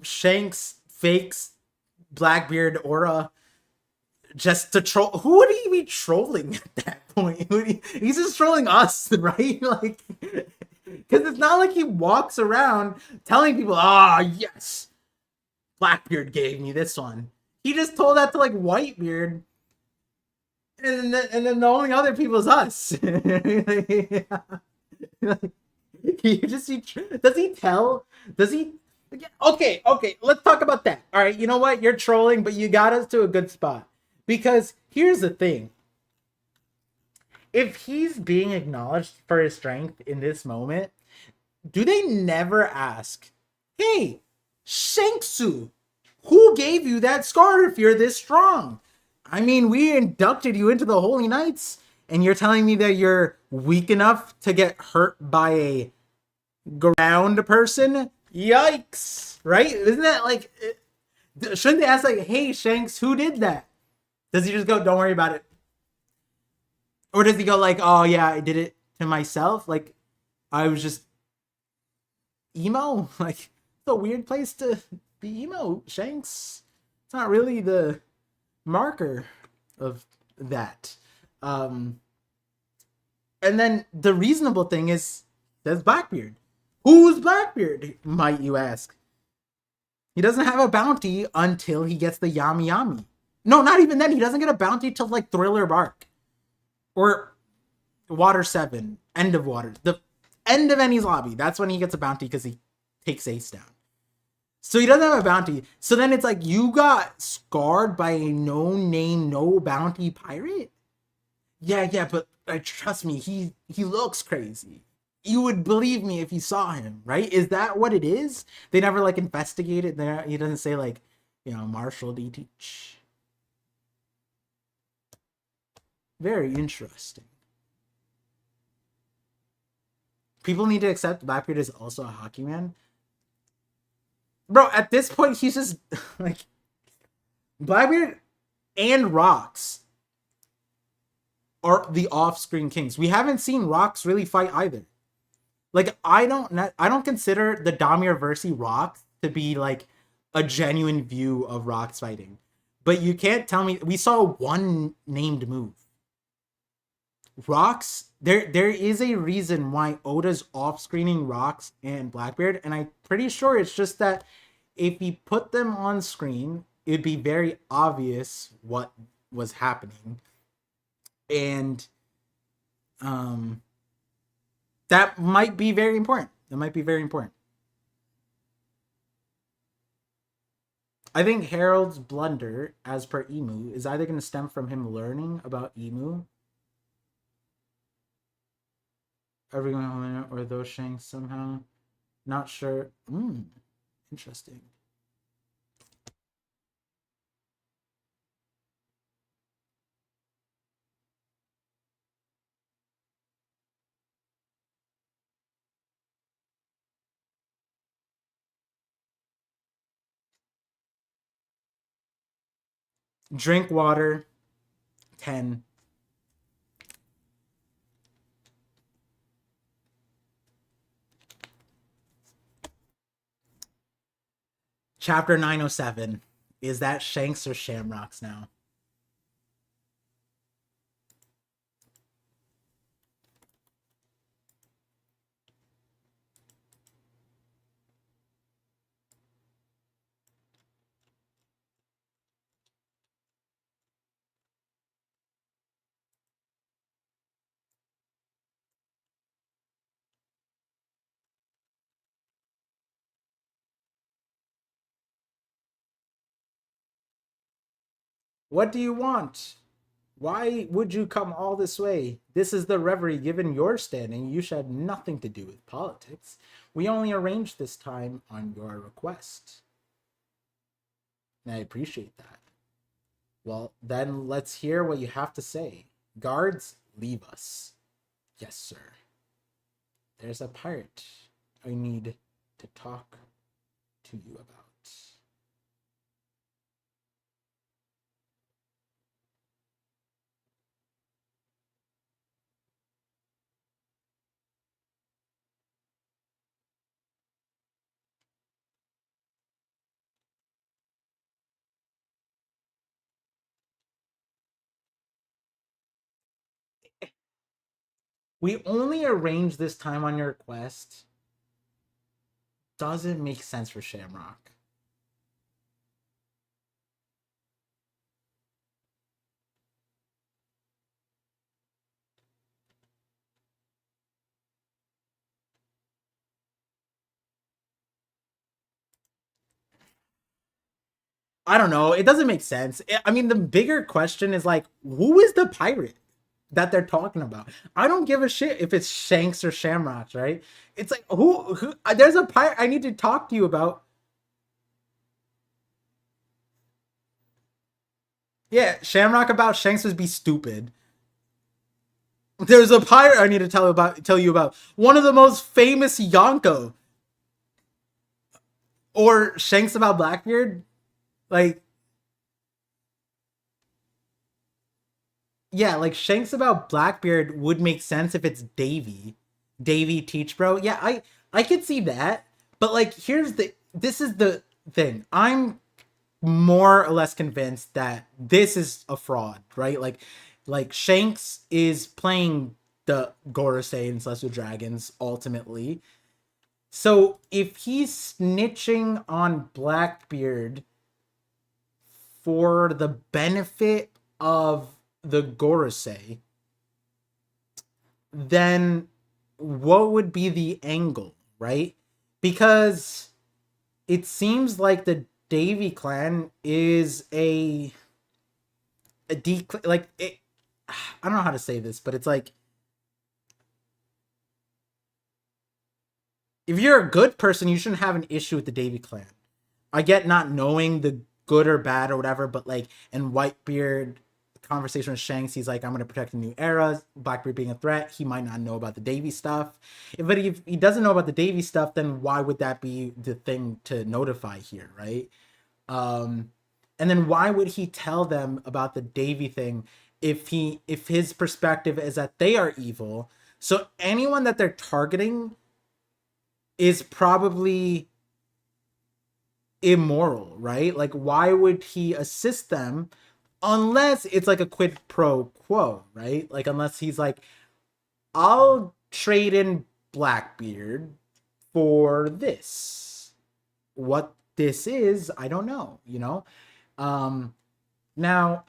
Shanks fakes Blackbeard aura just to troll. Who would he be trolling at that point? He's just trolling us, right? Like, because it's not like he walks around telling people, "Ah, yes, Blackbeard gave me this one." He just told that to like Whitebeard, and then the only other people is us. He just does he tell? Does he? Okay, let's talk about that. All right, you know what? You're trolling, but you got us to a good spot. Because here's the thing. If he's being acknowledged for his strength in this moment, do they never ask, "Hey, Shanksu, who gave you that scar if you're this strong? I mean, we inducted you into the Holy Knights, and you're telling me that you're weak enough to get hurt by a ground person? Yikes!" Right? Isn't that like? Shouldn't they ask like, "Hey, Shanks, who did that?" Does he just go, "Don't worry about it"? Or does he go like, "Oh yeah, I did it to myself. Like, I was just emo." Like, it's a weird place to be emo, Shanks. It's not really the marker of that. And then the reasonable thing is, there's Blackbeard. Who's Blackbeard, might you ask? He doesn't have a bounty until he gets the Yami Yami. No, not even then. He doesn't get a bounty till like Thriller Bark. Or Water 7. End of Water. The end of Ennie's Lobby. That's when he gets a bounty because he takes Ace down. So he doesn't have a bounty. So then it's like, you got scarred by a no-name, no-bounty pirate? Yeah, but trust me, he looks crazy. You would believe me if you saw him, right? Is that what it is? They never like investigate it. He doesn't say like, Marshall D. Teach. Very interesting. People need to accept Blackbeard is also a hockey man. Bro, at this point, he's just like Blackbeard and Rocks are the off-screen kings. We haven't seen Rocks really fight either. Like I don't consider the Damir Versi Rocks to be like a genuine view of Rocks fighting. But you can't tell me we saw one named move. Rocks, there is a reason why Oda's off-screening Rocks and Blackbeard, and I'm pretty sure it's just that if he put them on screen, it'd be very obvious what was happening. And um that might be very important. That might be very important. I think Harold's blunder, as per Emu, is either going to stem from him learning about Emu, everyone, or those Shanks somehow. Not sure. Interesting. Drink water. 10. Chapter 907. Is that Shanks or Shamrocks now? What do you want? Why would you come all this way? This is the reverie. Given your standing, you should have nothing to do with politics. We only arranged this time on your request. And I appreciate that. Well, then let's hear what you have to say. Guards, leave us. Yes, sir. There's a pirate I need to talk to you about. We only arranged this time on your quest. Doesn't make sense for Shamrock. I don't know. It doesn't make sense. I mean, the bigger question is like, who is the pirate that they're talking about? I don't give a shit if it's Shanks or Shamrocks, right? It's like who there's a pirate I need to talk to you about. Yeah, Shamrock about Shanks would be stupid. There's a pirate I need to tell you about. One of the most famous Yonko. Or Shanks about Blackbeard. Like, yeah, like Shanks about Blackbeard would make sense if it's Davy. Davy Teach Bro. Yeah, I could see that. But like this is the thing. I'm more or less convinced that this is a fraud, right? Like Shanks is playing the Gorosei and Celestial Dragons ultimately. So if he's snitching on Blackbeard for the benefit of the Gorosei, then what would be the angle, right? Because it seems like the Davy clan is like it. I don't know how to say this, but it's like if you're a good person, you shouldn't have an issue with the Davy clan. I get not knowing the good or bad or whatever, but like, and Whitebeard conversation with Shanks, he's like, I'm going to protect the new era, Blackbeard being a threat. He might not know about the Davy stuff. But if he doesn't know about the Davy stuff, then why would that be the thing to notify here, right? And then why would he tell them about the Davy thing if his perspective is that they are evil? So anyone that they're targeting is probably immoral, right? Like, why would he assist them unless it's like a quid pro quo, right? Like, unless he's like, I'll trade in Blackbeard for this. What this is, I don't know, you know? Now,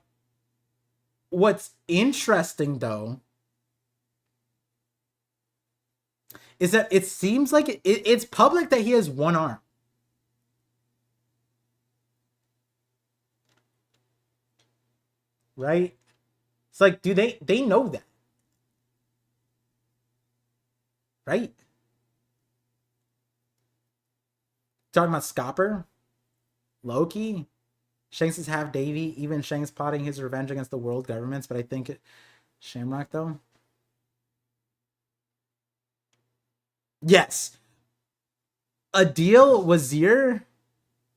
what's interesting though is that it seems like it's public that he has one arm. Right? It's like, do they know that? Right? Talking about Scopper, Loki, Shanks is half Davy, even Shanks plotting his revenge against the world governments, but I think Shamrock though. Yes. Adil Wazir.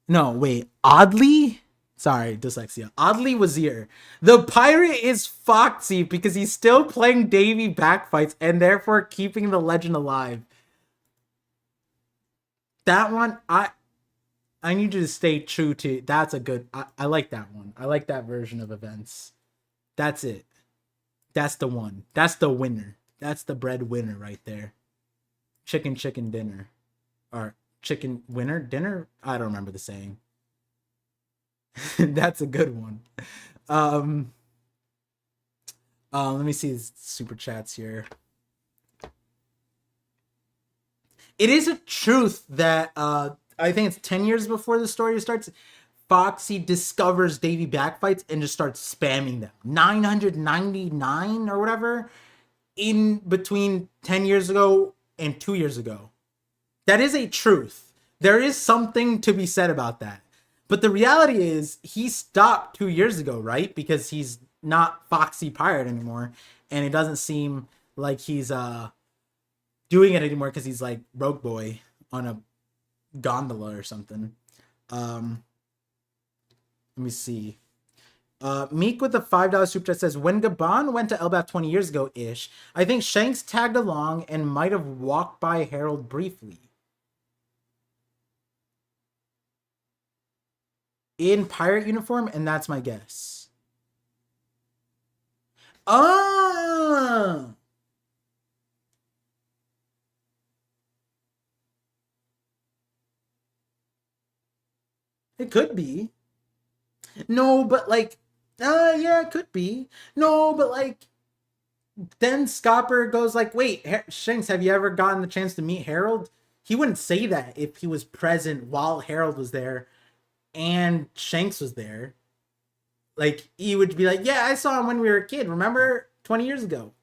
No, wait. Oddly? Sorry, dyslexia. Oddly Wazir. The pirate is Foxy because he's still playing Davy backfights and therefore keeping the legend alive. That one, I need you to stay true to. That's a good. I like that one. I like that version of events. That's it. That's the one. That's the winner. That's the breadwinner right there. Chicken dinner. Or chicken winner dinner? I don't remember the saying. That's a good one. Let me see his super chats here. It is a truth that I think it's 10 years before the story starts, Foxy discovers Davy backfights and just starts spamming them. 999 or whatever in between 10 years ago and 2 years ago. That is a truth. There is something to be said about that. But the reality is he stopped 2 years ago, right? Because he's not Foxy Pirate anymore. And it doesn't seem like he's doing it anymore because he's like Rogue Boy on a gondola or something. Let me see. Meek with the $5 super chat says, when Gabon went to Elbaf 20 years ago-ish, I think Shanks tagged along and might have walked by Harold briefly. In pirate uniform, and that's my guess. Ah! It could be. No, but like, yeah, it could be. No, but like, then Scopper goes like, wait, Shanks, have you ever gotten the chance to meet Harold? He wouldn't say that if he was present while Harold was there and Shanks was there. Like, he would be like, yeah, I saw him when we were a kid. Remember 20 years ago?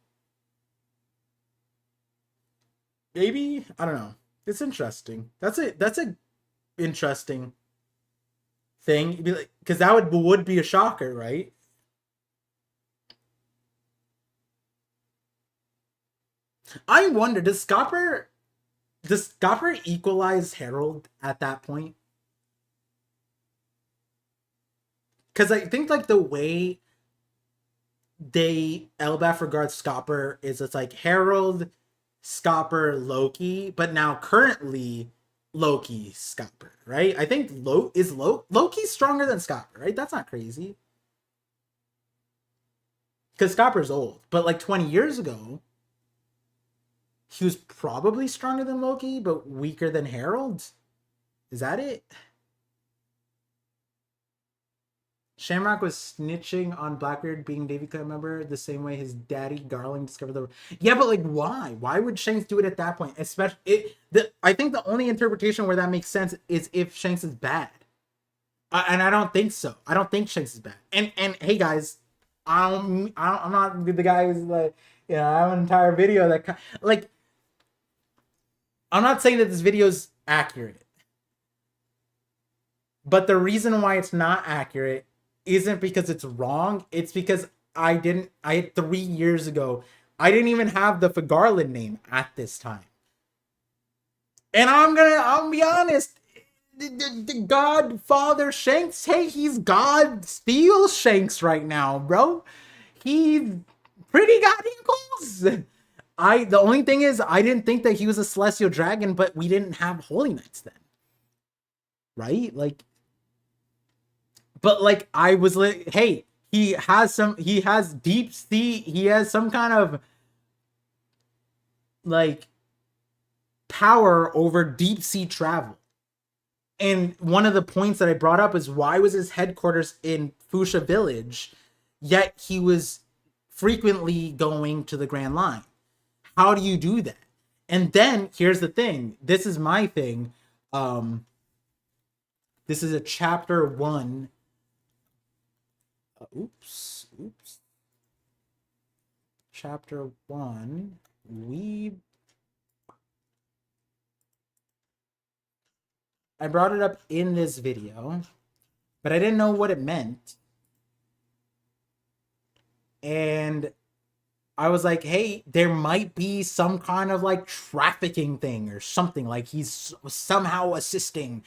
Maybe? I don't know. It's interesting. That's a interesting thing. You'd be like, because that would be a shocker, right? I wonder, does Scopper equalize Harold at that point? Because I think like the way Elbaf regards Scopper is it's like Harold, Scopper, Loki, but now currently Loki, Scopper, right? I think Loki's stronger than Scopper, right? That's not crazy. Because Scopper's old, but like 20 years ago, he was probably stronger than Loki, but weaker than Harold. Is that it? Shamrock was snitching on Blackbeard being Davy Clan member the same way his daddy Garling discovered the. Yeah, but like, why? Why would Shanks do it at that point? Especially, I think the only interpretation where that makes sense is if Shanks is bad, and I don't think so. I don't think Shanks is bad. And hey guys, I'm not the guy who's like, you know, I have an entire video that like. I'm not saying that this video is accurate, but the reason why it's not accurate isn't because it's wrong. It's because I had 3 years ago, I didn't even have the Garland name at this time. And I'm be honest, the Godfather Shanks, hey, he's God Steel Shanks right now, bro. He's pretty goddamn close. The only thing is I didn't think that he was a celestial dragon, but we didn't have Holy Knights then. Right? Like, but like I was like, hey, he has deep sea, he has some kind of like power over deep sea travel. And one of the points that I brought up is, why was his headquarters in Fuchsia Village, yet he was frequently going to the Grand Line? How do you do that? And then here's the thing. This is my thing. This is a chapter 1. Oops. Chapter 1. I brought it up in this video, but I didn't know what it meant. And I was like, hey, there might be some kind of like trafficking thing or something. Like he's somehow assisting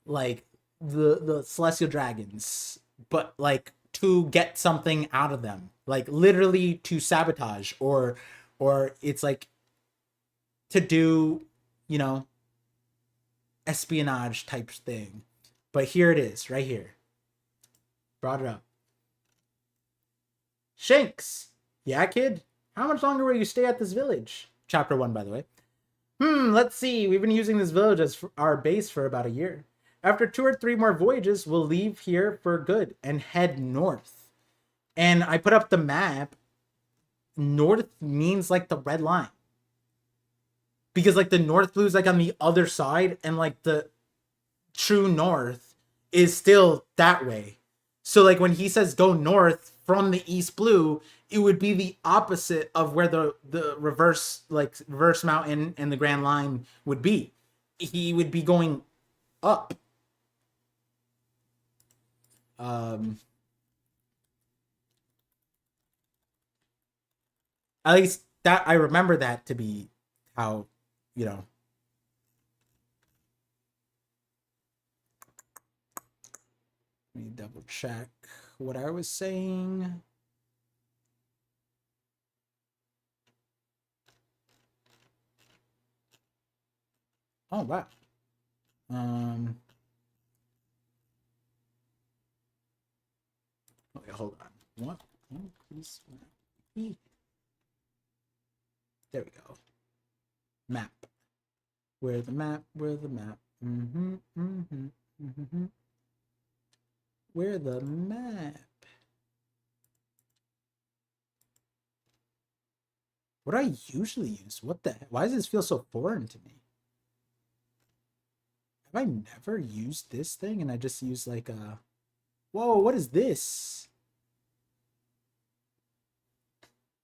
like the celestial dragons, but like to get something out of them, like literally to sabotage, or it's like to do, you know, espionage type thing. But here it is, right here. Brought it up. Shanks, yeah, kid. How much longer will you stay at this village? Chapter 1, by the way. Let's see. We've been using this village as our base for about a year. After 2 or 3 more voyages, we'll leave here for good and head north. And I put up the map. North means like the red line. Because like the North Blue is like on the other side, and like the true north is still that way. So like when he says go north from the East Blue, it would be the opposite of where the reverse mountain and the Grand Line would be. He would be going up. At least that I remember that to be how, you know. Let me double check what I was saying. Oh wow. Okay, hold on. What? Please. There we go. Map. Where the map? Where the map? Where the map? What do I usually use? What the heck? Why does this feel so foreign to me? Have I never used this thing and I just use like a... Whoa, what is this?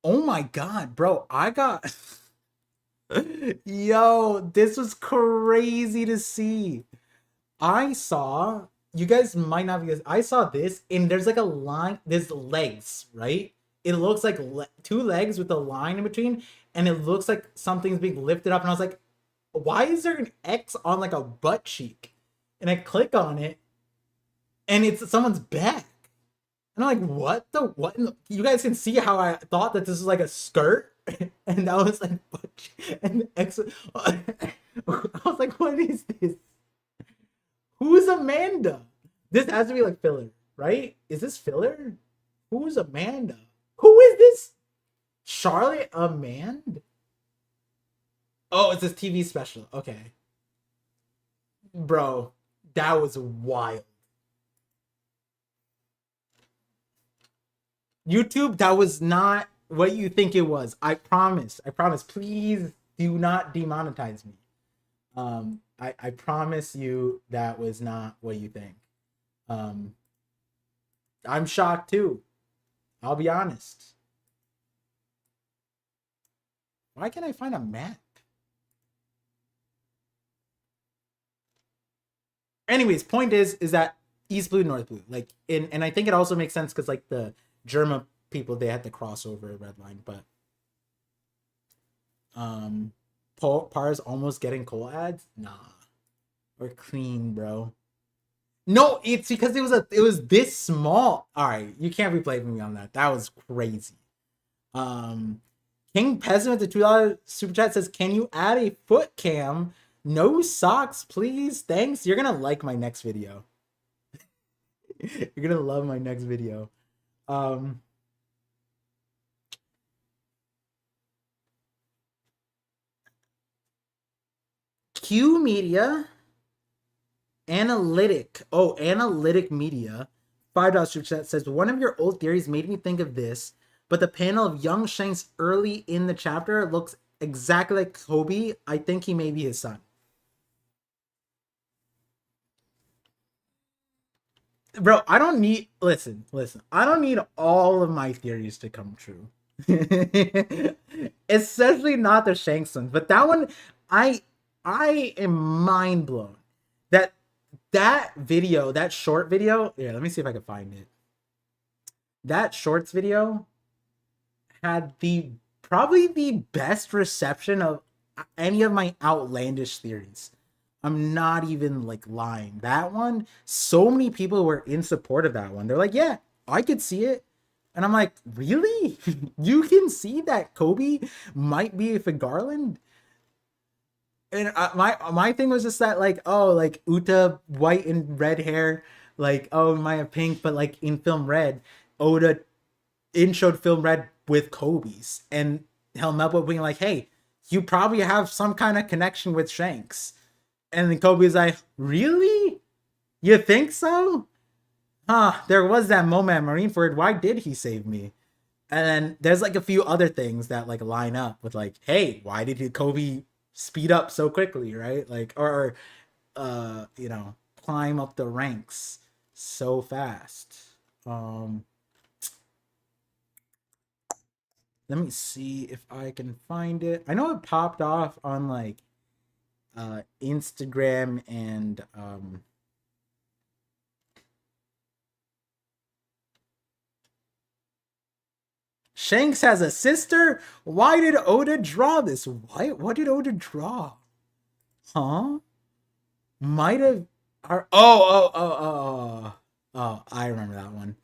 Oh my god, bro, I got... Yo, this was crazy to see. I saw... You guys might not be... I saw this and there's like a line... There's legs, right? It looks like 2 legs with a line in between, and it looks like something's being lifted up, and I was like, why is there an X on like a butt cheek? And I click on it, and it's someone's back. And I'm like, what the what? You guys can see how I thought that this was like a skirt, and that was like butt cheek. And the X. I was like, what is this? Who's Amanda? This has to be like filler, right? Is this filler? Who's Amanda? Who is this? Charlotte Amanda? Oh, it's this TV special. Okay. Bro, that was wild. YouTube, that was not what you think it was. I promise. I promise. Please do not demonetize me. I promise you that was not what you think. I'm shocked too. I'll be honest. Why can't I find a map? Anyways, point is that East Blue, North Blue. Like, and I think it also makes sense because like the German people they had to cross over a red line, but Par's almost getting coal ads. Nah, we're clean, bro. No, it's because it was this small. All right, you can't replay me on that. That was crazy. King Peasant with the $2 super chat says, "Can you add a foot cam? No socks, please. Thanks. You're gonna like my next video. You're gonna love my next video." Q Media Analytic Media, $5 super chat says, "One of your old theories made me think of this, but the panel of young Shanks early in the chapter looks exactly like Kobe. I think he may be his son." Bro, I don't need listen. I don't need all of my theories to come true. Especially not the Shanks one, but that one, I am mind blown that video, that short video. Yeah, let me see if I can find it. That shorts video had probably the best reception of any of my outlandish theories. I'm not even like lying. That one, so many people were in support of that one. They're like, "Yeah, I could see it." And I'm like, "Really? You can see that Kobe might be for Garland?" And my thing was just that, like, oh, like Uta white and red hair, like, oh, Maya pink, but like in film red, Oda introed film red with Kobe's, and Helmeppo being like, "Hey, you probably have some kind of connection with Shanks." And then Kobe's like, "Really? You think so? Huh, there was that moment at Marineford. Why did he save me?" And then there's like a few other things that like line up with like, "Hey, why did Kobe speed up so quickly?" Right? Like, or climb up the ranks so fast. Let me see if I can find it. I know it popped off on like Instagram and Shanks has a sister? Why did Oda draw this? What did Oda draw? Huh? Might have I remember that one.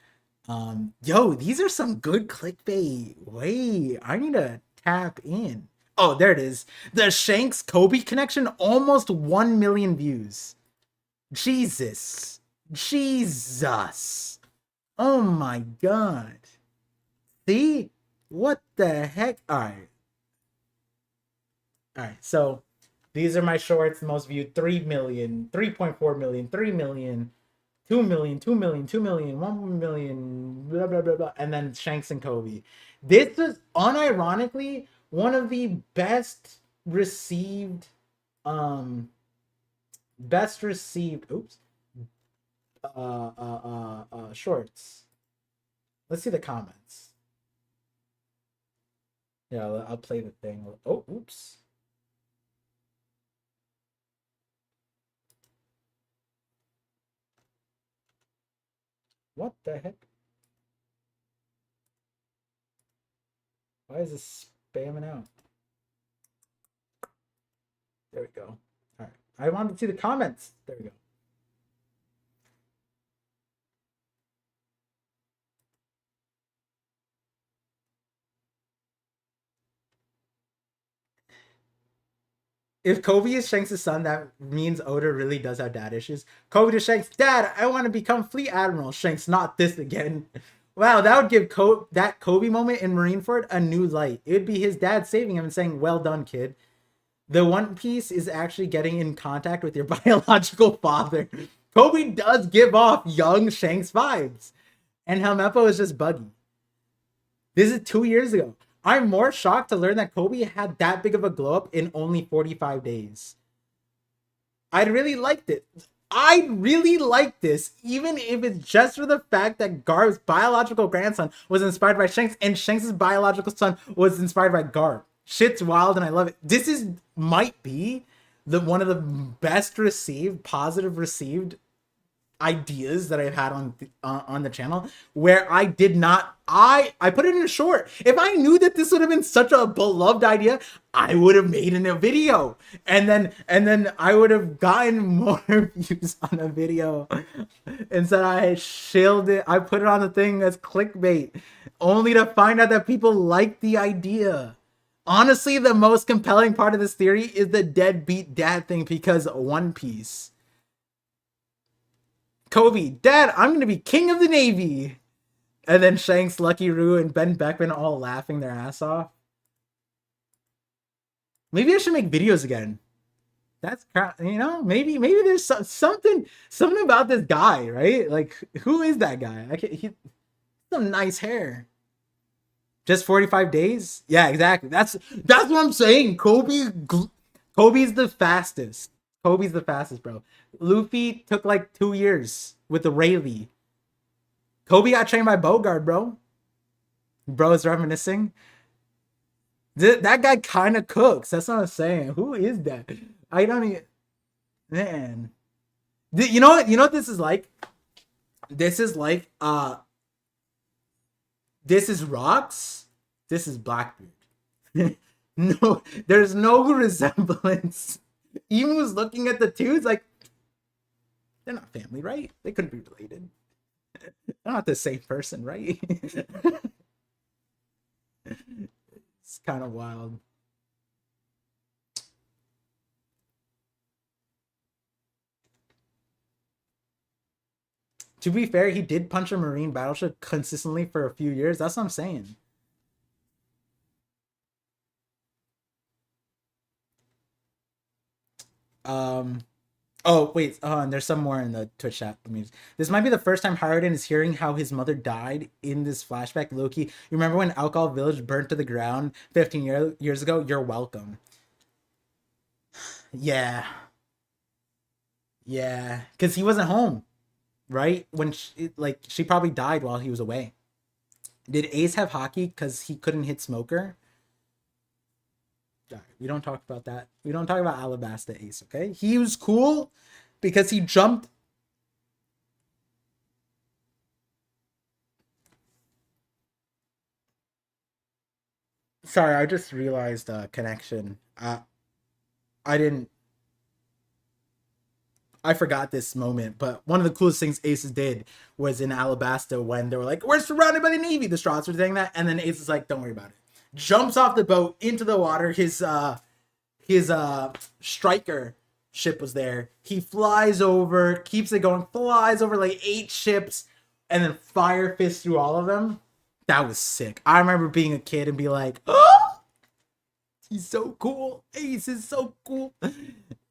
Yo, these are some good clickbait. Wait, I need to tap in. Oh, there it is. The Shanks Kobe connection, almost 1 million views. Jesus. Oh my god. See? What the heck? Alright. So these are my shorts, most viewed: 3 million, 3.4 million, 3 million, 2 million, 2 million, 2 million, 1 million, blah, blah, blah, blah. And then Shanks and Kobe. This is unironically one of the best received shorts. Let's see the comments. Yeah, I'll play the thing. Oh, oops. What the heck? Why is this spamming out? There we go. All right. I wanted to see the comments. There we go. If Kobe is Shanks' son, that means Oda really does have dad issues. Kobe to Shanks, "Dad, I want to become Fleet Admiral." Shanks, "Not this again." Wow, that would give that Kobe moment in Marineford a new light. It would be his dad saving him and saying, "Well done, kid. The One Piece is actually getting in contact with your biological father." Kobe does give off young Shanks vibes. And Helmeppo is just buggy. This is 2 years ago. I'm more shocked to learn that Kobe had that big of a glow up in only 45 days. I'd really liked it. I really like this, even if it's just for the fact that Garb's biological grandson was inspired by Shanks, and Shanks' biological son was inspired by Garb. Shit's wild, and I love it. This might be one of the best received, positive received ideas that I've had on the channel where I did not. I put it in a short. If I knew that this would have been such a beloved idea, I would have made it in a video, and then I would have gotten more views on a video. Instead, I shilled it. I put it on the thing as clickbait, only to find out that people like the idea. Honestly, the most compelling part of this theory is the deadbeat dad thing, because One Piece. Kobe, Dad, I'm gonna be king of the Navy. And then Shanks, Lucky Roo, and Ben Beckman all laughing their ass off. Maybe I should make videos again. That's, you know, maybe there's something about this guy, right? Like, who is that guy? He some nice hair. Just 45 days? Yeah, exactly. That's what I'm saying. Kobe's the fastest. Kobe's the fastest, bro. Luffy took like 2 years with the Rayleigh. Kobe got trained by Bogard, bro. Bro is reminiscing. That guy kind of cooks. That's what I'm saying. Who is that? I don't even... Man. You know what this is like? This is like, this is Rocks. This is Blackbeard. No, there's no resemblance. Even was looking at the two, it's like, they're not family, right? They couldn't be related. They're not the same person, right? It's kind of wild. To be fair, he did punch a Marine battleship consistently for a few years. That's what I'm saying. Oh, wait. And there's some more in the Twitch chat. This might be the first time Harden is hearing how his mother died in this flashback. Loki, you remember when Alcohol Village burnt to the ground 15 years ago? You're welcome. Yeah. Yeah. Because he wasn't home, right? When she probably died while he was away. Did Ace have hockey because he couldn't hit Smoker? We don't talk about that. We don't talk about Alabasta Ace, okay? He was cool because he jumped. Sorry, I just realized connection. I forgot this moment, but one of the coolest things Aces did was in Alabasta when they were like, we're surrounded by the Navy. The Straughts were saying that, and then Ace is like, don't worry about it. Jumps off the boat into the water. His striker ship was there. He flies over, keeps it going, flies over like 8 ships, and then fire fists through all of them. That was sick. I remember being a kid and be like, oh, he's so cool. Ace is so cool.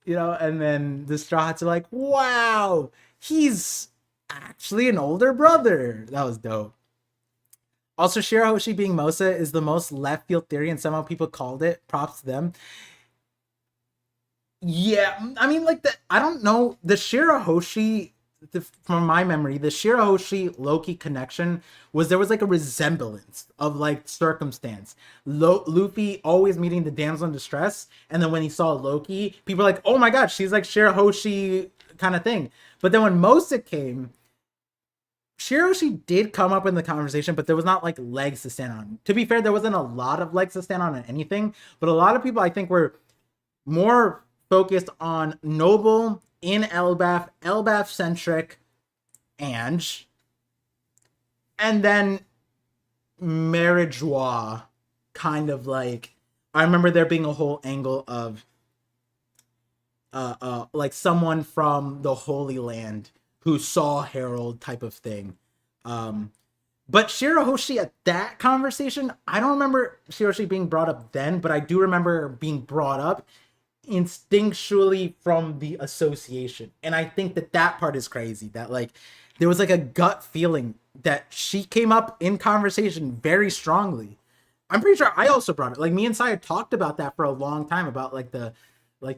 You know, and then the Straw Hats are like, wow, he's actually an older brother. That was dope. Also, Shirahoshi being Mosa is the most left field theory, and somehow people called it. Props to them. Yeah, I mean, like, I don't know. The Shirahoshi, from my memory, the Shirahoshi Loki connection there was like a resemblance of like circumstance. Luffy always meeting the damsel in distress, and then when he saw Loki, people were like, oh my god, she's like Shirahoshi kind of thing. But then when Mosa came, Shirahoshi did come up in the conversation, but there was not like legs to stand on. To be fair, there wasn't a lot of legs to stand on anything, but a lot of people I think were more focused on Noble in Elbaf centric Ange, and then Marijois, kind of like, I remember there being a whole angle of like someone from the Holy Land who saw Harold type of thing. But Shirahoshi at that conversation, I don't remember Shirahoshi being brought up then, but I do remember being brought up instinctually from the association. And I think that part is crazy, that like there was like a gut feeling that she came up in conversation very strongly. I'm pretty sure I also brought it. Like, me and Saya talked about that for a long time, about like the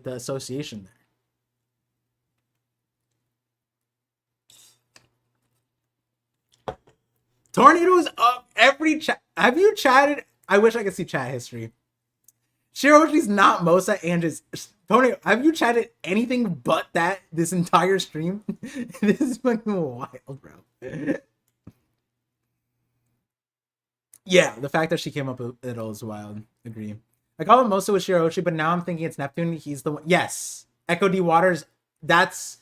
association there. Tornadoes up every chat. Have you chatted? I wish I could see chat history. Shiroshi's not Mosa and is Tony, have you chatted anything but that this entire stream? This is fucking wild, bro. Yeah, the fact that she came up with it all is wild. Agree. I call him Mosa with Shirahoshi, but now I'm thinking it's Neptune. He's the one. Yes, Echo D Waters. That's.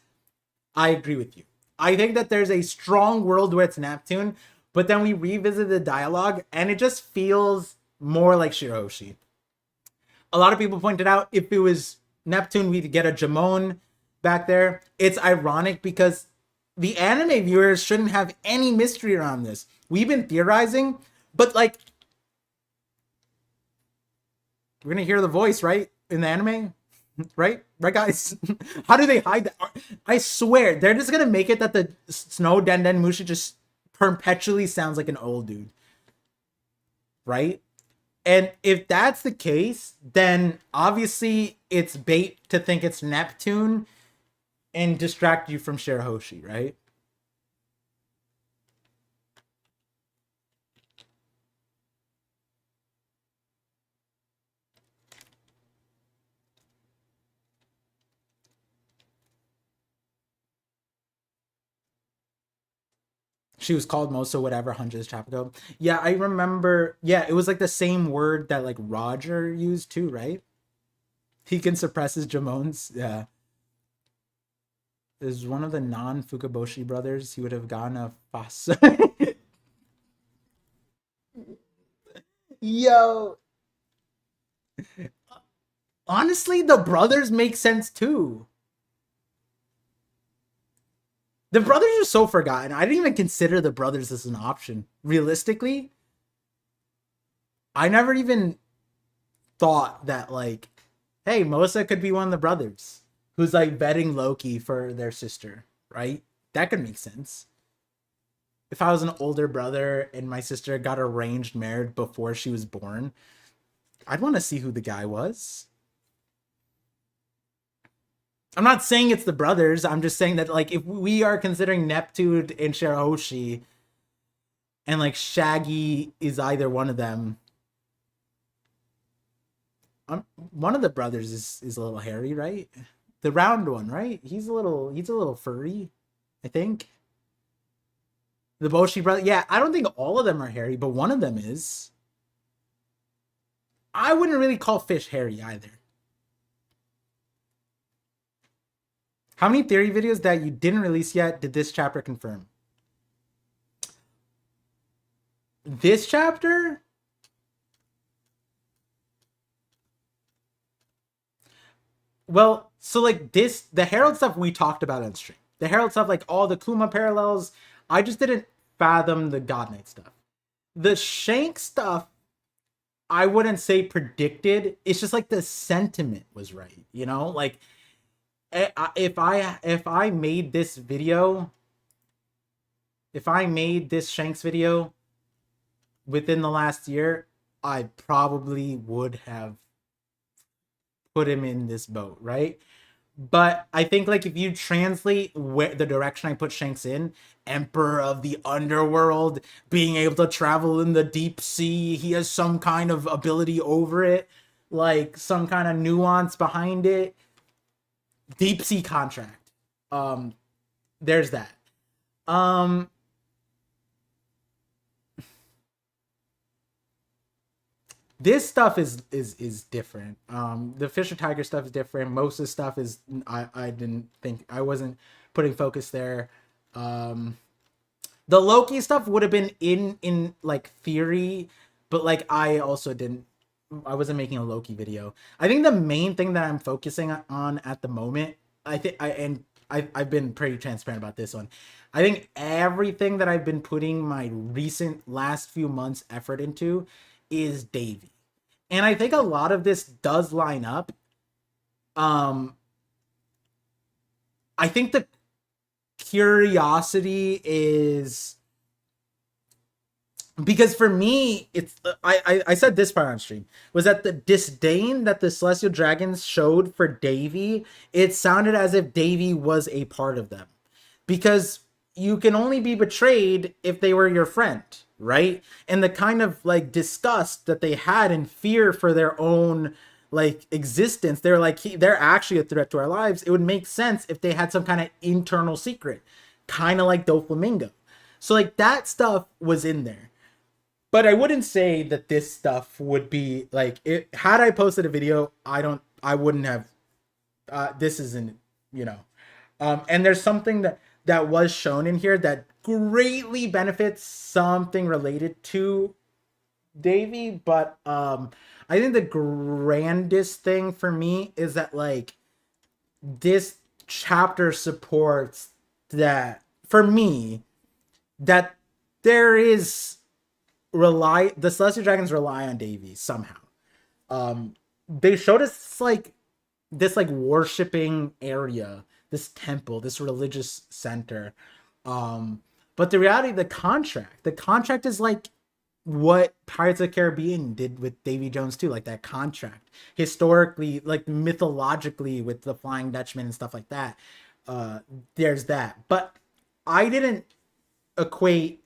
I agree with you. I think that there's a strong world where it's Neptune, but then we revisit the dialogue and it just feels more like Shirahoshi. A lot of people pointed out if it was Neptune, we'd get a Jamon back there. It's ironic because the anime viewers shouldn't have any mystery around this. We've been theorizing, but like, we're gonna hear the voice, right? In the anime, right? Right, guys? How do they hide that? I swear, they're just gonna make it that the Snow Denden Mushi just perpetually sounds like an old dude. Right? And if that's the case, then obviously it's bait to think it's Neptune and distract you from Shirahoshi, right? She was called Mosa whatever hundreds of chapter ago. Yeah, I remember. Yeah, it was like the same word that like Roger used too, right? He can suppress his Jamones. Yeah. Is one of the non-Fukaboshi brothers. He would have gotten a Fasa. Yo. Honestly, the brothers make sense too. The brothers are so forgotten. I didn't even consider the brothers as an option. Realistically, I never even thought that like, hey, Mosa could be one of the brothers who's like betting Loki for their sister, right? That could make sense. If I was an older brother and my sister got arranged married before she was born, I'd want to see who the guy was. I'm not saying it's the brothers. I'm just saying that like if we are considering Neptune and Shirahoshi, and like Shaggy is either one of them, one of the brothers is a little hairy, right? The round one, right? He's a little furry, I think. The Boshi brother, yeah. I don't think all of them are hairy, but one of them is. I wouldn't really call Fish hairy either. How many theory videos that you didn't release yet did this chapter confirm? This chapter? Well, so like this, the Herald stuff we talked about on stream. The Herald stuff, like all the Kuma parallels, I just didn't fathom the God Knight stuff. The Shank stuff, I wouldn't say predicted. It's just like the sentiment was right, you know? Like if I made this video, if I made this Shanks video within the last year, I probably would have put him in this boat, right? But I think like if you translate where the direction I put Shanks in, Emperor of the Underworld, being able to travel in the deep sea, he has some kind of ability over it, like some kind of nuance behind it. Deep sea contract. There's that. This stuff is different. The Fisher Tiger stuff is different. Most of the stuff is I didn't think I wasn't putting focus there. The Loki stuff would have been in like theory, but like I also didn't. I wasn't making a Loki video. I think the main thing that I'm focusing on at the moment, I've been pretty transparent about this one. I think everything that I've been putting my recent last few months effort into is Davy. And I think a lot of this does line up. I think the curiosity is because for me, it's I said this part on stream was that the disdain that the Celestial Dragons showed for Davy, it sounded as if Davy was a part of them. Because you can only be betrayed if they were your friend, right? And the kind of like disgust that they had and fear for their own like existence, they're like they're actually a threat to our lives. It would make sense if they had some kind of internal secret, kind of like Doflamingo. So like that stuff was in there. But I wouldn't say that this stuff would be like it had I posted a video, I wouldn't have this isn't, you know. And there's something that was shown in here that greatly benefits something related to Davy, but I think the grandest thing for me is that like this chapter supports that for me that there is the Celestial Dragons rely on Davy somehow. They showed us like this like worshipping area, this temple, this religious center. But the reality, the contract is like what Pirates of the Caribbean did with Davy Jones too, like that contract. Historically, like mythologically with the Flying Dutchman and stuff like that. There's that. But I didn't equate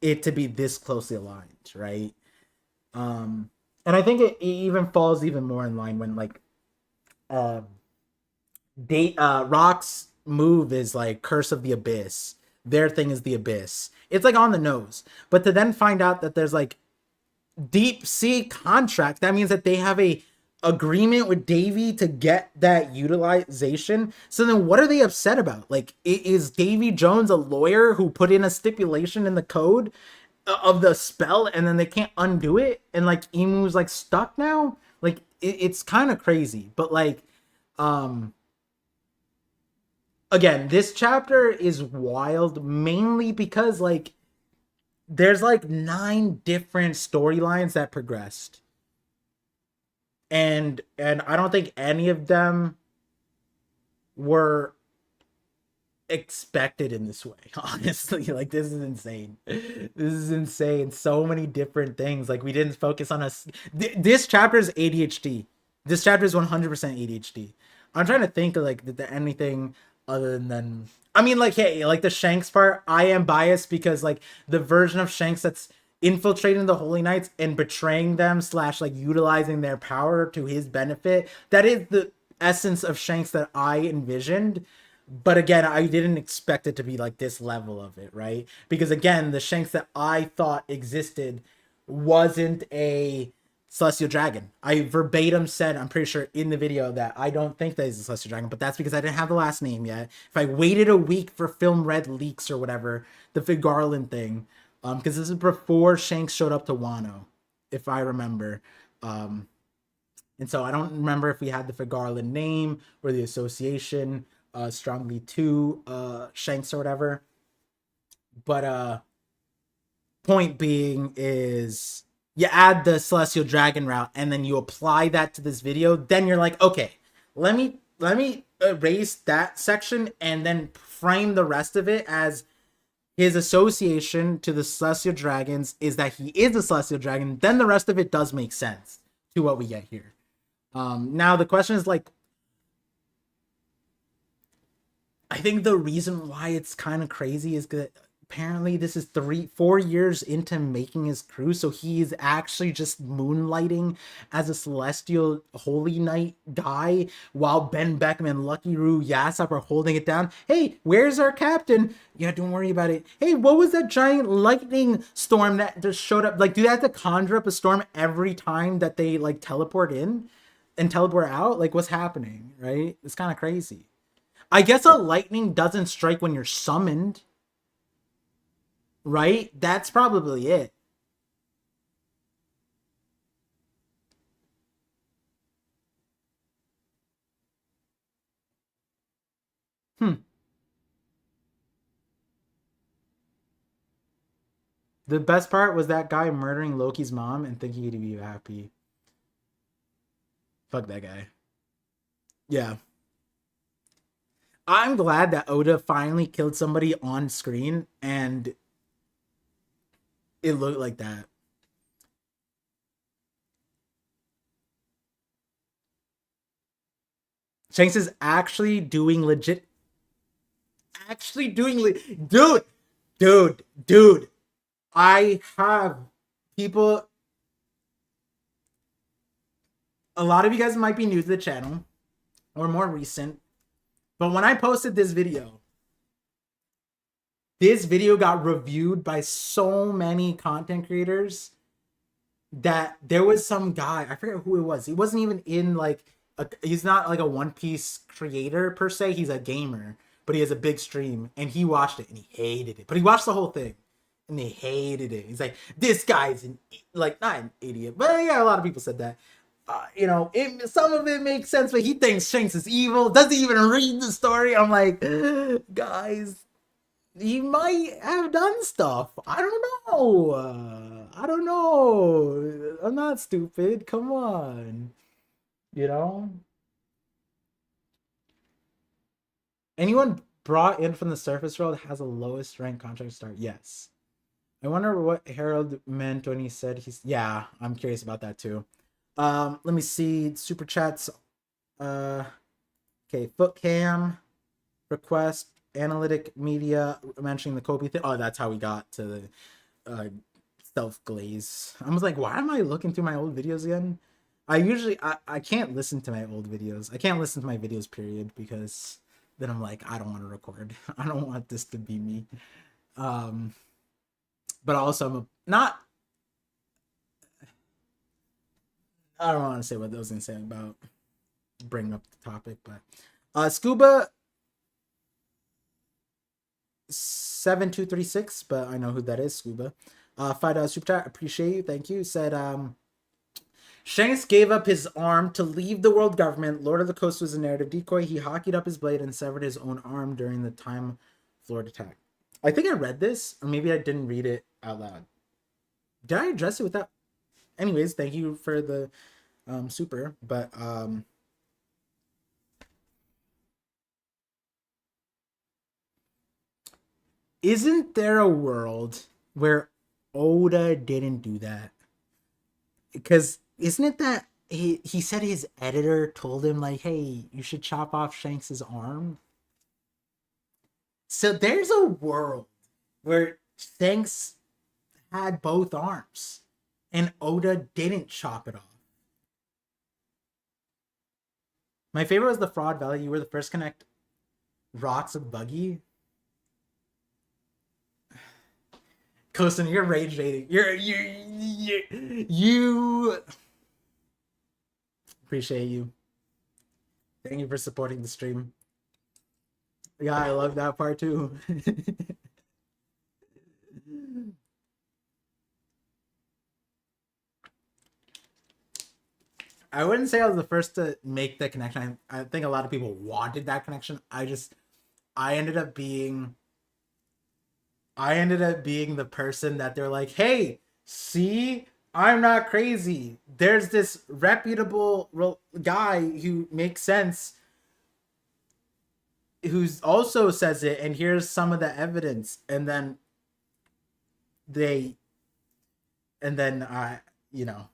it to be this closely aligned, right? And I think it even falls even more in line when like Rock's move is like Curse of the Abyss. Their thing is the Abyss. It's like on the nose. But to then find out that there's like deep sea contract, that means that they have a agreement with Davy to get that utilization. So then what are they upset about? Like, is Davy Jones a lawyer who put in a stipulation in the code of the spell and then they can't undo it? And like Emu's like stuck now? Like it's kind of crazy. But like again, this chapter is wild mainly because like there's like 9 different storylines that progressed. And I don't think any of them were expected in this way, honestly. Like this is insane. This is insane. So many different things. Like we didn't focus on us. This chapter is ADHD. This chapter is 100% ADHD. I'm trying to think of like anything other than I mean like hey, like the Shanks part, I am biased because like the version of Shanks that's infiltrating the Holy Knights and betraying them slash like utilizing their power to his benefit, that is the essence of Shanks that I envisioned. But again, I didn't expect it to be like this level of it, right? Because again, the Shanks that I thought existed wasn't a Celestial Dragon. I verbatim said, I'm pretty sure in the video, that I don't think that he's a Celestial Dragon, but that's because I didn't have the last name yet. If I waited a week for Film Red leaks or whatever, the Fig Garland thing, because this is before Shanks showed up to Wano, if I remember. And so I don't remember if we had the Fig Garland name or the association strongly to Shanks or whatever. But point being is you add the Celestial Dragon route and then you apply that to this video, then you're like, okay, let me erase that section and then frame the rest of it as his association to the Celestial Dragons is that he is a Celestial Dragon. Then the rest of it does make sense to what we get here. Now the question is like, I think the reason why it's kind of crazy is that apparently this is 3-4 years into making his crew, so he's actually just moonlighting as a Celestial Holy Knight guy while Ben Beckman and Lucky Roo Yasop are holding it down. Hey, where's our captain? Yeah, don't worry about it. Hey, what was that giant lightning storm that just showed up? Like, do they have to conjure up a storm every time that they like teleport in and teleport out? Like, what's happening, right? It's kind of crazy. I guess a lightning doesn't strike when you're summoned, right? That's probably it. Hmm. The best part was that guy murdering Loki's mom and thinking he'd be happy. Fuck that guy. Yeah. I'm glad that Oda finally killed somebody on screen and it looked like that. Shanks is actually doing legit. Actually doing. Dude. I have people. a lot of you guys might be new to the channel or more recent, but when I posted this video got reviewed by so many content creators that there was some guy, I forget who it was. He wasn't even in like he's not like a One Piece creator per se. He's a gamer, but he has a big stream and he watched it and he hated it. But he watched the whole thing and they hated it. He's like, this guy's like not an idiot, but yeah, a lot of people said that. You know, some of it makes sense, but he thinks Shanks is evil. Doesn't even read the story. I'm like, guys, he might have done stuff. I don't know. I don't know. I'm not stupid. Come on. You know? Anyone brought in from the surface world has a lowest rank contract start? Yes. I wonder what Harold meant when he said he's... Yeah, I'm curious about that too. Let me see. Super chats. Okay, Footcam. Request. Analytic media mentioning the Kobe thing. Oh, that's how we got to the self glaze. I was like, why am I looking through my old videos again? I can't listen to my old videos. I can't listen to my videos, period, because then I'm like, I don't want to record. I don't want this to be me. But also I'm not. I don't want to say what I was gonna say about bringing up the topic, but Scuba 7236, but I know who that is. Scuba. $5 super chat, appreciate you, thank you. Said Shanks gave up his arm to leave the world government. Lord of the Coast was a narrative decoy. He hockeyed up his blade and severed his own arm during the time Florida attack. I think I read this, or maybe I didn't read it out loud. Did I address it without? Anyways, thank you for the super, but isn't there a world where Oda didn't do that? Because isn't it that he said his editor told him like, hey, you should chop off Shanks's arm? So there's a world where Shanks had both arms and Oda didn't chop it off. My favorite was the Fraud Valley. You were the first connect rocks with Buggy. Kosen, you're rage baiting. You appreciate you. Thank you for supporting the stream. Yeah, I love that part too. I wouldn't say I was the first to make the connection. I think a lot of people wanted that connection. I ended up being the person that they're like, hey, see, I'm not crazy. There's this reputable guy who makes sense, who's also says it, and here's some of the evidence. And then you know,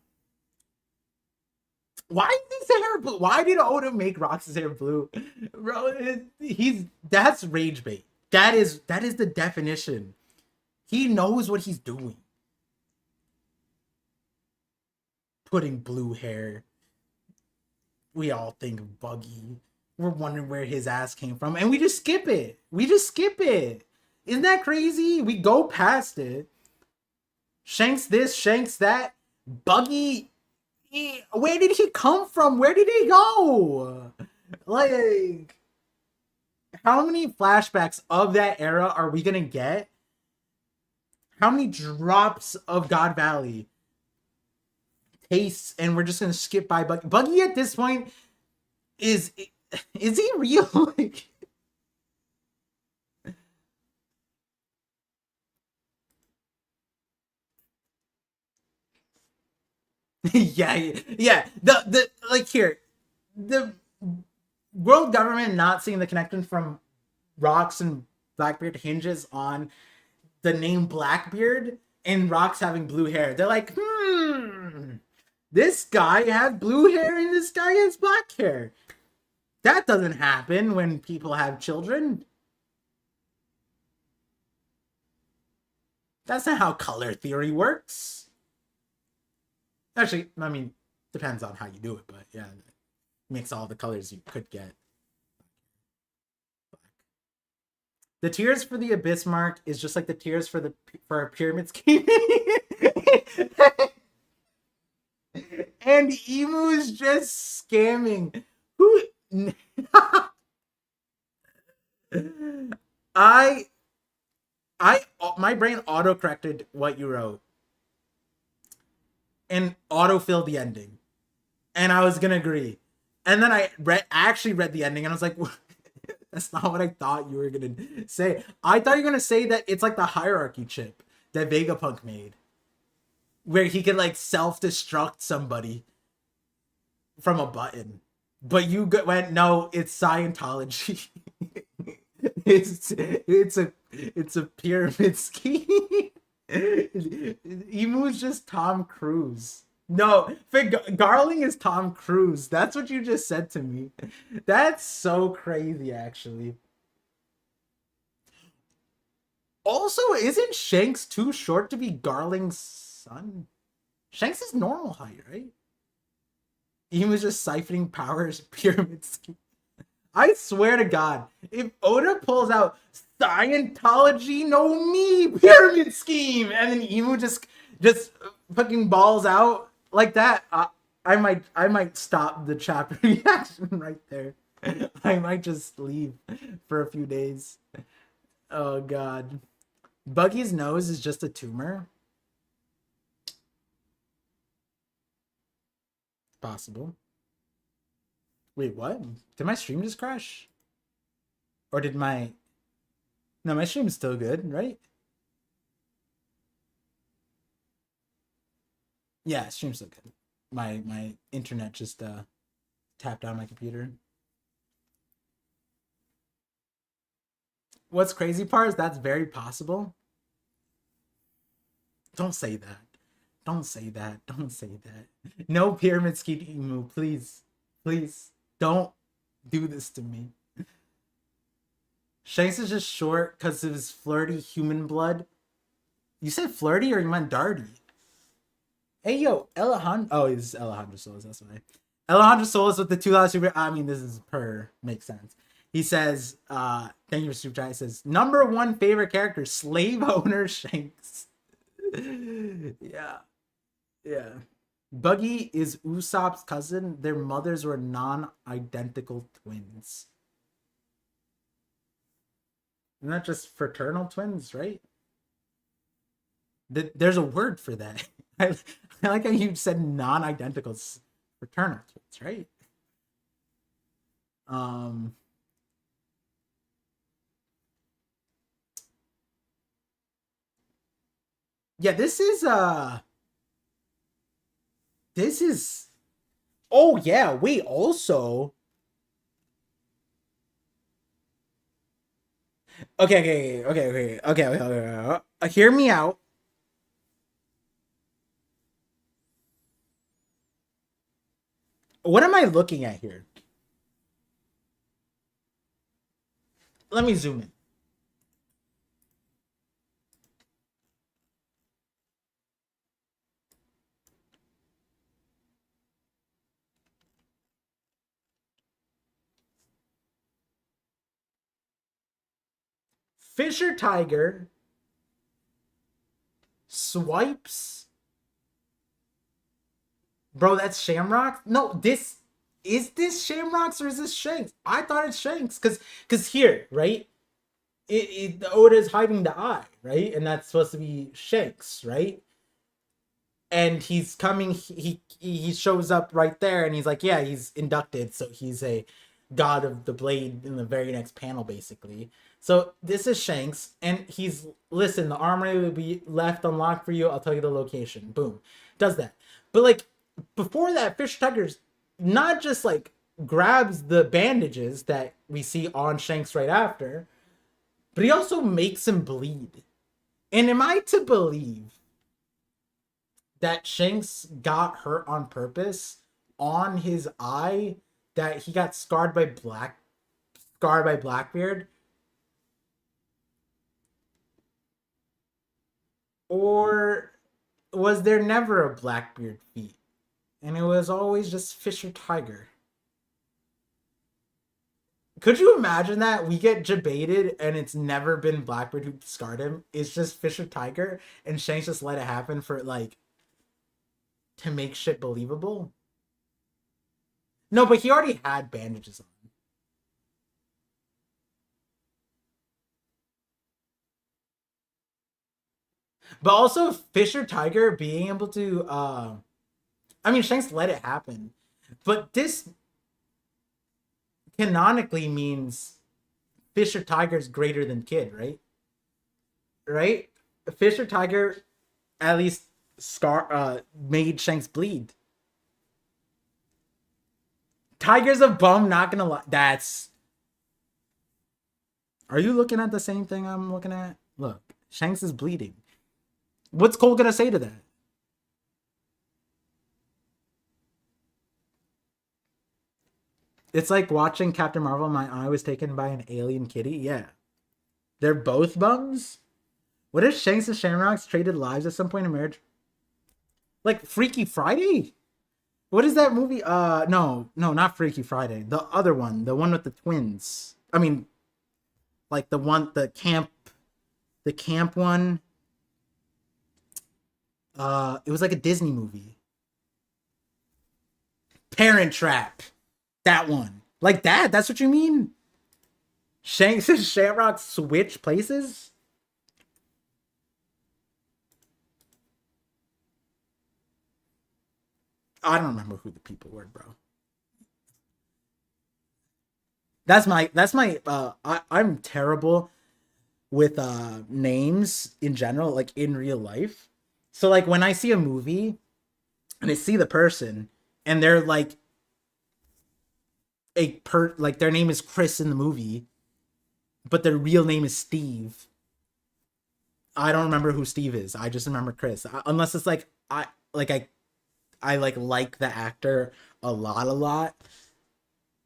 why is his hair blue? Why did Oda make Rox's hair blue? Bro, that's rage bait. That is the definition. He knows what he's doing. Putting blue hair. We all think of Buggy. We're wondering where his ass came from, and we just skip it. Isn't that crazy? We go past it. Shanks this, Shanks that. Buggy, where did he come from? Where did he go? Like, how many flashbacks of that era are we gonna get? How many drops of God Valley tastes, and we're just gonna skip by Buggy? Buggy at this point is he real? Like, yeah. The like here, the world government not seeing the connection from Rocks and Blackbeard hinges on the name Blackbeard and Rocks having blue hair. They're like, this guy has blue hair and this guy has black hair. That doesn't happen when people have children. That's not how color theory works. Actually, I mean, Depends on how you do it, but yeah, mix all the colors you could get. The tears for the abyss mark is just like the tears for a pyramid scheme. And Emu is just scamming. Who? I my brain auto corrected what you wrote and auto filled the ending, and I was gonna agree, and then actually read the ending, and I was like, that's not what I thought you were gonna say. I thought you were gonna say that it's like the hierarchy chip that Vegapunk made, where he can like self destruct somebody from a button. But you went, no, it's Scientology. it's a pyramid scheme. Emu's just Tom Cruise. No, Garling is Tom Cruise. That's what you just said to me. That's so crazy, actually. Also, isn't Shanks too short to be Garling's son? Shanks is normal height, right? Emu's just siphoning powers pyramid scheme. I swear to God, if Oda pulls out Scientology, no me pyramid scheme, and then Emu just fucking balls out like that, I might stop the chapter reaction right there. I might just leave for a few days. Oh God, Buggy's nose is just a tumor. Possible. Wait, what? Did my stream just crash? Or did my... No, my stream is still good, right? Yeah, stream's still good. My internet just tapped on my computer. What's crazy part is that's very possible. Don't say that. Don't say that. Don't say that. No pyramid scheme, Emu, please. Please. Don't do this to me. Shanks is just short because of his flirty human blood. You said flirty or you meant darty? Hey, yo, Alejandro. Oh, it's Alejandro Solis. That's why. Alejandro Solis with the $2 super. I mean, this is per. Makes sense. He says, thank you for super chat. He says, number one favorite character, slave owner Shanks. Yeah. Yeah. Buggy is Usopp's cousin. Their mothers were non-identical twins. Not just fraternal twins, right? There's a word for that. I like how you said non-identical fraternal twins, right? Yeah, this is oh yeah, wait, also okay. Hear me out. What am I looking at here? Let me zoom in. Fisher Tiger swipes. Bro, that's Shamrock? No, this Shamrocks or is this Shanks? I thought it's Shanks because here, right? Oda is hiding the eye, right? And that's supposed to be Shanks, right? And he's coming. He shows up right there, and he's like, yeah, he's inducted, so he's a god of the blade in the very next panel, basically. So this is Shanks, and he's listen. The armory will be left unlocked for you. I'll tell you the location. Boom, does that. But like before that, Fish Tucker's not just like grabs the bandages that we see on Shanks right after, but he also makes him bleed. And am I to believe that Shanks got hurt on purpose on his eye, that he got scarred by Blackbeard? Or was there never a Blackbeard feat? And it was always just Fisher Tiger. Could you imagine that we get debated and it's never been Blackbeard who scarred him? It's just Fisher Tiger, and Shanks just let it happen for like to make shit believable. No, but he already had bandages on. But also Fisher Tiger being able to I mean Shanks let it happen. But this canonically means Fisher Tiger's greater than Kid, right? Right? Fisher Tiger at least made Shanks bleed. Tiger's a bum, not gonna lie. That's Are you looking at the same thing I'm looking at? Look, Shanks is bleeding. What's Cole gonna say to that? It's like watching Captain Marvel. My eye was taken by an alien kitty. Yeah. They're both bums? What if Shanks and Shamrocks traded lives at some point in marriage? Like Freaky Friday? What is that movie? No, not Freaky Friday. The other one, the one with the twins. I mean, like the camp one. It was like a Disney movie. Parent Trap. That one. Like that? That's what you mean? Shanks and Shamrock switch places? I don't remember who the people were, bro. I'm terrible with names in general, like in real life. So like when I see a movie and I see the person and they're like like their name is Chris in the movie, but their real name is Steve. I don't remember who Steve is. I just remember Chris. Unless it's like I like the actor a lot.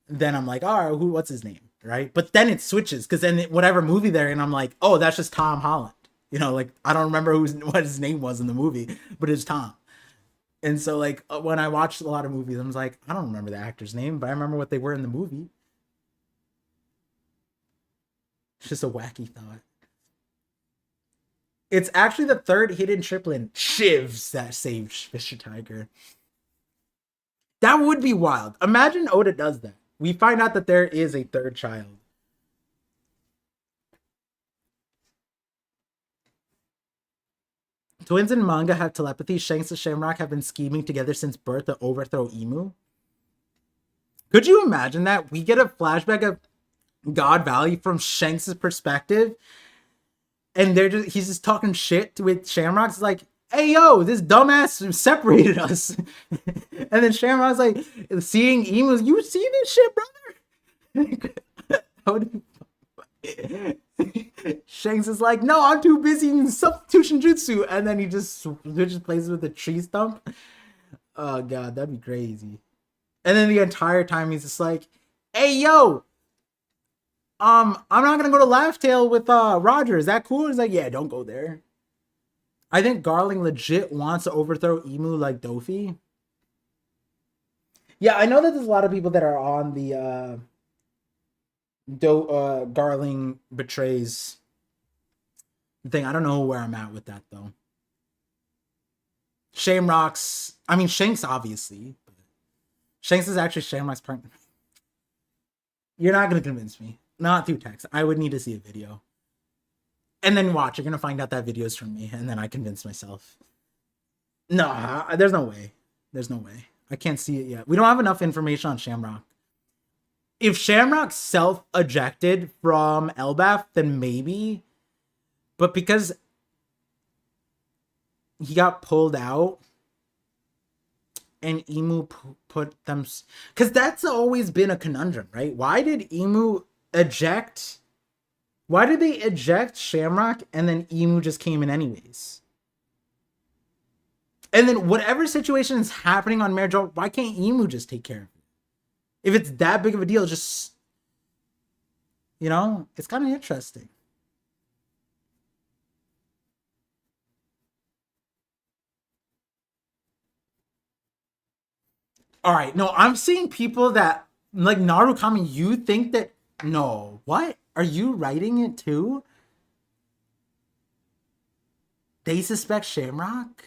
Then I'm like, oh, what's his name, right? But then it switches because then whatever movie they're in, I'm like, oh, that's just Tom Holland. You know, like I don't remember what his name was in the movie, but it's Tom. And so like when I watched a lot of movies, I was like, I don't remember the actor's name, but I remember what they were in the movie. It's just a wacky thought. It's actually the third hidden triplet, Shivs, that saved Fisher Tiger. That would be wild. Imagine Oda does that. We find out that there is a third child. Twins in manga have telepathy. Shanks and Shamrock have been scheming together since birth to overthrow Emu. Could you imagine that? We get a flashback of God Valley from Shanks' perspective, and he's just talking shit with Shamrock's like, hey yo, this dumbass separated us. And then Shamrock's like, seeing Emus, you see this shit, brother? Shanks is like, no, I'm too busy in substitution jutsu, and then he just switches places with a tree stump. Oh god, that'd be crazy. And then the entire time he's just like, hey yo, I'm not gonna go to Laugh Tale with Roger. Is that cool? He's like, yeah, don't go there. I think Garling legit wants to overthrow Emu like Dofi. Yeah, I know that there's a lot of people that are on the Garling betrays thing. I don't know where I'm at with that though. Shamrock's, I mean Shanks obviously. But Shanks is actually Shamrock's partner. You're not gonna convince me. Not through text. I would need to see a video. And then watch. You're gonna find out that video is from me, and then I convince myself. No, there's no way. There's no way. I can't see it yet. We don't have enough information on Shamrock. If Shamrock self-ejected from Elbaf, then maybe. But because he got pulled out and Emu put them... Because that's always been a conundrum, right? Why did Emu eject... Why did they eject Shamrock and then Emu just came in anyways? And then whatever situation is happening on Marriage, why can't Emu just take care of it? If it's that big of a deal, just... You know? It's kind of interesting. All right, no, I'm seeing people that like Narukami. You think that no? What are you writing it too? They suspect Shamrock.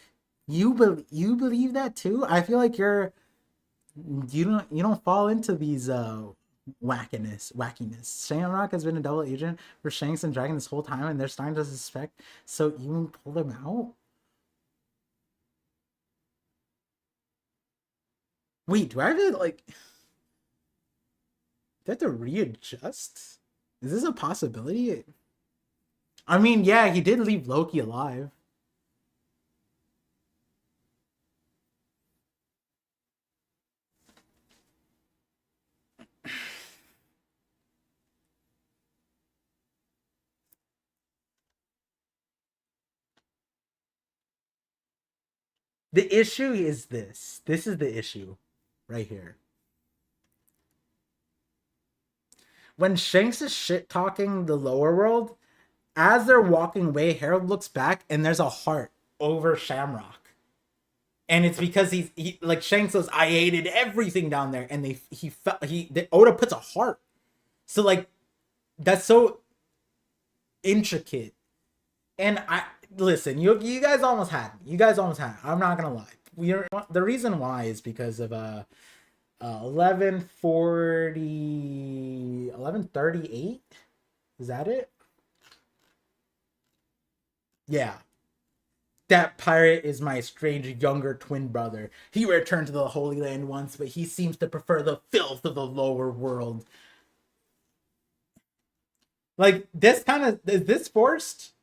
You believe that too? I feel like you don't fall into these wackiness. Shamrock has been a double agent for Shanks and Dragon this whole time, and they're starting to suspect. So you pull them out. Wait, do I have to like? Do I have to readjust? Is this a possibility? I mean, yeah, he did leave Loki alive. The issue is this. This is the issue right here. When Shanks is shit talking the lower world, as they're walking away, Harold looks back and there's a heart over Shamrock. And it's because he like Shanks says, I hated everything down there, and he felt Oda puts a heart. So like that's so intricate. And I listen, you guys almost had me. You guys almost had me. I'm not gonna lie. The reason why is because of 11:38. Is that it? Yeah. That pirate is my strange younger twin brother. He returned to the Holy Land once, but he seems to prefer the filth of the lower world. Like this kind of is this forced?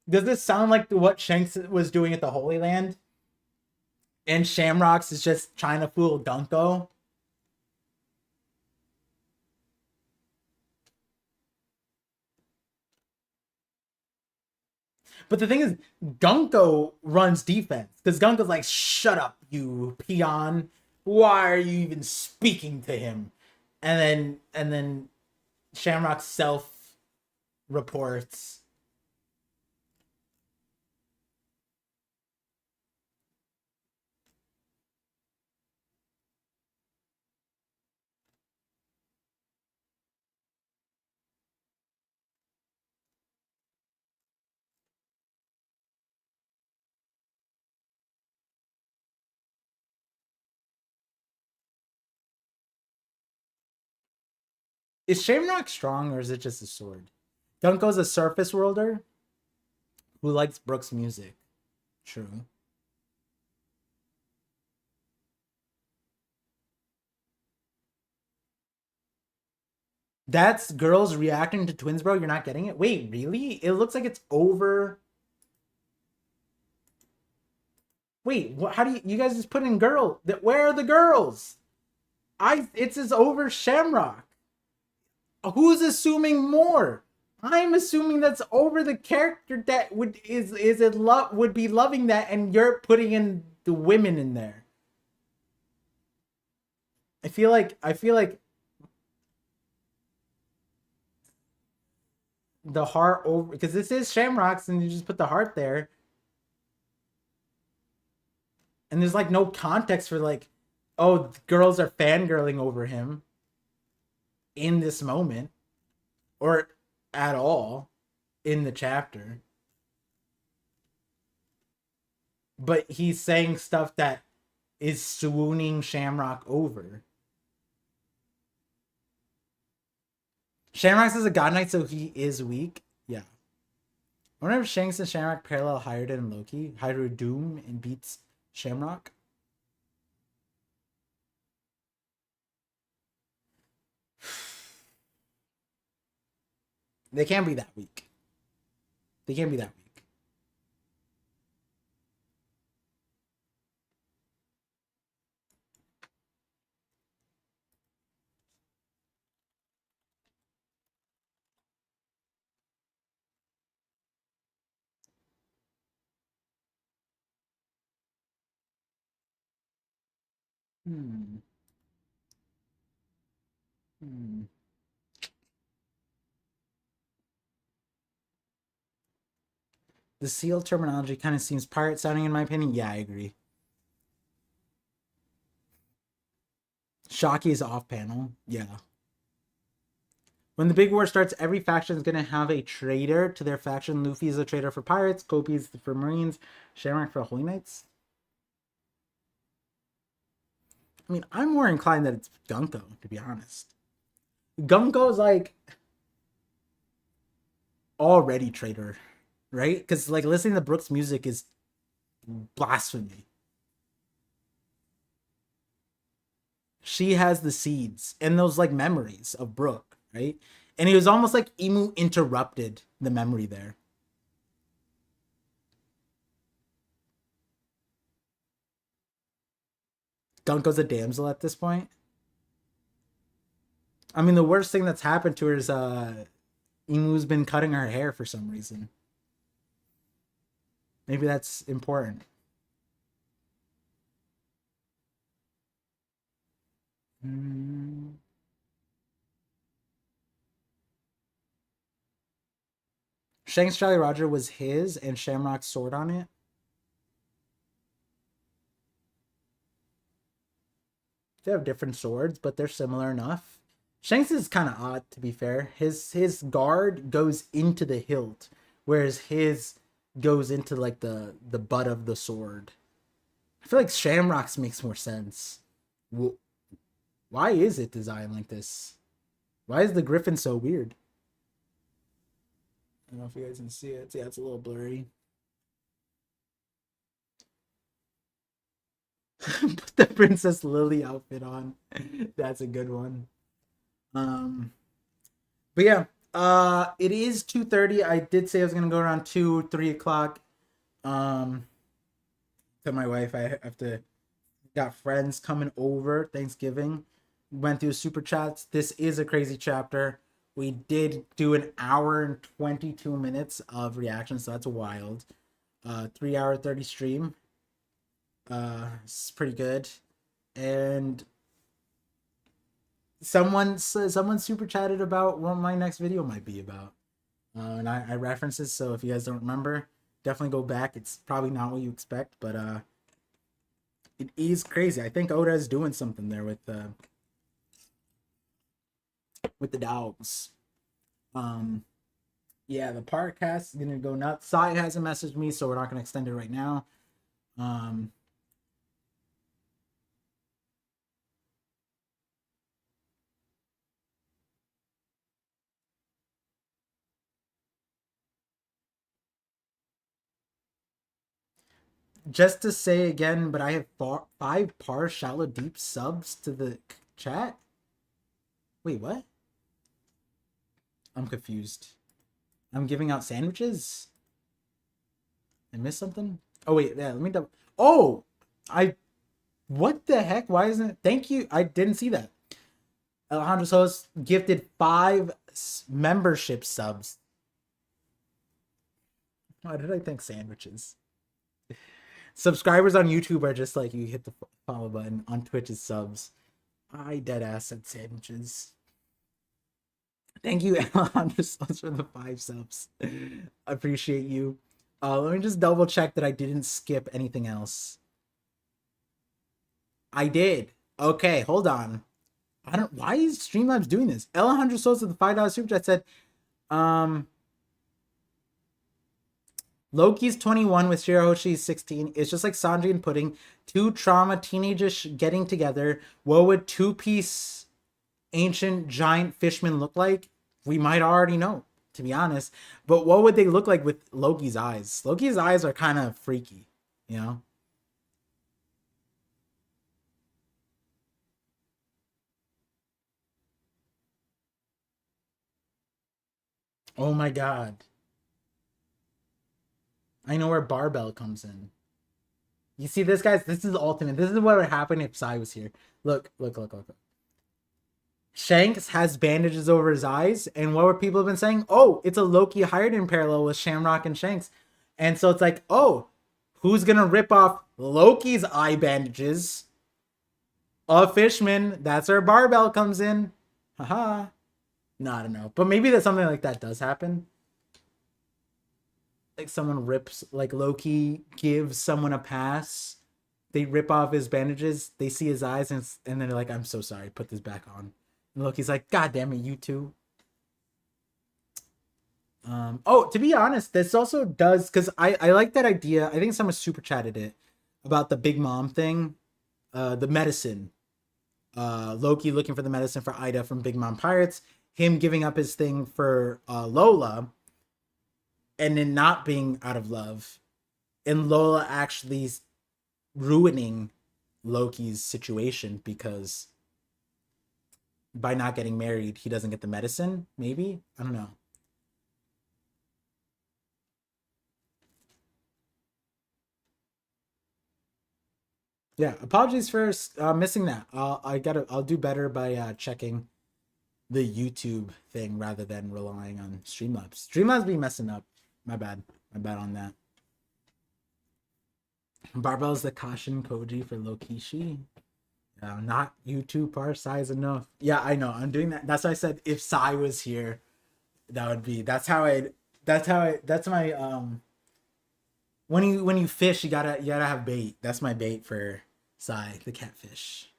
Does this sound like what Shanks was doing at the Holy Land? And Shamrocks is just trying to fool Gunko? But the thing is, Gunko runs defense because Gunko's like, "Shut up, you peon! Why are you even speaking to him?" And then Shamrock self reports. Is Shamrock strong or is it just a sword? Gunko's a surface worlder who likes Brooks' music. True. That's girls reacting to twins, bro. You're not getting it. Wait, really? It looks like it's over. Wait, what? How do you guys just put in girl? Where are the girls? It's as over Shamrock. Who's assuming more? I'm assuming that's over the character that is it love would be loving that, and you're putting in the women in there. I feel like the heart over because this is Shamrocks, and you just put the heart there, and there's like no context for like, oh, girls are fangirling over him in this moment or at all in the chapter. But he's saying stuff that is swooning Shamrock over. Shamrock is a god knight, so he is weak. Yeah. I wonder if Shanks and Shamrock parallel Hydra and Loki. Hydra Doom and beats Shamrock. They can't be that weak. They can't be that weak. Hmm. Hmm. The seal terminology kind of seems pirate sounding in my opinion. Yeah, I agree. Shocky is off panel. Yeah. When the big war starts, every faction is gonna have a traitor to their faction. Luffy is a traitor for pirates. Kobe is for Marines. Shamrock for Holy Knights. I mean, I'm more inclined that it's Gunko, to be honest. Gunko's like already traitor, right? Because like listening to Brooke's music is blasphemy. She has the seeds and those like memories of Brooke, right? And it was almost like Emu interrupted the memory there. Gunko's a damsel at this point. I mean, the worst thing that's happened to her is Emu's been cutting her hair for some reason. Maybe that's important. Shanks Jolly Roger was his and Shamrock's sword on it. They have different swords, but they're similar enough. Shanks is kind of odd, to be fair. His guard goes into the hilt, whereas his goes into like the butt of the sword. I feel like Shamrock's makes more sense. Why is it designed like this? Why is the griffin so weird? I don't know if you guys can see it. Yeah, it's a little blurry. Put the Princess Lily outfit on. That's a good one. But yeah, it is 2:30. I did say I was gonna go around 2, 3 o'clock. To my wife, I have to got friends coming over Thanksgiving. Went through super chats. This is a crazy chapter. We did do an hour and 22 minutes of reaction, so that's wild. 3 hour 30 stream. It's pretty good. And someone super chatted about what my next video might be about. And I reference this, so if you guys don't remember, definitely go back. It's probably not what you expect, but it is crazy. I think Oda is doing something there with the dogs. Yeah, the podcast is gonna go nuts. Sai hasn't messaged me, so we're not gonna extend it right now. Just to say again, but I have 5 par shallow deep subs to the chat. Wait, what? I'm confused. I'm giving out sandwiches. I missed something. Oh wait, yeah. Let me double. Oh, I. What the heck? Why isn't it? Thank you. I didn't see that. Alejandro Solis gifted 5 membership subs. Why did I think sandwiches? Subscribers on YouTube are just like you hit the follow button. On Twitch is subs. I dead ass said sandwiches. Thank you, Alejandro Solis, for the 5 subs. I appreciate you. Let me just double check that I didn't skip anything else. I did. Okay, hold on. I don't. Why is Streamlabs doing this? Alejandro Solis with the $5 super chat said, Loki's 21 with Shirahoshi's 16. It's just like Sanji and Pudding. 2 trauma teenagers getting together. What would 2-piece ancient giant fishmen look like? We might already know, to be honest. But what would they look like with Loki's eyes? Loki's eyes are kind of freaky, you know? Oh my god. I know where Barbell comes in. You see this, guys? This is the ultimate. This is what would happen if Sai was here. Look. Shanks has bandages over his eyes, and what were people have been saying? Oh, it's a Loki hired in parallel with Shamrock and Shanks. And so it's like, oh, who's gonna rip off Loki's eye bandages? A Fishman. That's where Barbell comes in. Haha. No, I don't know. But maybe that something like that does happen. Like someone rips, like Loki gives someone a pass They rip off his bandages. They see his eyes, and they're like, "I'm so sorry. Put this back on." And Loki's like, "God damn it, you two." Oh, to be honest, this also does because I like that idea. I think someone super chatted it about the Big Mom thing, the medicine. Loki looking for the medicine for Ida from Big Mom Pirates. Him giving up his thing for Lola, and then not being out of love, and Lola actually ruining Loki's situation because by not getting married, he doesn't get the medicine. Maybe, I don't know. Yeah, apologies for missing that. I'll do better by checking the YouTube thing rather than relying on Streamlabs. Streamlabs be messing up. My bad. My bad on that. Barbell's the Kashin Koji for Lokishi. Not YouTube par size enough. Yeah, I know. I'm doing that. That's why I said if Sai was here, that would be. That's my when you fish, you gotta have bait. That's my bait for Sai, the catfish.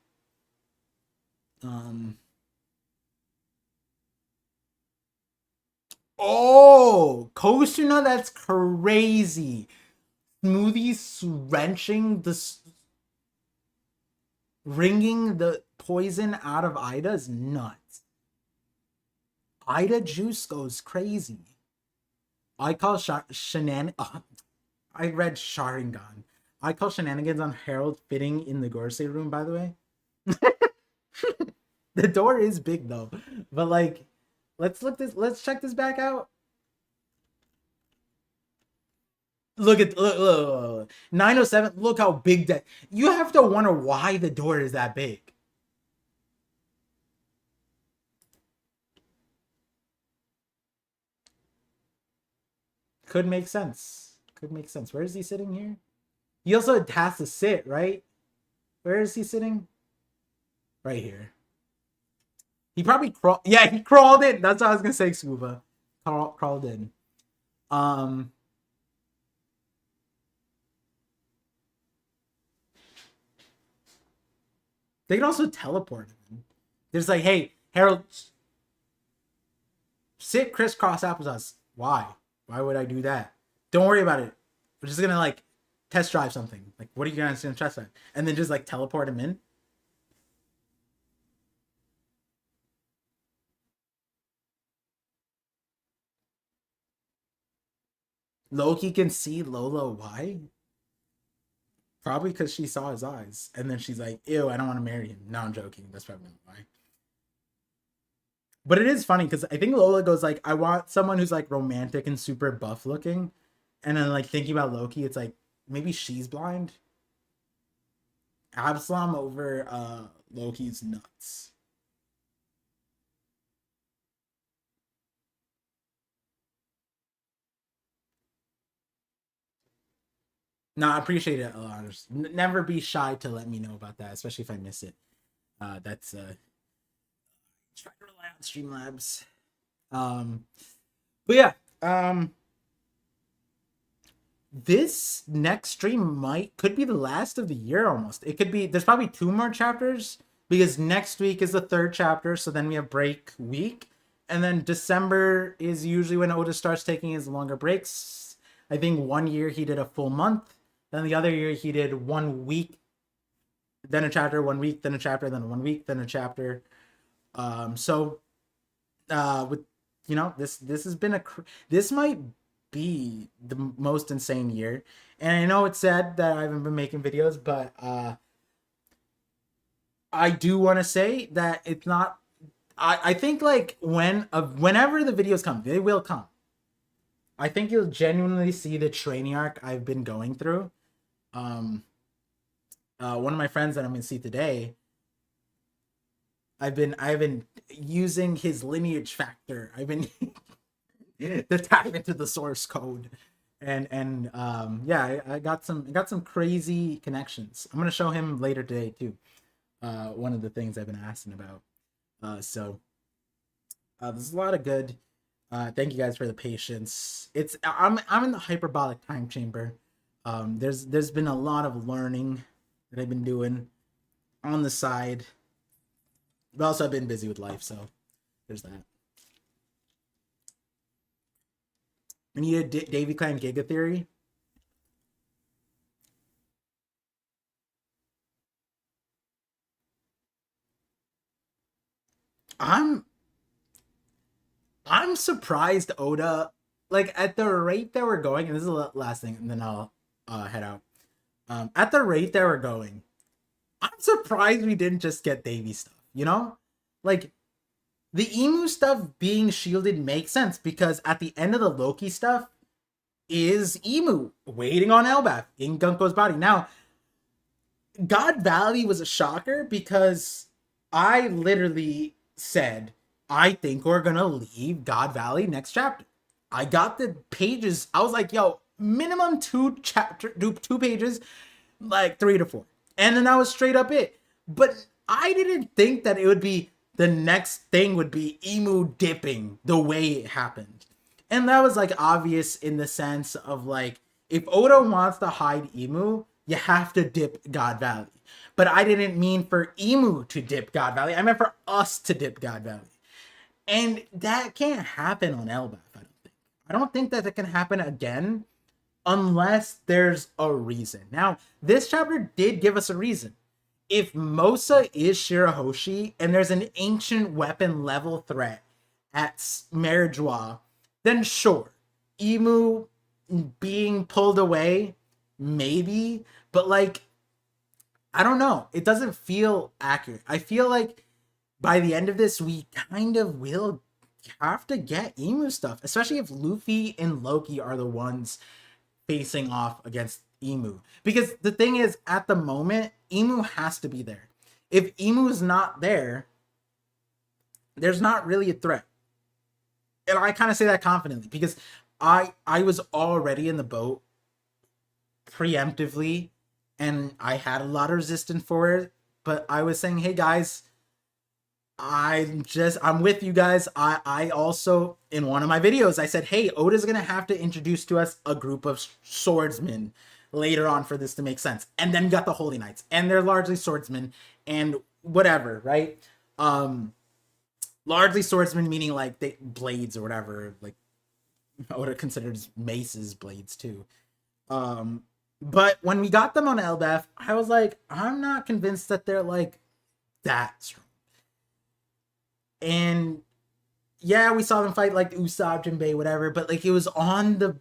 Um. Oh, Kosuna, that's crazy. Smoothies wrenching wringing the poison out of Ida is nuts. Ida juice goes crazy. I call I read Sharingan. I call shenanigans on Harold fitting in the Gorsei room, by the way. The door is big though. But like, let's check this back out. Look 907. Look how big that. You have to wonder why the door is that big. Could make sense. Could make sense. Where is he sitting here? He also has to sit, right? Where is he sitting? Right here. He probably crawled. Yeah, he crawled in. That's what I was gonna say, Scuba. Crawled in. Um. They can also teleport him. There's like, hey, Harold, sit crisscross applesauce. Why? Why would I do that? Don't worry about it. We're just gonna like test drive something. Like, what are you guys gonna test drive? And then just like teleport him in. Loki can see Lola. Why? Probably because she saw his eyes, and then she's like, "Ew, I don't want to marry him." No, I'm joking. That's probably why. But it is funny because I think Lola goes like, "I want someone who's like romantic and super buff looking," and then like thinking about Loki, it's like maybe she's blind. Absalom over Loki's nuts. No, I appreciate it a lot. Never be shy to let me know about that, especially if I miss it. That's try to rely on Streamlabs. Um, but yeah, this next stream could be the last of the year almost. It could be. There's probably two more chapters because next week is the third chapter. So then we have break week, and then December is usually when Otis starts taking his longer breaks. I think one year he did a full month. Then the other year he did 1 week, then a chapter, 1 week, then a chapter, then 1 week, then a chapter. So with this has been this might be the most insane year, and I know it's sad that I haven't been making videos, but I do want to say that it's not. I think like whenever the videos come, they will come. I think you'll genuinely see the training arc I've been going through. One of my friends that I'm gonna see today, I've been using his lineage factor. I've been to tap into the source code, and yeah, I got some crazy connections. I'm gonna show him later today too. One of the things I've been asking about. So there's a lot of good. Thank you guys for the patience. I'm in the hyperbolic time chamber. There's been a lot of learning that I've been doing on the side. But also I've been busy with life, so there's that. I need a Davy Clan Giga Theory. I'm I'm surprised Oda, like at the rate that we're going, and this is the last thing, and then I'll head out. At the rate that we're going, I'm surprised we didn't just get Davy stuff. You know, like the emu stuff being shielded makes sense because at the end of the Loki stuff is emu waiting on Elbaf in Gunko's body. Now, God Valley was a shocker because I literally said, I think we're gonna leave God Valley next chapter. I got the pages. I was like, yo, minimum two pages, like 3 to 4. And then that was straight up it. But I didn't think that it would be the next thing would be emu dipping the way it happened. And that was like obvious in the sense of like, if Oda wants to hide emu, you have to dip God Valley. But I didn't mean for emu to dip God Valley. I meant for us to dip God Valley. And that can't happen on Elbaf, I don't think. I don't think that it can happen again unless there's a reason. Now, this chapter did give us a reason. If Mosa is Shirahoshi and there's an ancient weapon level threat at Meridjois, then sure. Emu being pulled away, maybe. But like, I don't know. It doesn't feel accurate. I feel like by the end of this, we kind of will have to get emu stuff, especially if Luffy and Loki are the ones facing off against emu. Because the thing is, at the moment, emu has to be there. If emu is not there, there's not really a threat. And I kind of say that confidently because I was already in the boat preemptively and I had a lot of resistance for it, but I was saying, hey guys, I'm with you guys. I also, in one of my videos, I said, hey, Oda's gonna have to introduce to us a group of swordsmen later on for this to make sense. And then you got the Holy Knights, and they're largely swordsmen and whatever, right? Largely swordsmen meaning like they blades or whatever, like Oda considers maces blades too. But when we got them on Elbaf, I was like, I'm not convinced that they're like that strong. And yeah, we saw them fight like Usopp, Jinbei, whatever, but like it was on the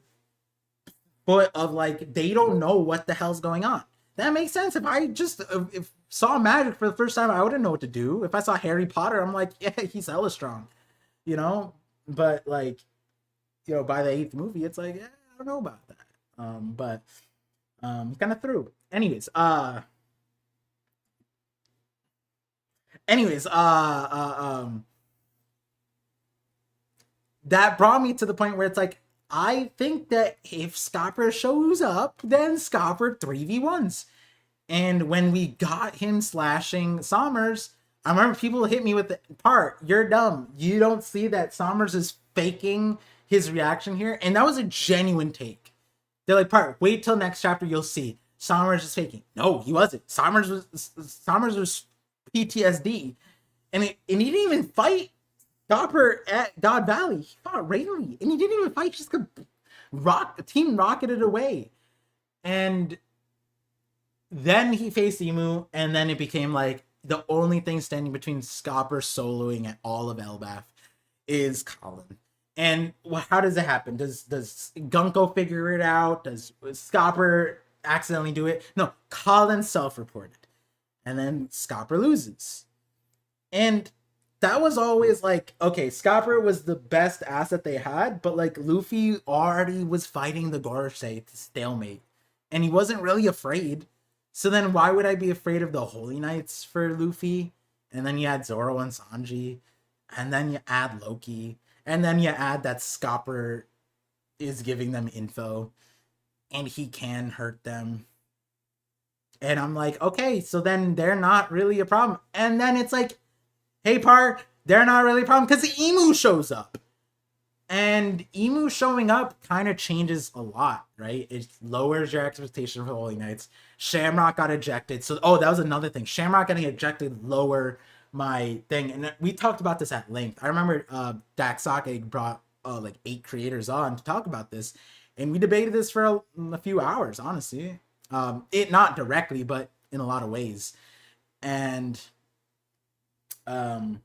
foot of like they don't know what the hell's going on. That makes sense. If I just if saw magic for the first time, I wouldn't know what to do. If I saw Harry Potter, I'm like, yeah, he's hella strong, you know. But like, you know, by the 8th movie, it's like, yeah, I don't know about that. But kind of through. Anyways, that brought me to the point where it's like, I think that if Scopper shows up, then Scopper 3v1s. And when we got him slashing Sommers, I remember people hit me with the part, you're dumb. You don't see that Sommers is faking his reaction here. And that was a genuine take. They're like, part, wait till next chapter, you'll see. Sommers is faking. No, he wasn't. Sommers was PTSD. And he didn't even fight Stopper at God Valley. He fought Rayleigh. And he didn't even fight, just Team rocketed away. And then he faced Emu, and then it became like the only thing standing between Scopper soloing at all of Elbaf is Colin. And how does it happen? Does Gunko figure it out? Does Scopper accidentally do it? No, Colin self-reported. And then Scopper loses. And that was always like, okay, Scopper was the best asset they had, but like Luffy already was fighting the Gorosei to stalemate. And he wasn't really afraid. So then why would I be afraid of the Holy Knights for Luffy? And then you add Zoro and Sanji. And then you add Loki. And then you add that Scopper is giving them info. And he can hurt them. And I'm like, okay, so then they're not really a problem. And then it's like, hey, Par, they're not really a problem because the Emu shows up. And Emu showing up kind of changes a lot, right? It lowers your expectation for Holy Knights. Shamrock got ejected. So, oh, that was another thing. Shamrock getting ejected lower my thing. And we talked about this at length. I remember Dak Sake brought like 8 creators on to talk about this. And we debated this for a few hours, honestly. It not directly, but in a lot of ways. And I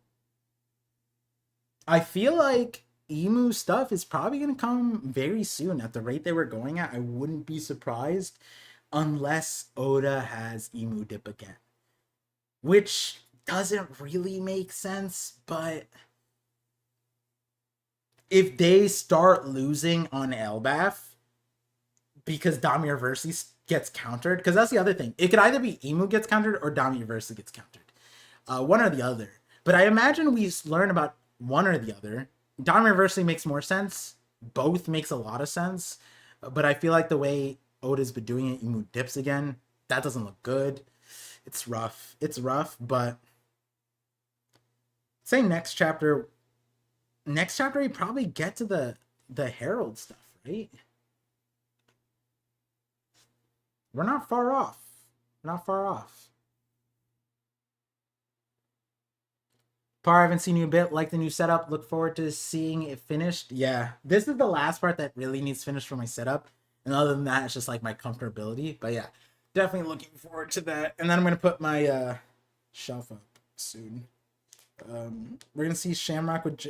feel like Emu stuff is probably going to come very soon at the rate they were going at. I wouldn't be surprised unless Oda has Emu dip again, which doesn't really make sense. But if they start losing on Elbaf because Damir Versi gets countered, because that's the other thing, it could either be Emu gets countered or Damir Versi gets countered, one or the other. But I imagine we learn about one or the other. Damir Versi makes more sense. Both makes a lot of sense. But I feel like the way Oda's been doing it, Emu dips again. That doesn't look good. It's rough. It's rough, but say next chapter. Next chapter, we probably get to the Herald stuff, right? We're not far off. We're not far off. Par, I haven't seen you a bit. Like the new setup. Look forward to seeing it finished. Yeah, this is the last part that really needs finished for my setup. And other than that, it's just like my comfortability. But yeah, definitely looking forward to that. And then I'm gonna put my shelf up soon. We're gonna see Shamrock with.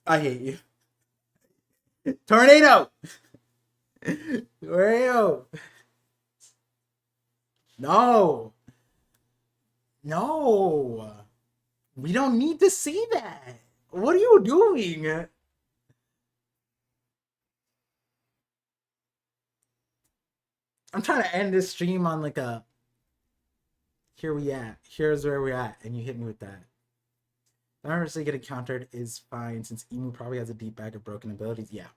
I hate you. Tornado. Tornado. No. No. We don't need to see that. What are you doing? I'm trying to end this stream on like a here we at. Here's where we're at. And you hit me with that. Honestly, getting countered is fine since Emu probably has a deep bag of broken abilities. Yeah.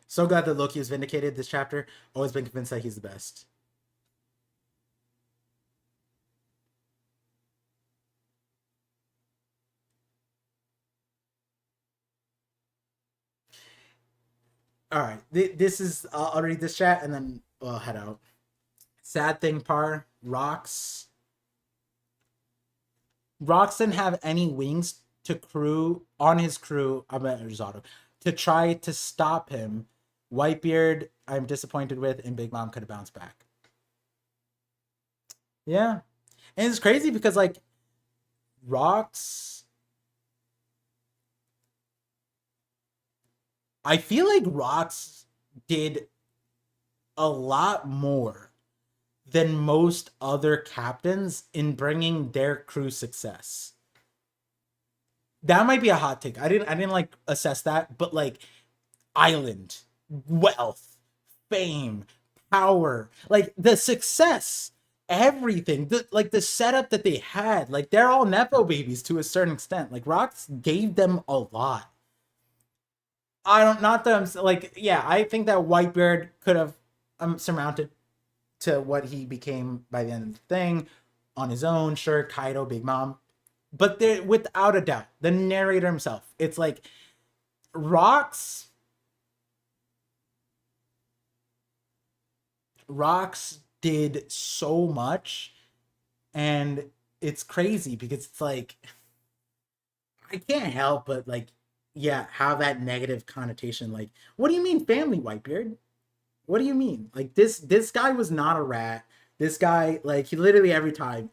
So glad that Loki was vindicated this chapter. Always been convinced that he's the best. All right. This is, I'll read this chat and then I'll head out. Sad thing, Par. Rocks didn't have any wings to crew on his crew. I'm at Risotto to try to stop him. Whitebeard, I'm disappointed with, and Big Mom could have bounced back. Yeah, and it's crazy because like Rocks, I feel like Rocks did a lot more than most other captains in bringing their crew success. That might be a hot take. I didn't like assess that, but like island, wealth, fame, power, like the success, everything, like the setup that they had, like they're all nepo babies to a certain extent. Like Rocks gave them a lot. I don't, not that I'm like, yeah, I think that Whitebeard could have surmounted to what he became by the end of the thing on his own. Sure, Kaido, Big Mom, but there, without a doubt, the narrator himself, it's like Rocks did so much, and it's crazy because it's like I can't help but like, yeah, have that negative connotation. Like, what do you mean family, Whitebeard? What do you mean? Like this guy was not a rat. This guy, like, he literally every time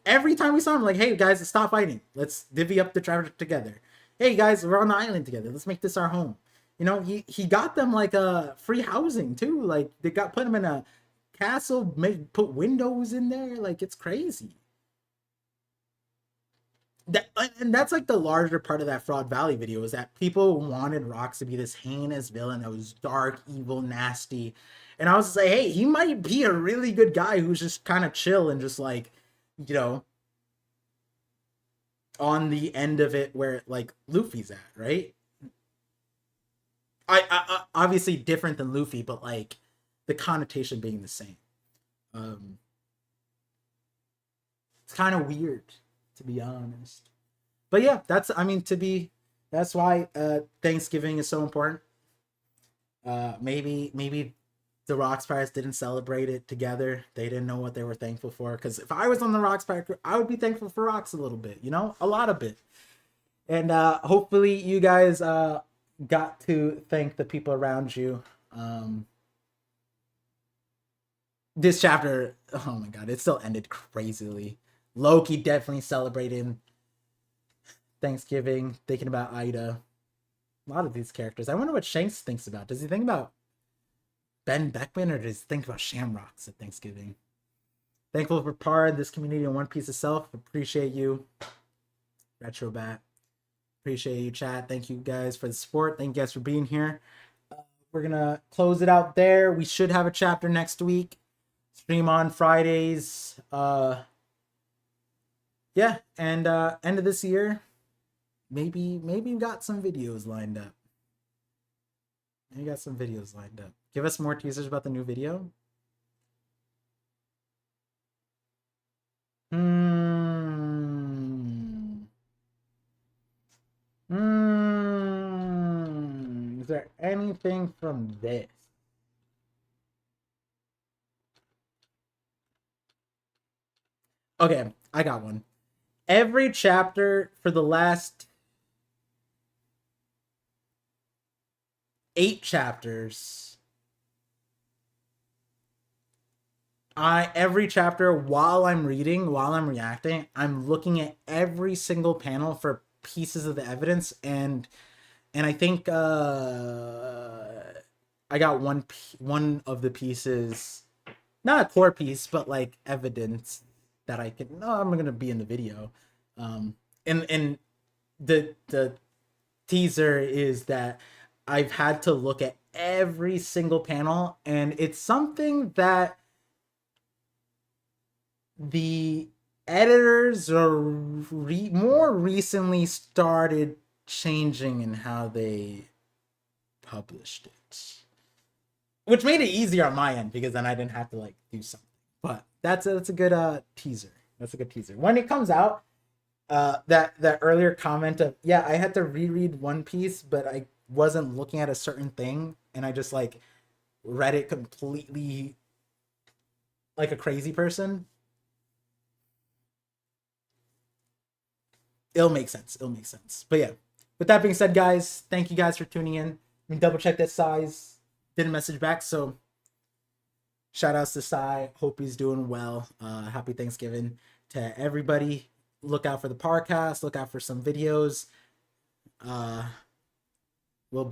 we saw him, like, hey guys, stop fighting. Let's divvy up the treasure together. Hey guys, we're on the island together. Let's make this our home. You know, he got them like a free housing too. Like they got put him in a castle, put windows in there. Like it's crazy. That, and that's like the larger part of that Fraud Valley video, is that people wanted Rocks to be this heinous villain that was dark, evil, nasty. And I was just like, hey, he might be a really good guy who's just kind of chill and just like, you know, on the end of it where like Luffy's at, right? I obviously different than Luffy, but like the connotation being the same. Um It's kind of weird, to be honest. But yeah, that's why Thanksgiving is so important. Maybe the Rockspires didn't celebrate it together. They didn't know what they were thankful for. Because if I was on the Rockspire crew, I would be thankful for rocks a little bit, a lot of it. And hopefully you guys got to thank the people around you. This chapter, oh my god, it still ended crazily. Loki definitely celebrating Thanksgiving, thinking about Ida. A lot of these characters. I wonder what Shanks thinks about. Does he think about Ben Beckman, or does he think about Shamrocks at Thanksgiving? Thankful for Par, this community, and One Piece itself. Appreciate you, Retrobat. Appreciate you, chat. Thank you guys for the support. Thank you guys for being here. We're gonna close it out there. We should have a chapter next week. Stream on Fridays. Yeah, and end of this year, maybe we got some videos lined up. Give us more teasers about the new video. Is there anything from this? Okay, I got one. Every chapter for the last 8 chapters, every chapter while I'm reacting, I'm looking at every single panel for pieces of the evidence, and I think I got one of the pieces, not a core piece, but like evidence that I'm gonna be in the video. And the teaser is that I've had to look at every single panel, and it's something that the editors are more recently started changing in how they published it, which made it easier on my end because then I didn't have to like do something. But that's a good teaser. That's a good teaser. When it comes out, that earlier comment of, yeah, I had to reread One Piece, but I wasn't looking at a certain thing, and I just like read it completely like a crazy person. It'll make sense. But yeah, with that being said, guys, thank you guys for tuning in. Let me double check that size didn't message back, so shout outs to Sai. Hope he's doing well. Happy Thanksgiving to everybody. Look out for the podcast. Look out for some videos. We'll be